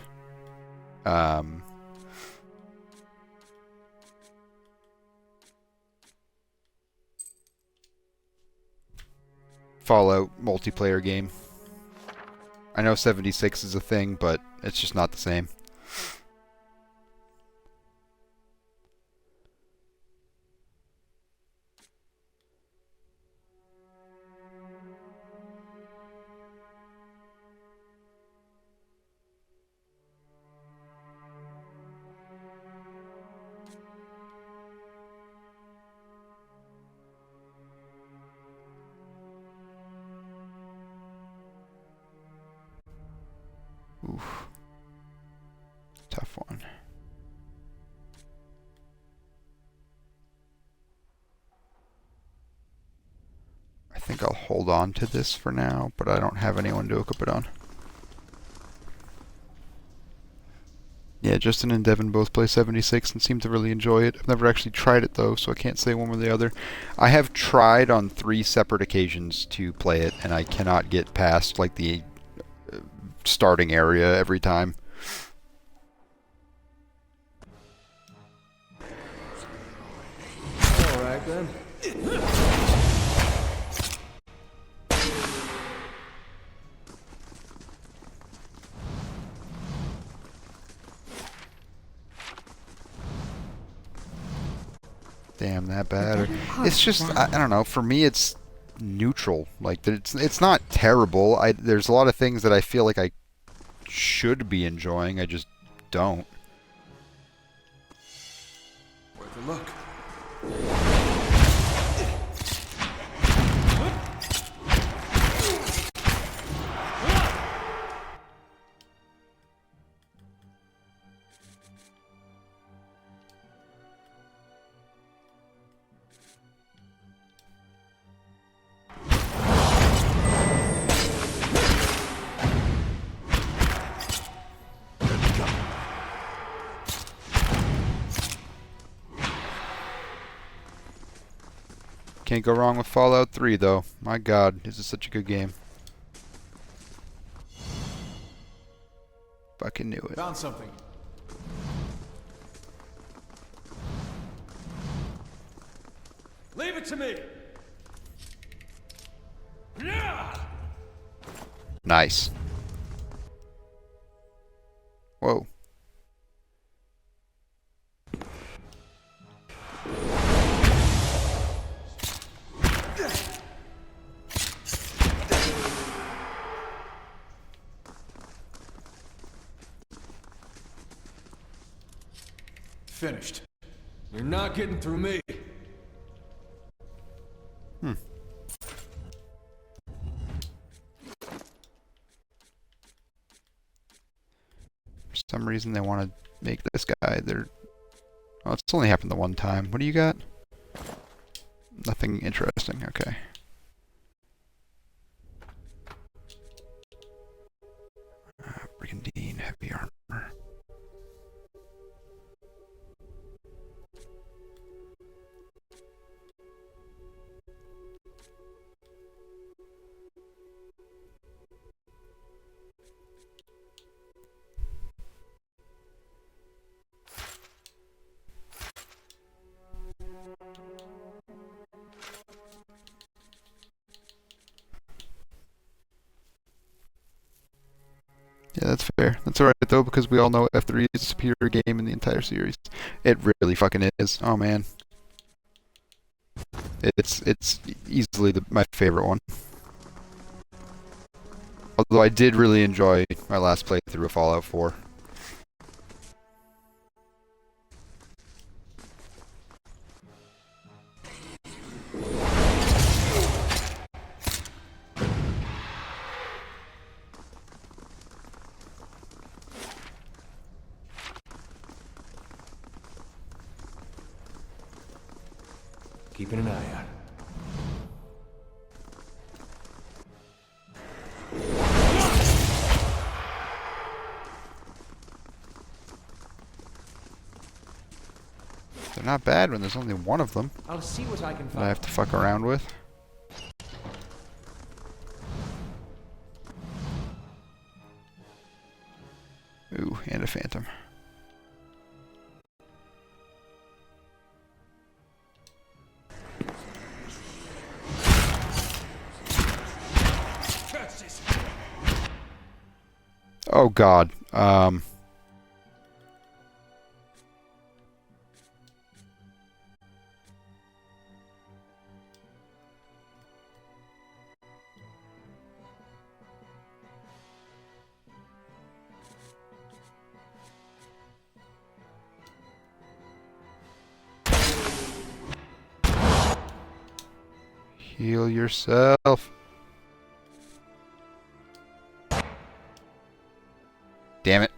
Fallout multiplayer game. I know 76 is a thing, but it's just not the same. Oof. Tough one. I think think I'll hold on to this for now, but I don't have anyone to equip it on. Yeah, Justin and Devin both play 76 and seem to really enjoy it. I've never actually tried it though, so I can't say one or the other. I have tried on 3 separate occasions to play it, and I cannot get past like the starting area every time. Alright then. Damn, that bad. It's just, I don't know, for me it's neutral. Like, it's not terrible. There's a lot of things that I feel like I should be enjoying, I just don't. Worth a look. Can't go wrong with Fallout 3 though. My god, this is such a good game. Fucking knew it. Found something. Leave it to me. Yeah. Nice. Whoa. Finished. You're not getting through me. For some reason they want to make this guy their... Oh, it's only happened the one time. What do you got? Nothing interesting, okay. Brigandine, heavy armor. Yeah, that's fair. That's alright though, because we all know F3 is a superior game in the entire series. It really fucking is. Oh man. It's easily my favorite one. Although I did really enjoy my last playthrough of Fallout 4. Keeping an eye out. They're not bad when there's only one of them I'll see what I can that find. I have to fuck around with. Ooh, and a phantom. Oh god. Heal yourself. Damn it.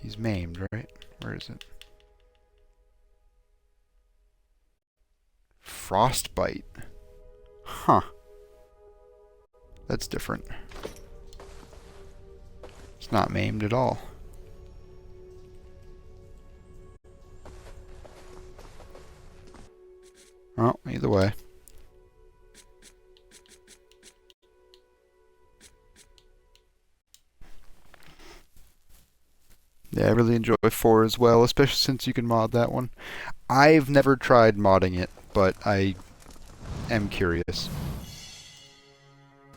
He's maimed, right? Where is it? Frostbite. Huh. That's different. It's not maimed at all. Well, either way. Yeah, I really enjoy 4 as well, especially since you can mod that one. I've never tried modding it, but I am curious.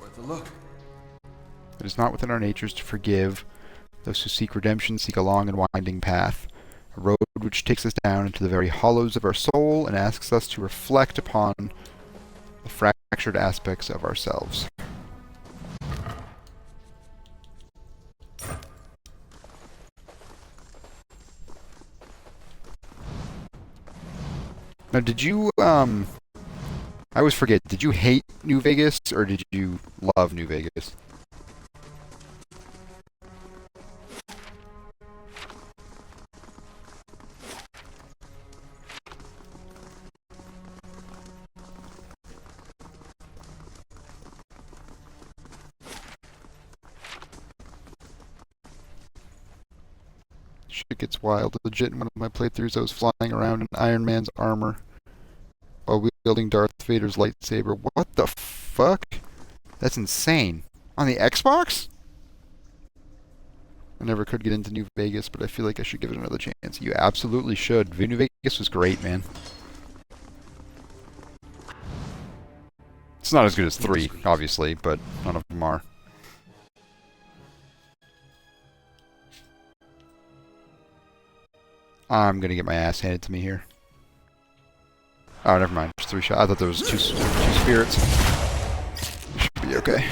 Worth a look. It is not within our natures to forgive. Those who seek redemption seek a long and winding path, a road which takes us down into the very hollows of our soul and asks us to reflect upon the fractured aspects of ourselves. Now, did you, I always forget, did you hate New Vegas, or did you love New Vegas? Shit gets wild. Legit, in one of my playthroughs, I was flying around in Iron Man's armor while wielding Darth Vader's lightsaber. What the fuck? That's insane. On the Xbox? I never could get into New Vegas, but I feel like I should give it another chance. You absolutely should. New Vegas was great, man. It's not as good as 3, obviously, but none of them are. I'm gonna get my ass handed to me here. Oh, never mind. Just 3 shots. I thought there was two spirits. Should be okay.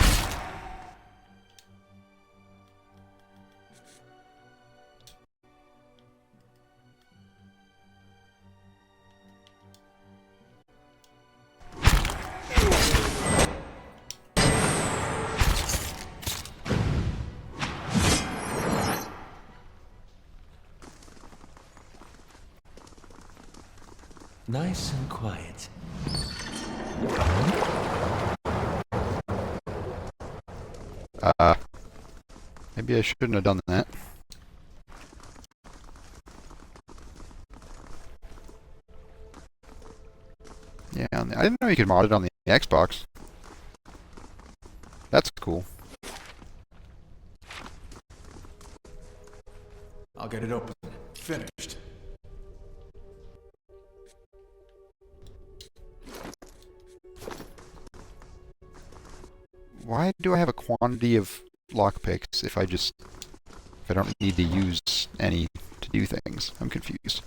Nice and quiet. Maybe I shouldn't have done that. Yeah, I didn't know you could mod it on the Xbox. That's cool. I'll get it open. Finished. Why do I have a quantity of lockpicks if I don't need to use any to do things? I'm confused.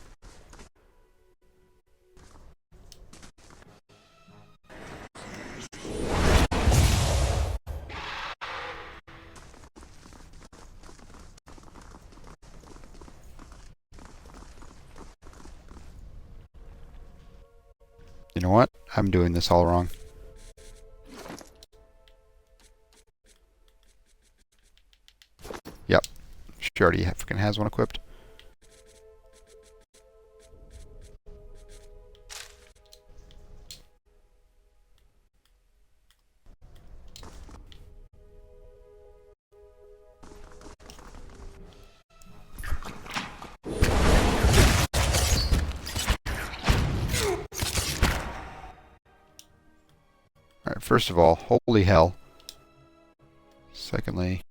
You know what? I'm doing this all wrong. Yep. She already freaking has one equipped. Alright, first of all, holy hell. Secondly...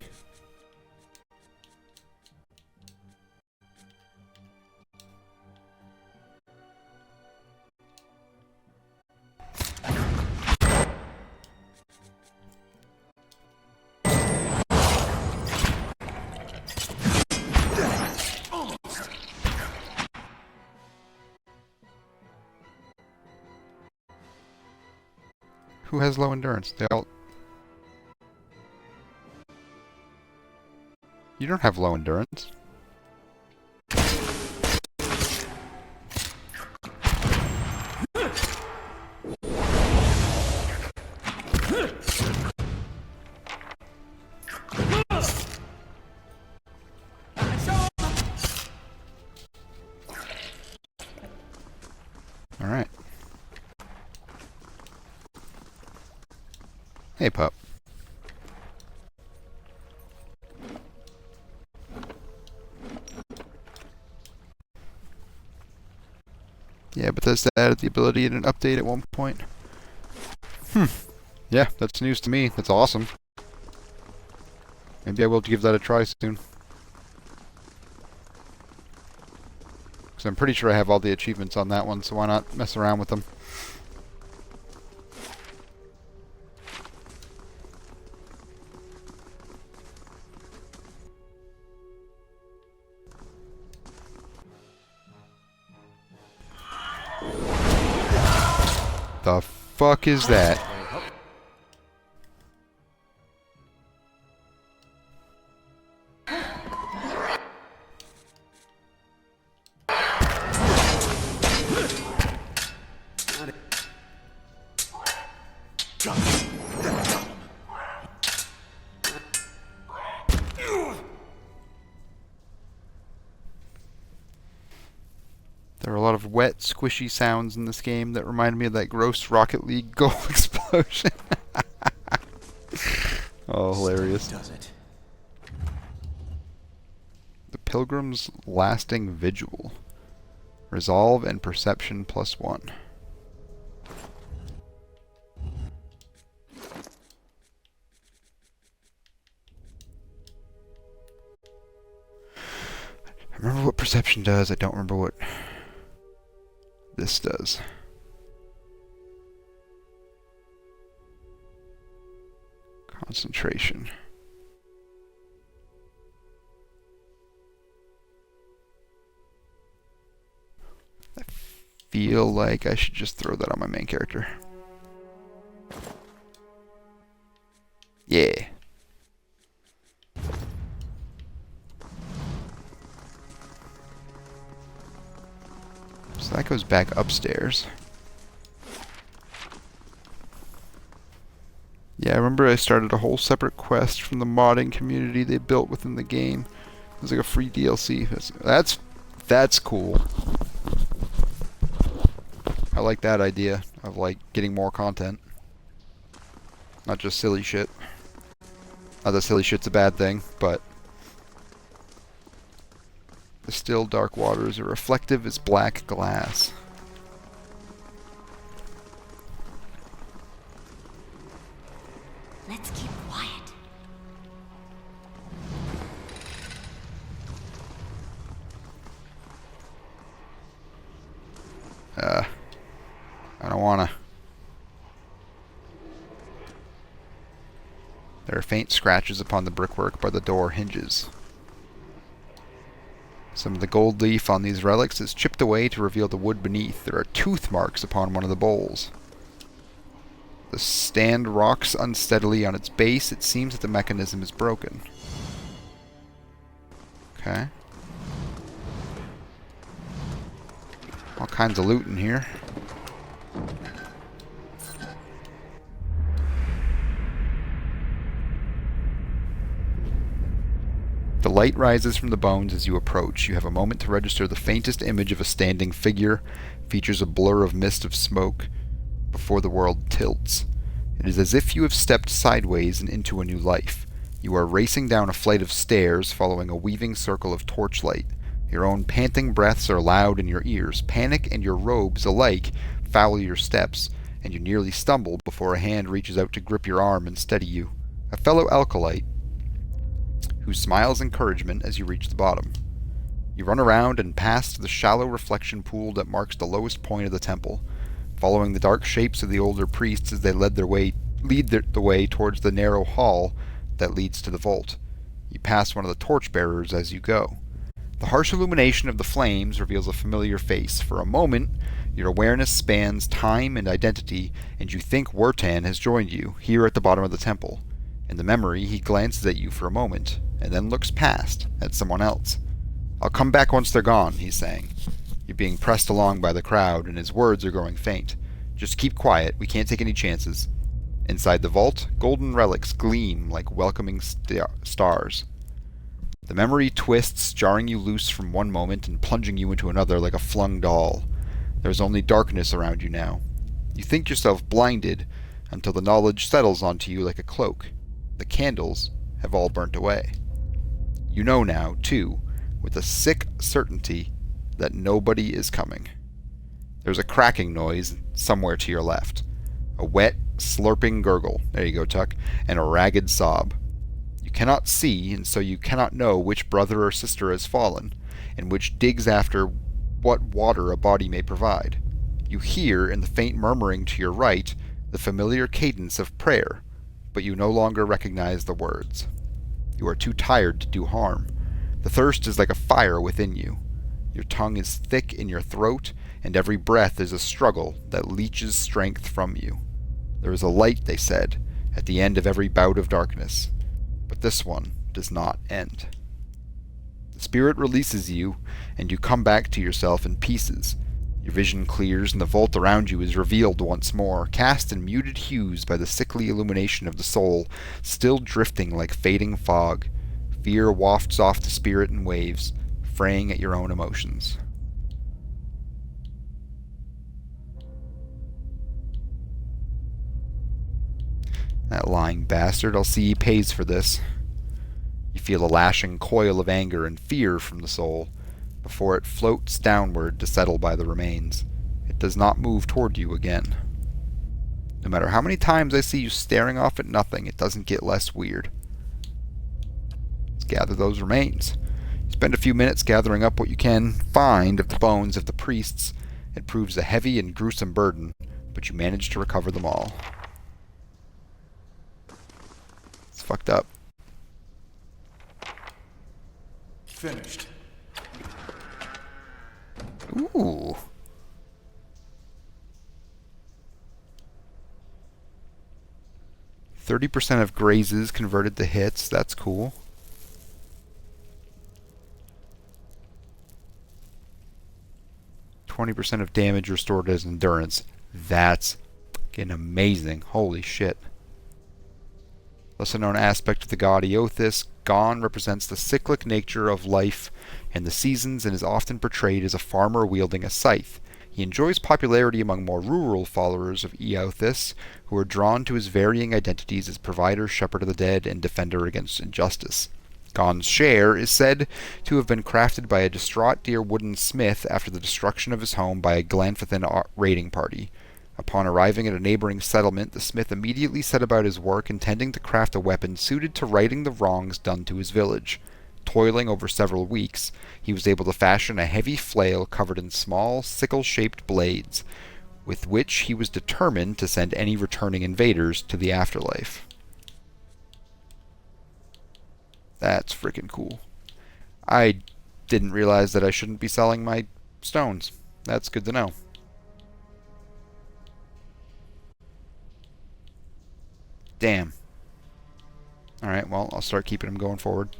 Who has low endurance? They all... You don't have low endurance. Hey, pup. Yeah, but that's added the ability in an update at one point. Yeah, that's news to me. That's awesome. Maybe I will give that a try soon. Because I'm pretty sure I have all the achievements on that one, so why not mess around with them? The fuck is that? There are a lot of wet, squishy sounds in this game that remind me of that gross Rocket League goal explosion. Oh, hilarious. Does it? The Pilgrim's Lasting Vigil. Resolve and Perception +1. I remember what Perception does, I don't remember what this does. Concentration. I feel like I should just throw that on my main character. Yeah. So that goes back upstairs. Yeah, I remember I started a whole separate quest from the modding community they built within the game. It was like a free DLC. That's cool. I like that idea of like getting more content. Not just silly shit. Not that silly shit's a bad thing, but the still dark waters are reflective as black glass. Let's keep quiet. I don't wanna. There are faint scratches upon the brickwork by the door hinges. Some of the gold leaf on these relics is chipped away to reveal the wood beneath. There are tooth marks upon one of the bowls. The stand rocks unsteadily on its base. It seems that the mechanism is broken. Okay. All kinds of loot in here. The light rises from the bones as you approach. You have a moment to register the faintest image of a standing figure. Features a blur of mist of smoke before the world tilts. It is as if you have stepped sideways and into a new life. You are racing down a flight of stairs, following a weaving circle of torchlight. Your own panting breaths are loud in your ears. Panic and your robes alike foul your steps, and you nearly stumble before a hand reaches out to grip your arm and steady you. A fellow alkalite, who smiles encouragement as you reach the bottom. You run around and past the shallow reflection pool that marks the lowest point of the temple, following the dark shapes of the older priests as they lead the way towards the narrow hall that leads to the vault. You pass one of the torchbearers as you go. The harsh illumination of the flames reveals a familiar face. For a moment, your awareness spans time and identity, and you think Wertan has joined you, here at the bottom of the temple. In the memory, he glances at you for a moment, and then looks past, at someone else. "I'll come back once they're gone," he's saying. You're being pressed along by the crowd, and his words are growing faint. "Just keep quiet, we can't take any chances." Inside the vault, golden relics gleam like welcoming stars. The memory twists, jarring you loose from one moment and plunging you into another like a flung doll. There is only darkness around you now. You think yourself blinded until the knowledge settles onto you like a cloak. The candles have all burnt away. You know now, too, with a sick certainty, that nobody is coming. There's a cracking noise somewhere to your left. A wet, slurping gurgle, there you go, Tuck, and a ragged sob. You cannot see, and so you cannot know which brother or sister has fallen, and which digs after what water a body may provide. You hear, in the faint murmuring to your right, the familiar cadence of prayer, but you no longer recognize the words. You are too tired to do harm. The thirst is like a fire within you. Your tongue is thick in your throat, and every breath is a struggle that leeches strength from you. There is a light, they said, at the end of every bout of darkness, but this one does not end. The spirit releases you, and you come back to yourself in pieces. Your vision clears, and the vault around you is revealed once more, cast in muted hues by the sickly illumination of the soul, still drifting like fading fog. Fear wafts off the spirit in waves, fraying at your own emotions. That lying bastard, I'll see he pays for this. You feel a lashing coil of anger and fear from the soul, before it floats downward to settle by the remains. It does not move toward you again. No matter how many times I see you staring off at nothing, it doesn't get less weird. Let's gather those remains. Spend a few minutes gathering up what you can find of the bones of the priests. It proves a heavy and gruesome burden, but you manage to recover them all. It's fucked up. Finished. Ooh. %30 of grazes converted to hits. That's cool. %20 of damage restored as endurance. That's fucking amazing. Holy shit. Lesser known aspect of the god Eothas, Gon represents the cyclic nature of life and the seasons and is often portrayed as a farmer wielding a scythe. He enjoys popularity among more rural followers of Eothas, who are drawn to his varying identities as provider, shepherd of the dead, and defender against injustice. Gon's share is said to have been crafted by a distraught dear wooden smith after the destruction of his home by a Glanfathan raiding party. Upon arriving at a neighboring settlement, the smith immediately set about his work, intending to craft a weapon suited to righting the wrongs done to his village. Toiling over several weeks, he was able to fashion a heavy flail covered in small, sickle-shaped blades, with which he was determined to send any returning invaders to the afterlife. That's freaking cool. I didn't realize that I shouldn't be selling my stones. That's good to know. Damn. Alright, well, I'll start keeping them going forward.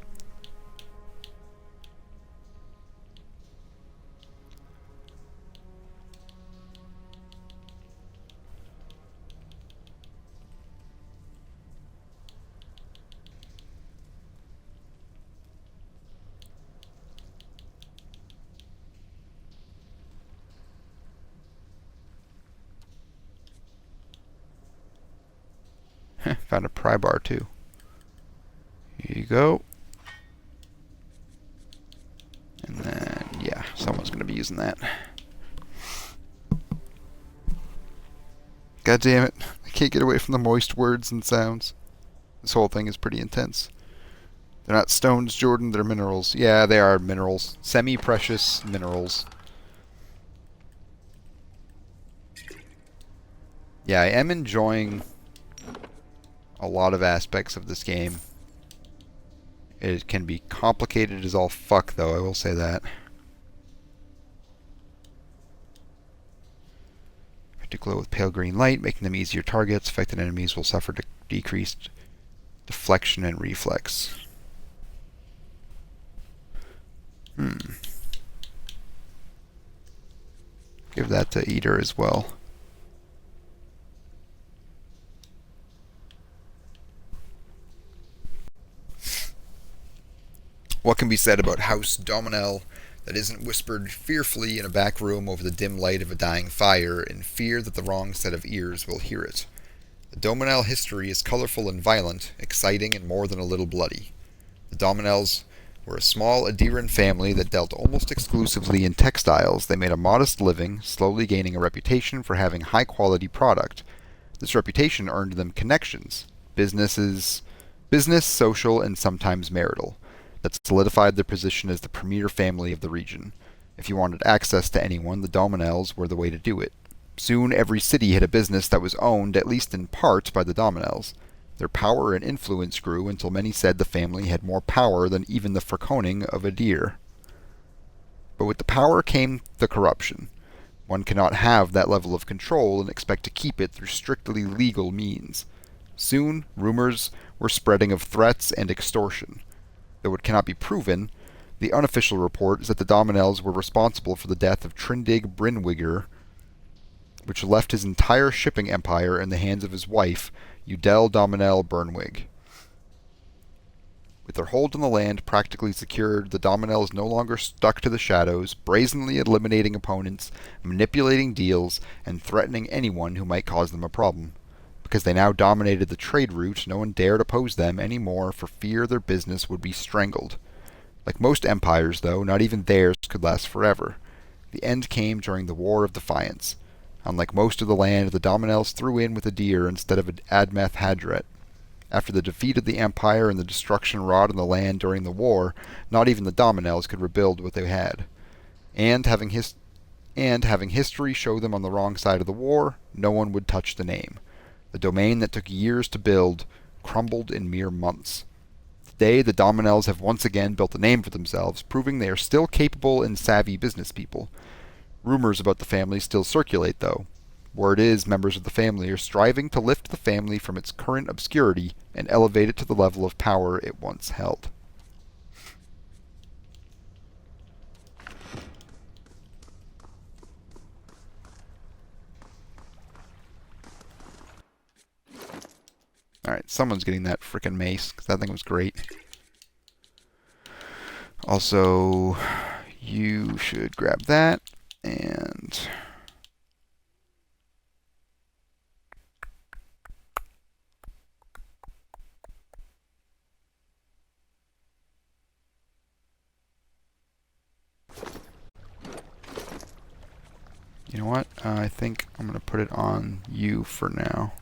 Found a pry bar too. Here you go. And then, yeah, someone's going to be using that. God damn it. I can't get away from the moist words and sounds. This whole thing is pretty intense. They're not stones, Jordan, they're minerals. Yeah, they are minerals. Semi-precious minerals. Yeah, I am enjoying a lot of aspects of this game. It can be complicated as all fuck, though, I will say that. To glow with pale green light, making them easier targets. Affected enemies will suffer decreased deflection and reflex. Give that to Edér as well. What can be said about House Dominel that isn't whispered fearfully in a back room over the dim light of a dying fire, in fear that the wrong set of ears will hear it? The Dominel history is colorful and violent, exciting and more than a little bloody. The Dominels were a small Edéran family that dealt almost exclusively in textiles. They made a modest living, slowly gaining a reputation for having high-quality product. This reputation earned them connections, business, social, and sometimes marital, that solidified their position as the premier family of the region. If you wanted access to anyone, the Dominels were the way to do it. Soon every city had a business that was owned, at least in part, by the Dominels. Their power and influence grew until many said the family had more power than even the Frekoning of Edér. But with the power came the corruption. One cannot have that level of control and expect to keep it through strictly legal means. Soon, rumors were spreading of threats and extortion. Though it cannot be proven, the unofficial report is that the Dominels were responsible for the death of Trindig Brynwigr, which left his entire shipping empire in the hands of his wife, Udel Dominel Bernwig. With their hold on the land practically secured, the Dominels no longer stuck to the shadows, brazenly eliminating opponents, manipulating deals, and threatening anyone who might cause them a problem. Because they now dominated the trade route, no one dared oppose them anymore for fear their business would be strangled. Like most empires, though, not even theirs could last forever. The end came during the War of Defiance. Unlike most of the land, the Dominels threw in with Edér instead of Admeth Hadret. After the defeat of the Empire and the destruction wrought on the land during the war, not even the Dominels could rebuild what they had. And having history show them on the wrong side of the war, no one would touch the name. The domain that took years to build crumbled in mere months. Today, the Dominels have once again built a name for themselves, proving they are still capable and savvy business people. Rumors about the family still circulate, though. Word is, members of the family are striving to lift the family from its current obscurity and elevate it to the level of power it once held. Alright, someone's getting that frickin' mace, because that thing was great. Also, you should grab that, and... you know what? I think I'm going to put it on you for now.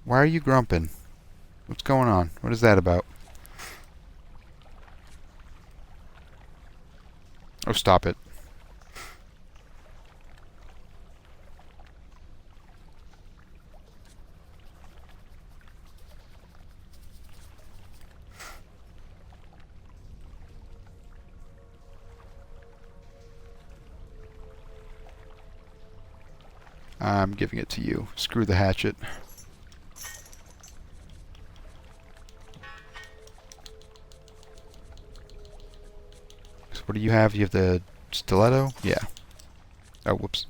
Why are you grumping? What's going on? What is that about? Oh, stop it. I'm giving it to you. Screw the hatchet. So what do you have? You have the stiletto? Yeah. Oh, whoops.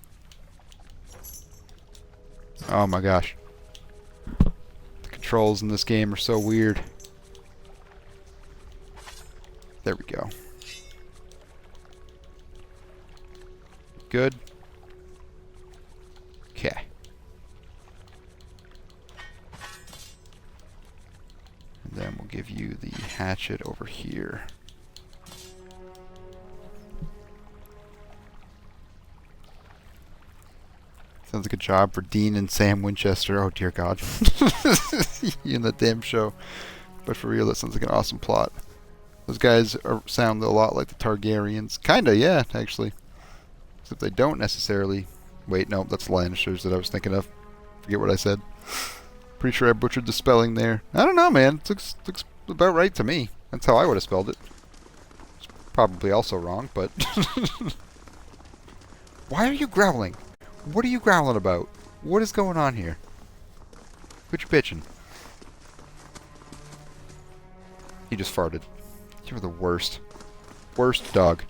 Oh my gosh. The controls in this game are so weird. There we go. Good. Okay. And then we'll give you the hatchet over here. Sounds like a job for Dean and Sam Winchester. Oh dear God. You in that damn show. But for real, that sounds like an awesome plot. Those guys sound a lot like the Targaryens. Kinda, yeah, actually. Except they don't necessarily... Wait, no, that's the Lannisters that I was thinking of. Forget what I said. Pretty sure I butchered the spelling there. I don't know, man. It looks about right to me. That's how I would have spelled it. It's probably also wrong, but... Why are you growling? What are you growling about? What is going on here? Quit your bitching. He just farted. You're the worst. Worst dog.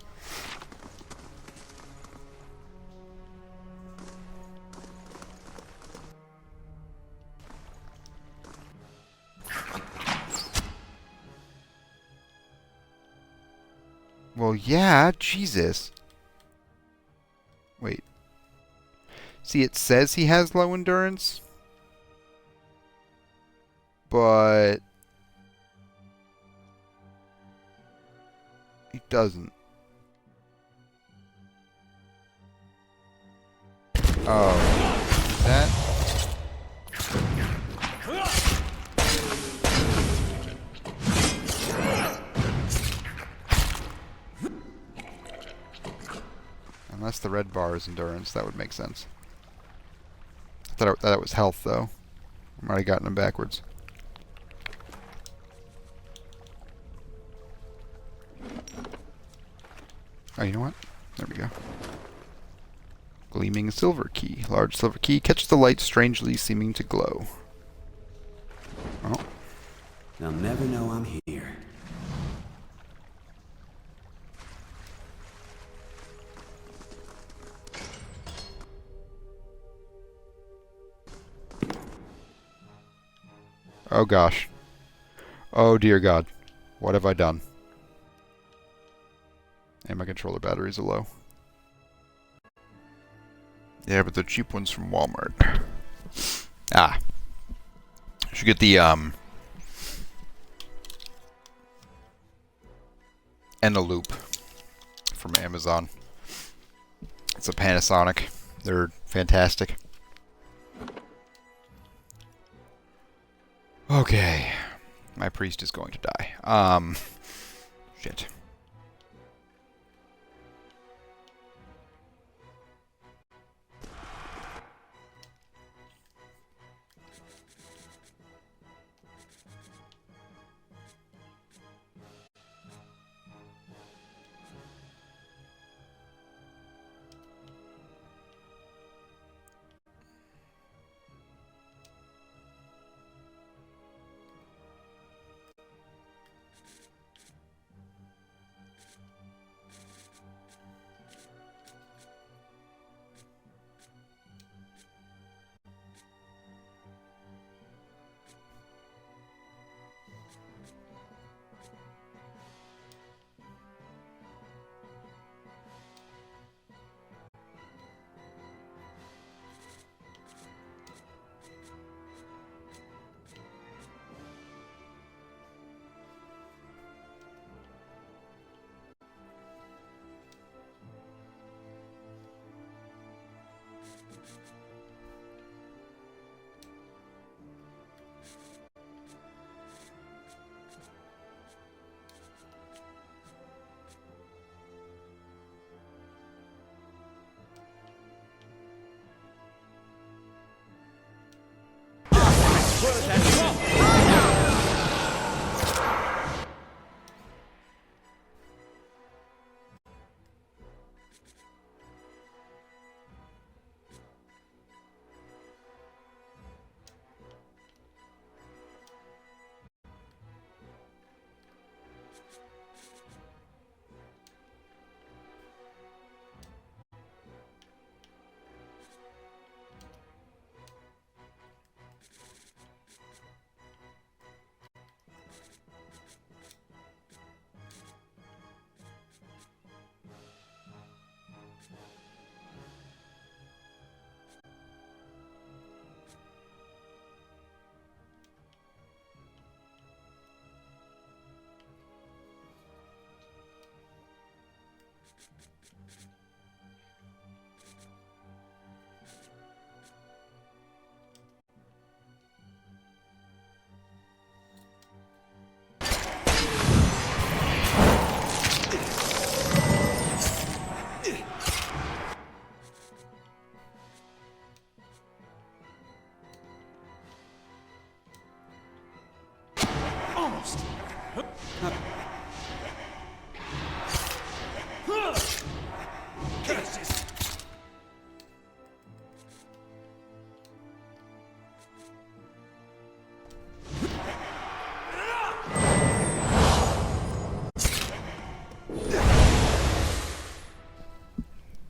Well, yeah, Jesus. Wait. See, it says he has low endurance, but he doesn't. Oh, that. Unless the red bar is endurance, that would make sense. I thought that was health, though. I might have gotten them backwards. Oh, you know what? There we go. Gleaming silver key. Large silver key. Catch the light strangely seeming to glow. Oh. They'll never know I'm here. Oh gosh. Oh dear God. What have I done? And my controller batteries are low. Yeah, but they're cheap ones from Walmart. Ah. I should get the Loop from Amazon. It's a Panasonic. They're fantastic. Okay. My priest is going to die. Shit.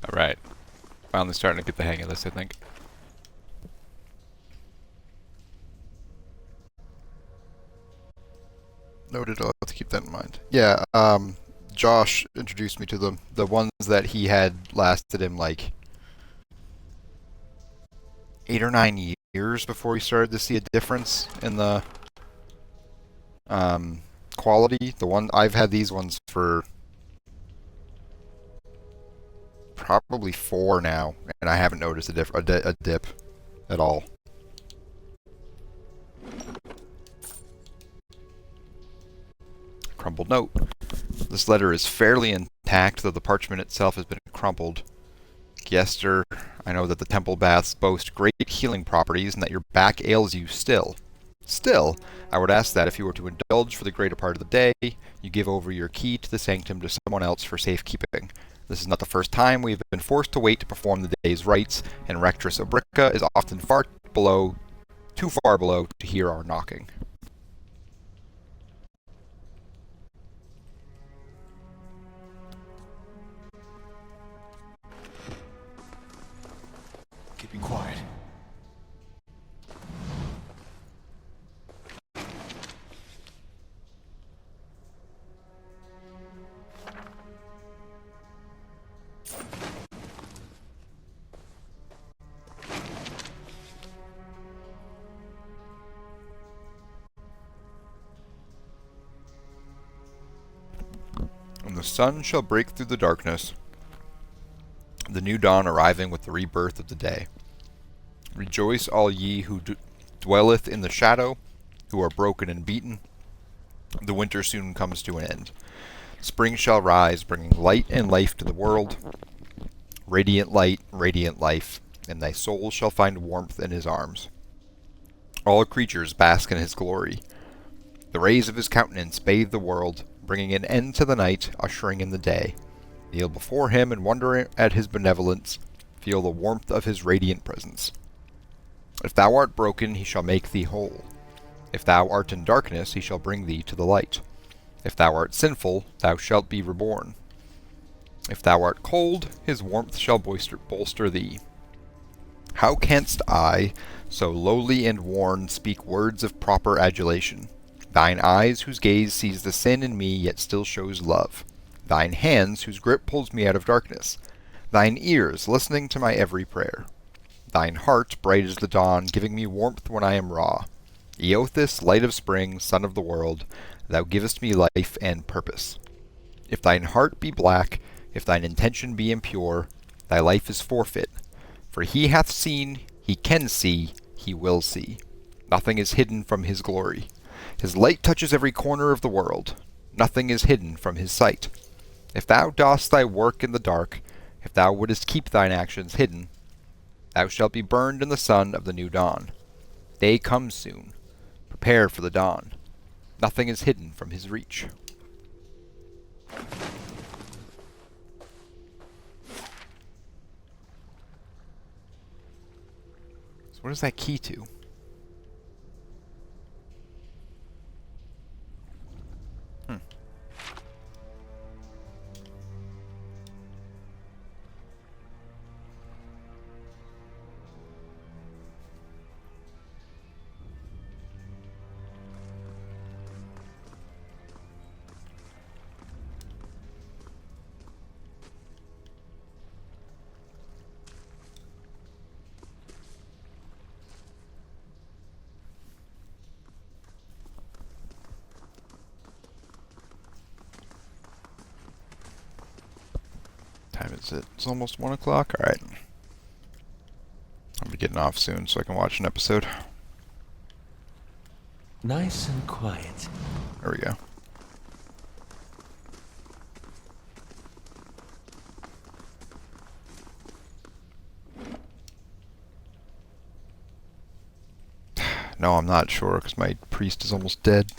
Alright. Finally starting to get the hang of this, I think. Noted, I'll have to keep that in mind. Yeah, Josh introduced me to them. The ones that he had lasted him like 8 or 9 years before he started to see a difference in the quality. I've had these ones for probably 4 now, and I haven't noticed a dip at all. Crumpled note. This letter is fairly intact, though the parchment itself has been crumpled. Yester, I know that the temple baths boast great healing properties and that your back ails you still. Still, I would ask that if you were to indulge for the greater part of the day, you give over your key to the sanctum to someone else for safekeeping. This is not the first time we have been forced to wait to perform the day's rites, and Rectress Obrica is often too far below to hear our knocking. Keep quiet. And the sun shall break through the darkness, the new dawn arriving with the rebirth of the day. Rejoice, all ye who dwelleth in the shadow, who are broken and beaten. The winter soon comes to an end. Spring shall rise, bringing light and life to the world. Radiant light, radiant life, and thy soul shall find warmth in his arms. All creatures bask in his glory. The rays of his countenance bathe the world, bringing an end to the night, ushering in the day. Kneel before him and wonder at his benevolence. Feel the warmth of his radiant presence. If thou art broken, he shall make thee whole. If thou art in darkness, he shall bring thee to the light. If thou art sinful, thou shalt be reborn. If thou art cold, his warmth shall bolster thee. How canst I, so lowly and worn, speak words of proper adulation? Thine eyes, whose gaze sees the sin in me, yet still shows love. Thine hands, whose grip pulls me out of darkness. Thine ears, listening to my every prayer. Thine heart, bright as the dawn, giving me warmth when I am raw. Eothas, light of spring, sun of the world, thou givest me life and purpose. If thine heart be black, if thine intention be impure, thy life is forfeit. For he hath seen, he can see, he will see. Nothing is hidden from his glory. His light touches every corner of the world. Nothing is hidden from his sight. If thou dost thy work in the dark, if thou wouldest keep thine actions hidden, thou shalt be burned in the sun of the new dawn. Day comes soon. Prepare for the dawn. Nothing is hidden from his reach. So what is that key to? Time is it? It's almost 1 o'clock? Alright. I'll be getting off soon so I can watch an episode. Nice and quiet. There we go. No, I'm not sure because my priest is almost dead.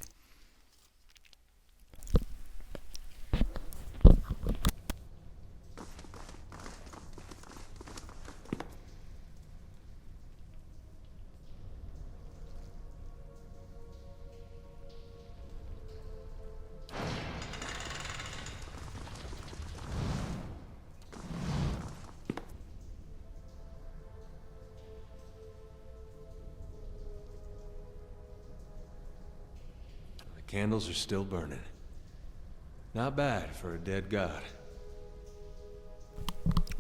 The candles are still burning. Not bad for a dead god.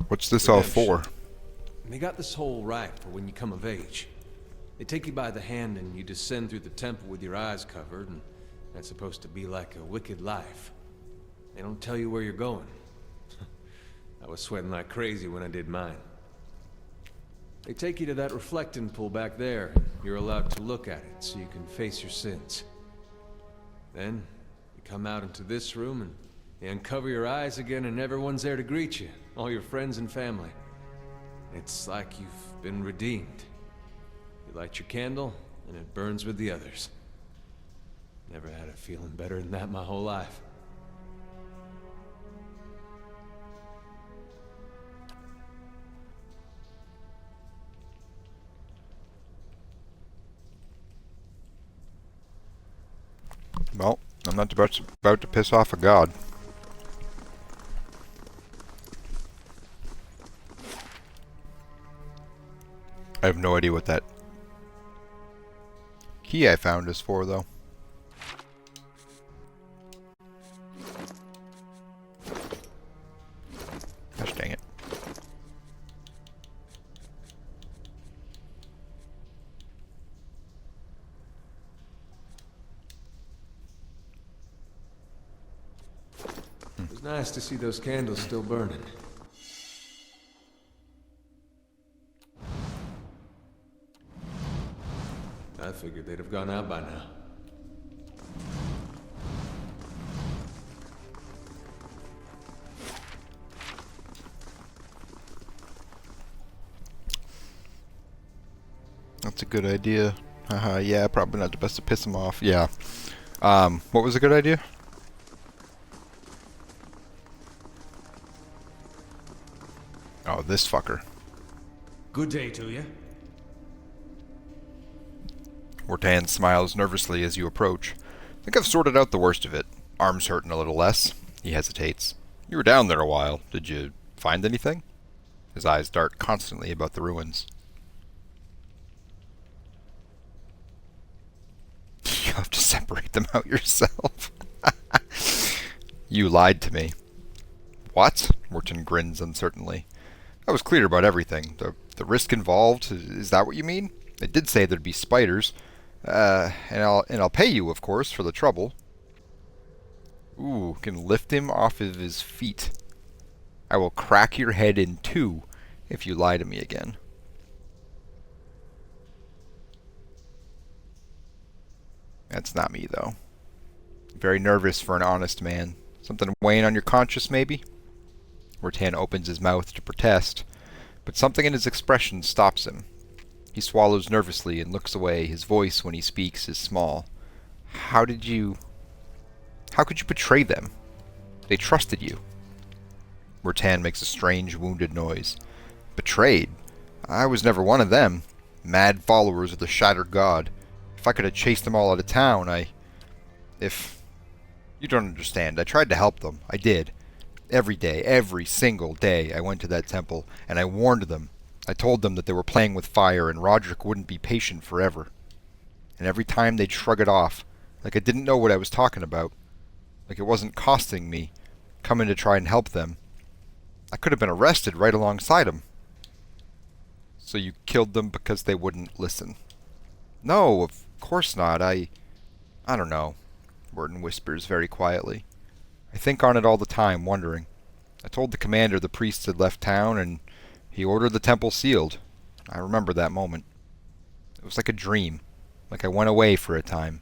What's this all for? And they got this whole rite for when you come of age. They take you by the hand and you descend through the temple with your eyes covered, and that's supposed to be like a wicked life. They don't tell you where you're going. I was sweating like crazy when I did mine. They take you to that reflecting pool back there. You're allowed to look at it so you can face your sins. Then, you come out into this room and you uncover your eyes again and everyone's there to greet you. All your friends and family. It's like you've been redeemed. You light your candle and it burns with the others. Never had a feeling better than that my whole life. Well, I'm not about to piss off a god. I have no idea what that key I found is for, though. Gosh dang it. It was nice to see those candles still burning. I figured they'd have gone out by now. That's a good idea. Haha, yeah, probably not the best to piss him off. Yeah. What was a good idea? Oh, this fucker. Good day to you. Hortan smiles nervously as you approach. I think I've sorted out the worst of it. Arms hurting a little less. He hesitates. You were down there a while. Did you find anything? His eyes dart constantly about the ruins. You have to separate them out yourself. You lied to me. What? Morton grins uncertainly. I was clear about everything. The risk involved, is that what you mean? They did say there'd be spiders. And I'll pay you, of course, for the trouble. Ooh, can lift him off of his feet. I will crack your head in two if you lie to me again. That's not me, though. Very nervous for an honest man. Something weighing on your conscience, maybe? Hortan opens his mouth to protest, but something in his expression stops him. He swallows nervously and looks away. His voice, when he speaks, is small. How could you betray them? They trusted you. Hortan makes a strange, wounded noise. Betrayed? I was never one of them. Mad followers of the Shattered God. If I could have chased them all out of town, If... You don't understand. I tried to help them. I did. Every day, every single day, I went to that temple, and I warned them. I told them that they were playing with fire, and Roderick wouldn't be patient forever. And every time they'd shrug it off, like I didn't know what I was talking about. Like it wasn't costing me, coming to try and help them. I could have been arrested right alongside them. So you killed them because they wouldn't listen? No, of course not. I don't know. Morton whispers very quietly. I think on it all the time, wondering. I told the commander the priests had left town, and he ordered the temple sealed. I remember that moment. It was like a dream, like I went away for a time.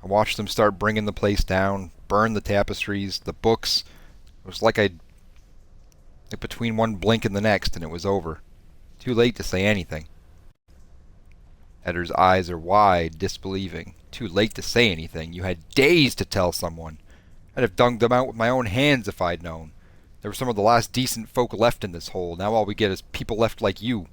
I watched them start bringing the place down, burn the tapestries, the books. It was like between one blink and the next, and it was over. Too late to say anything. Edér's eyes are wide, disbelieving. Too late to say anything. You had days to tell someone. I'd have dug them out with my own hands if I'd known. They were some of the last decent folk left in this hole. Now all we get is people left like you.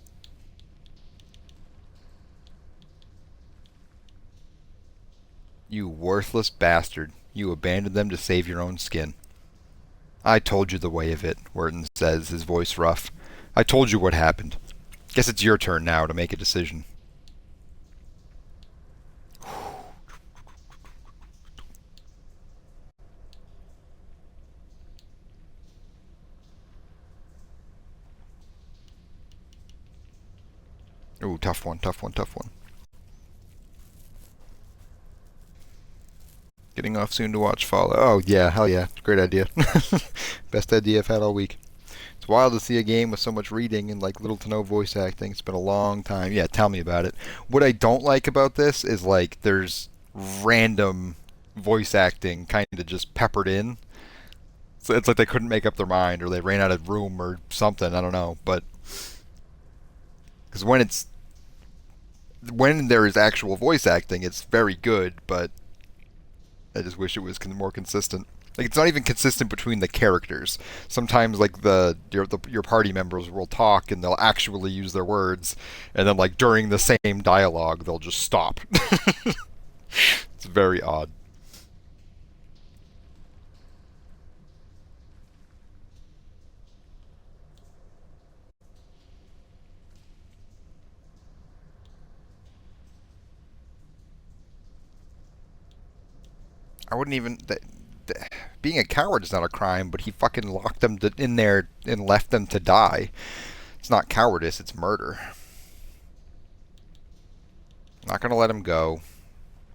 You worthless bastard. You abandoned them to save your own skin. I told you the way of it, Hortan says, his voice rough. I told you what happened. Guess it's your turn now to make a decision. Ooh, tough one, tough one, tough one. Getting off soon to watch Follow. Oh, yeah, hell yeah. Great idea. Best idea I've had all week. It's wild to see a game with so much reading and like little to no voice acting. It's been a long time. Yeah, tell me about it. What I don't like about this is like there's random voice acting kind of just peppered in. So it's like they couldn't make up their mind or they ran out of room or something. I don't know. But because when there is actual voice acting, it's very good, but I just wish it was more consistent. Like it's not even consistent between the characters. Sometimes like your party members will talk and they'll actually use their words, and then like during the same dialogue they'll just stop. It's very odd. I wouldn't even. Being a coward is not a crime, but he fucking locked them in there and left them to die. It's not cowardice, it's murder. I'm not gonna let him go.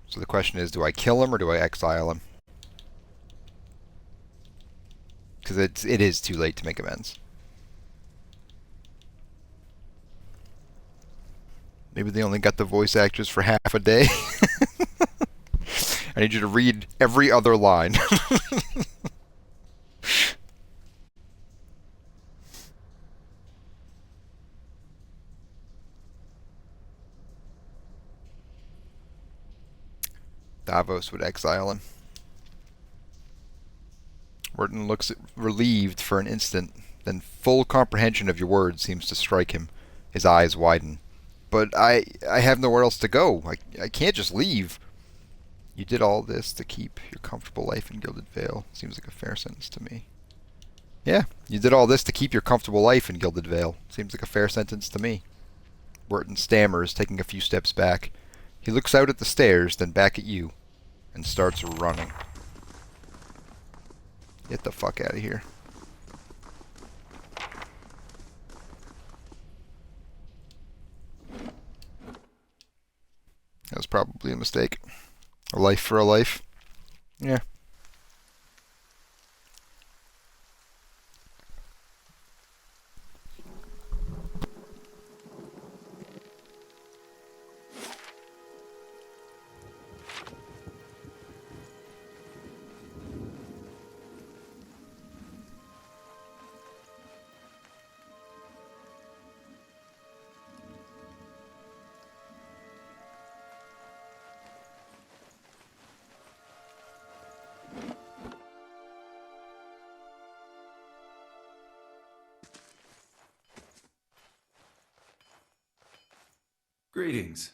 So the question is, do I kill him or do I exile him? Because it is too late to make amends. Maybe they only got the voice actors for half a day. I need you to read every other line. Davos would exile him. Wharton looks relieved for an instant, then full comprehension of your words seems to strike him. His eyes widen. But I have nowhere else to go. I can't just leave. You did all this to keep your comfortable life in Gilded Vale. Seems like a fair sentence to me. Yeah, you did all this to keep your comfortable life in Gilded Vale. Seems like a fair sentence to me. Wharton stammers, taking a few steps back. He looks out at the stairs, then back at you, and starts running. Get the fuck out of here. That was probably a mistake. A life for a life. Yeah. Greetings.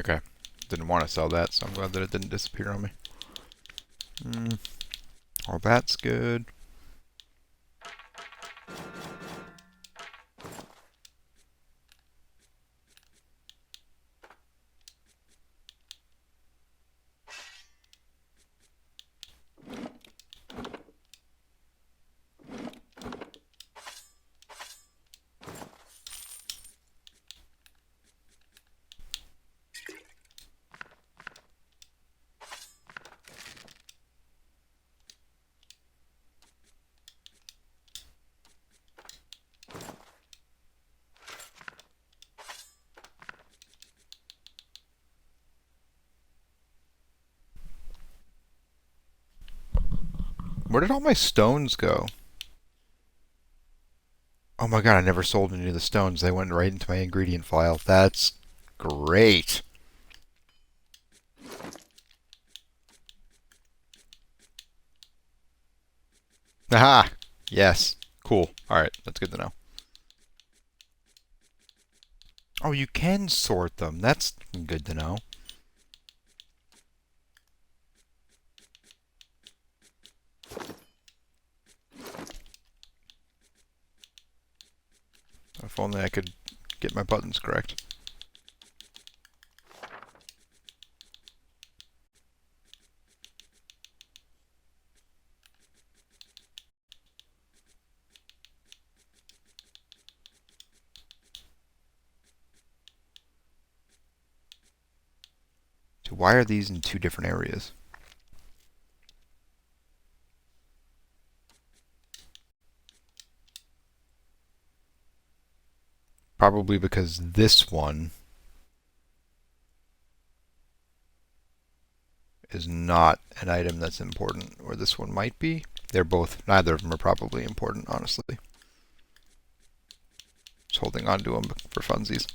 Okay. Didn't want to sell that, so I'm glad that it didn't disappear on me. All that's good. Where did all my stones go? Oh my god, I never sold any of the stones. They went right into my ingredient file. That's great. Aha! Yes. Cool. Alright, that's good to know. Oh, you can sort them. That's good to know. If only I could get my buttons correct. So why are these in two different areas? Probably because this one is not an item that's important, or this one might be. They're both, neither of them are probably important, honestly. Just holding on to them for funsies.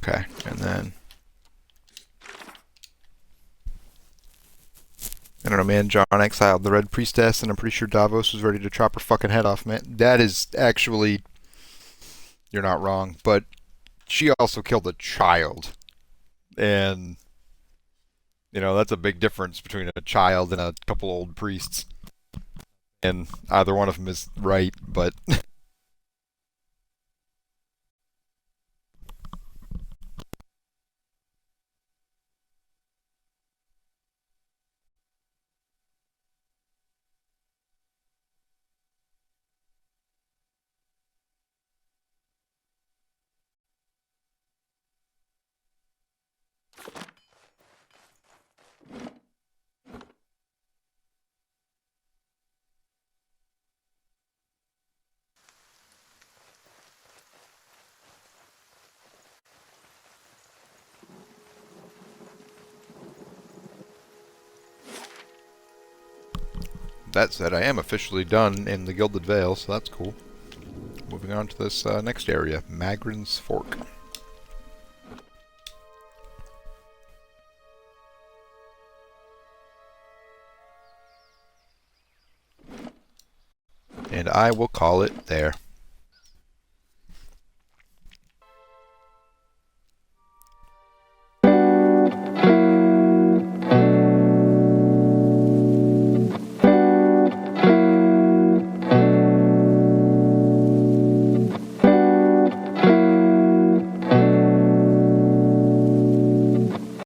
Okay, and then I don't know, man. John exiled the Red Priestess, and I'm pretty sure Davos was ready to chop her fucking head off, man. That is actually, you're not wrong, but she also killed a child, and you know that's a big difference between a child and a couple old priests. And either one of them is right, but that said, I am officially done in the Gilded Vale, so that's cool. Moving on to this next area, Magrin's Fork. And I will call it there.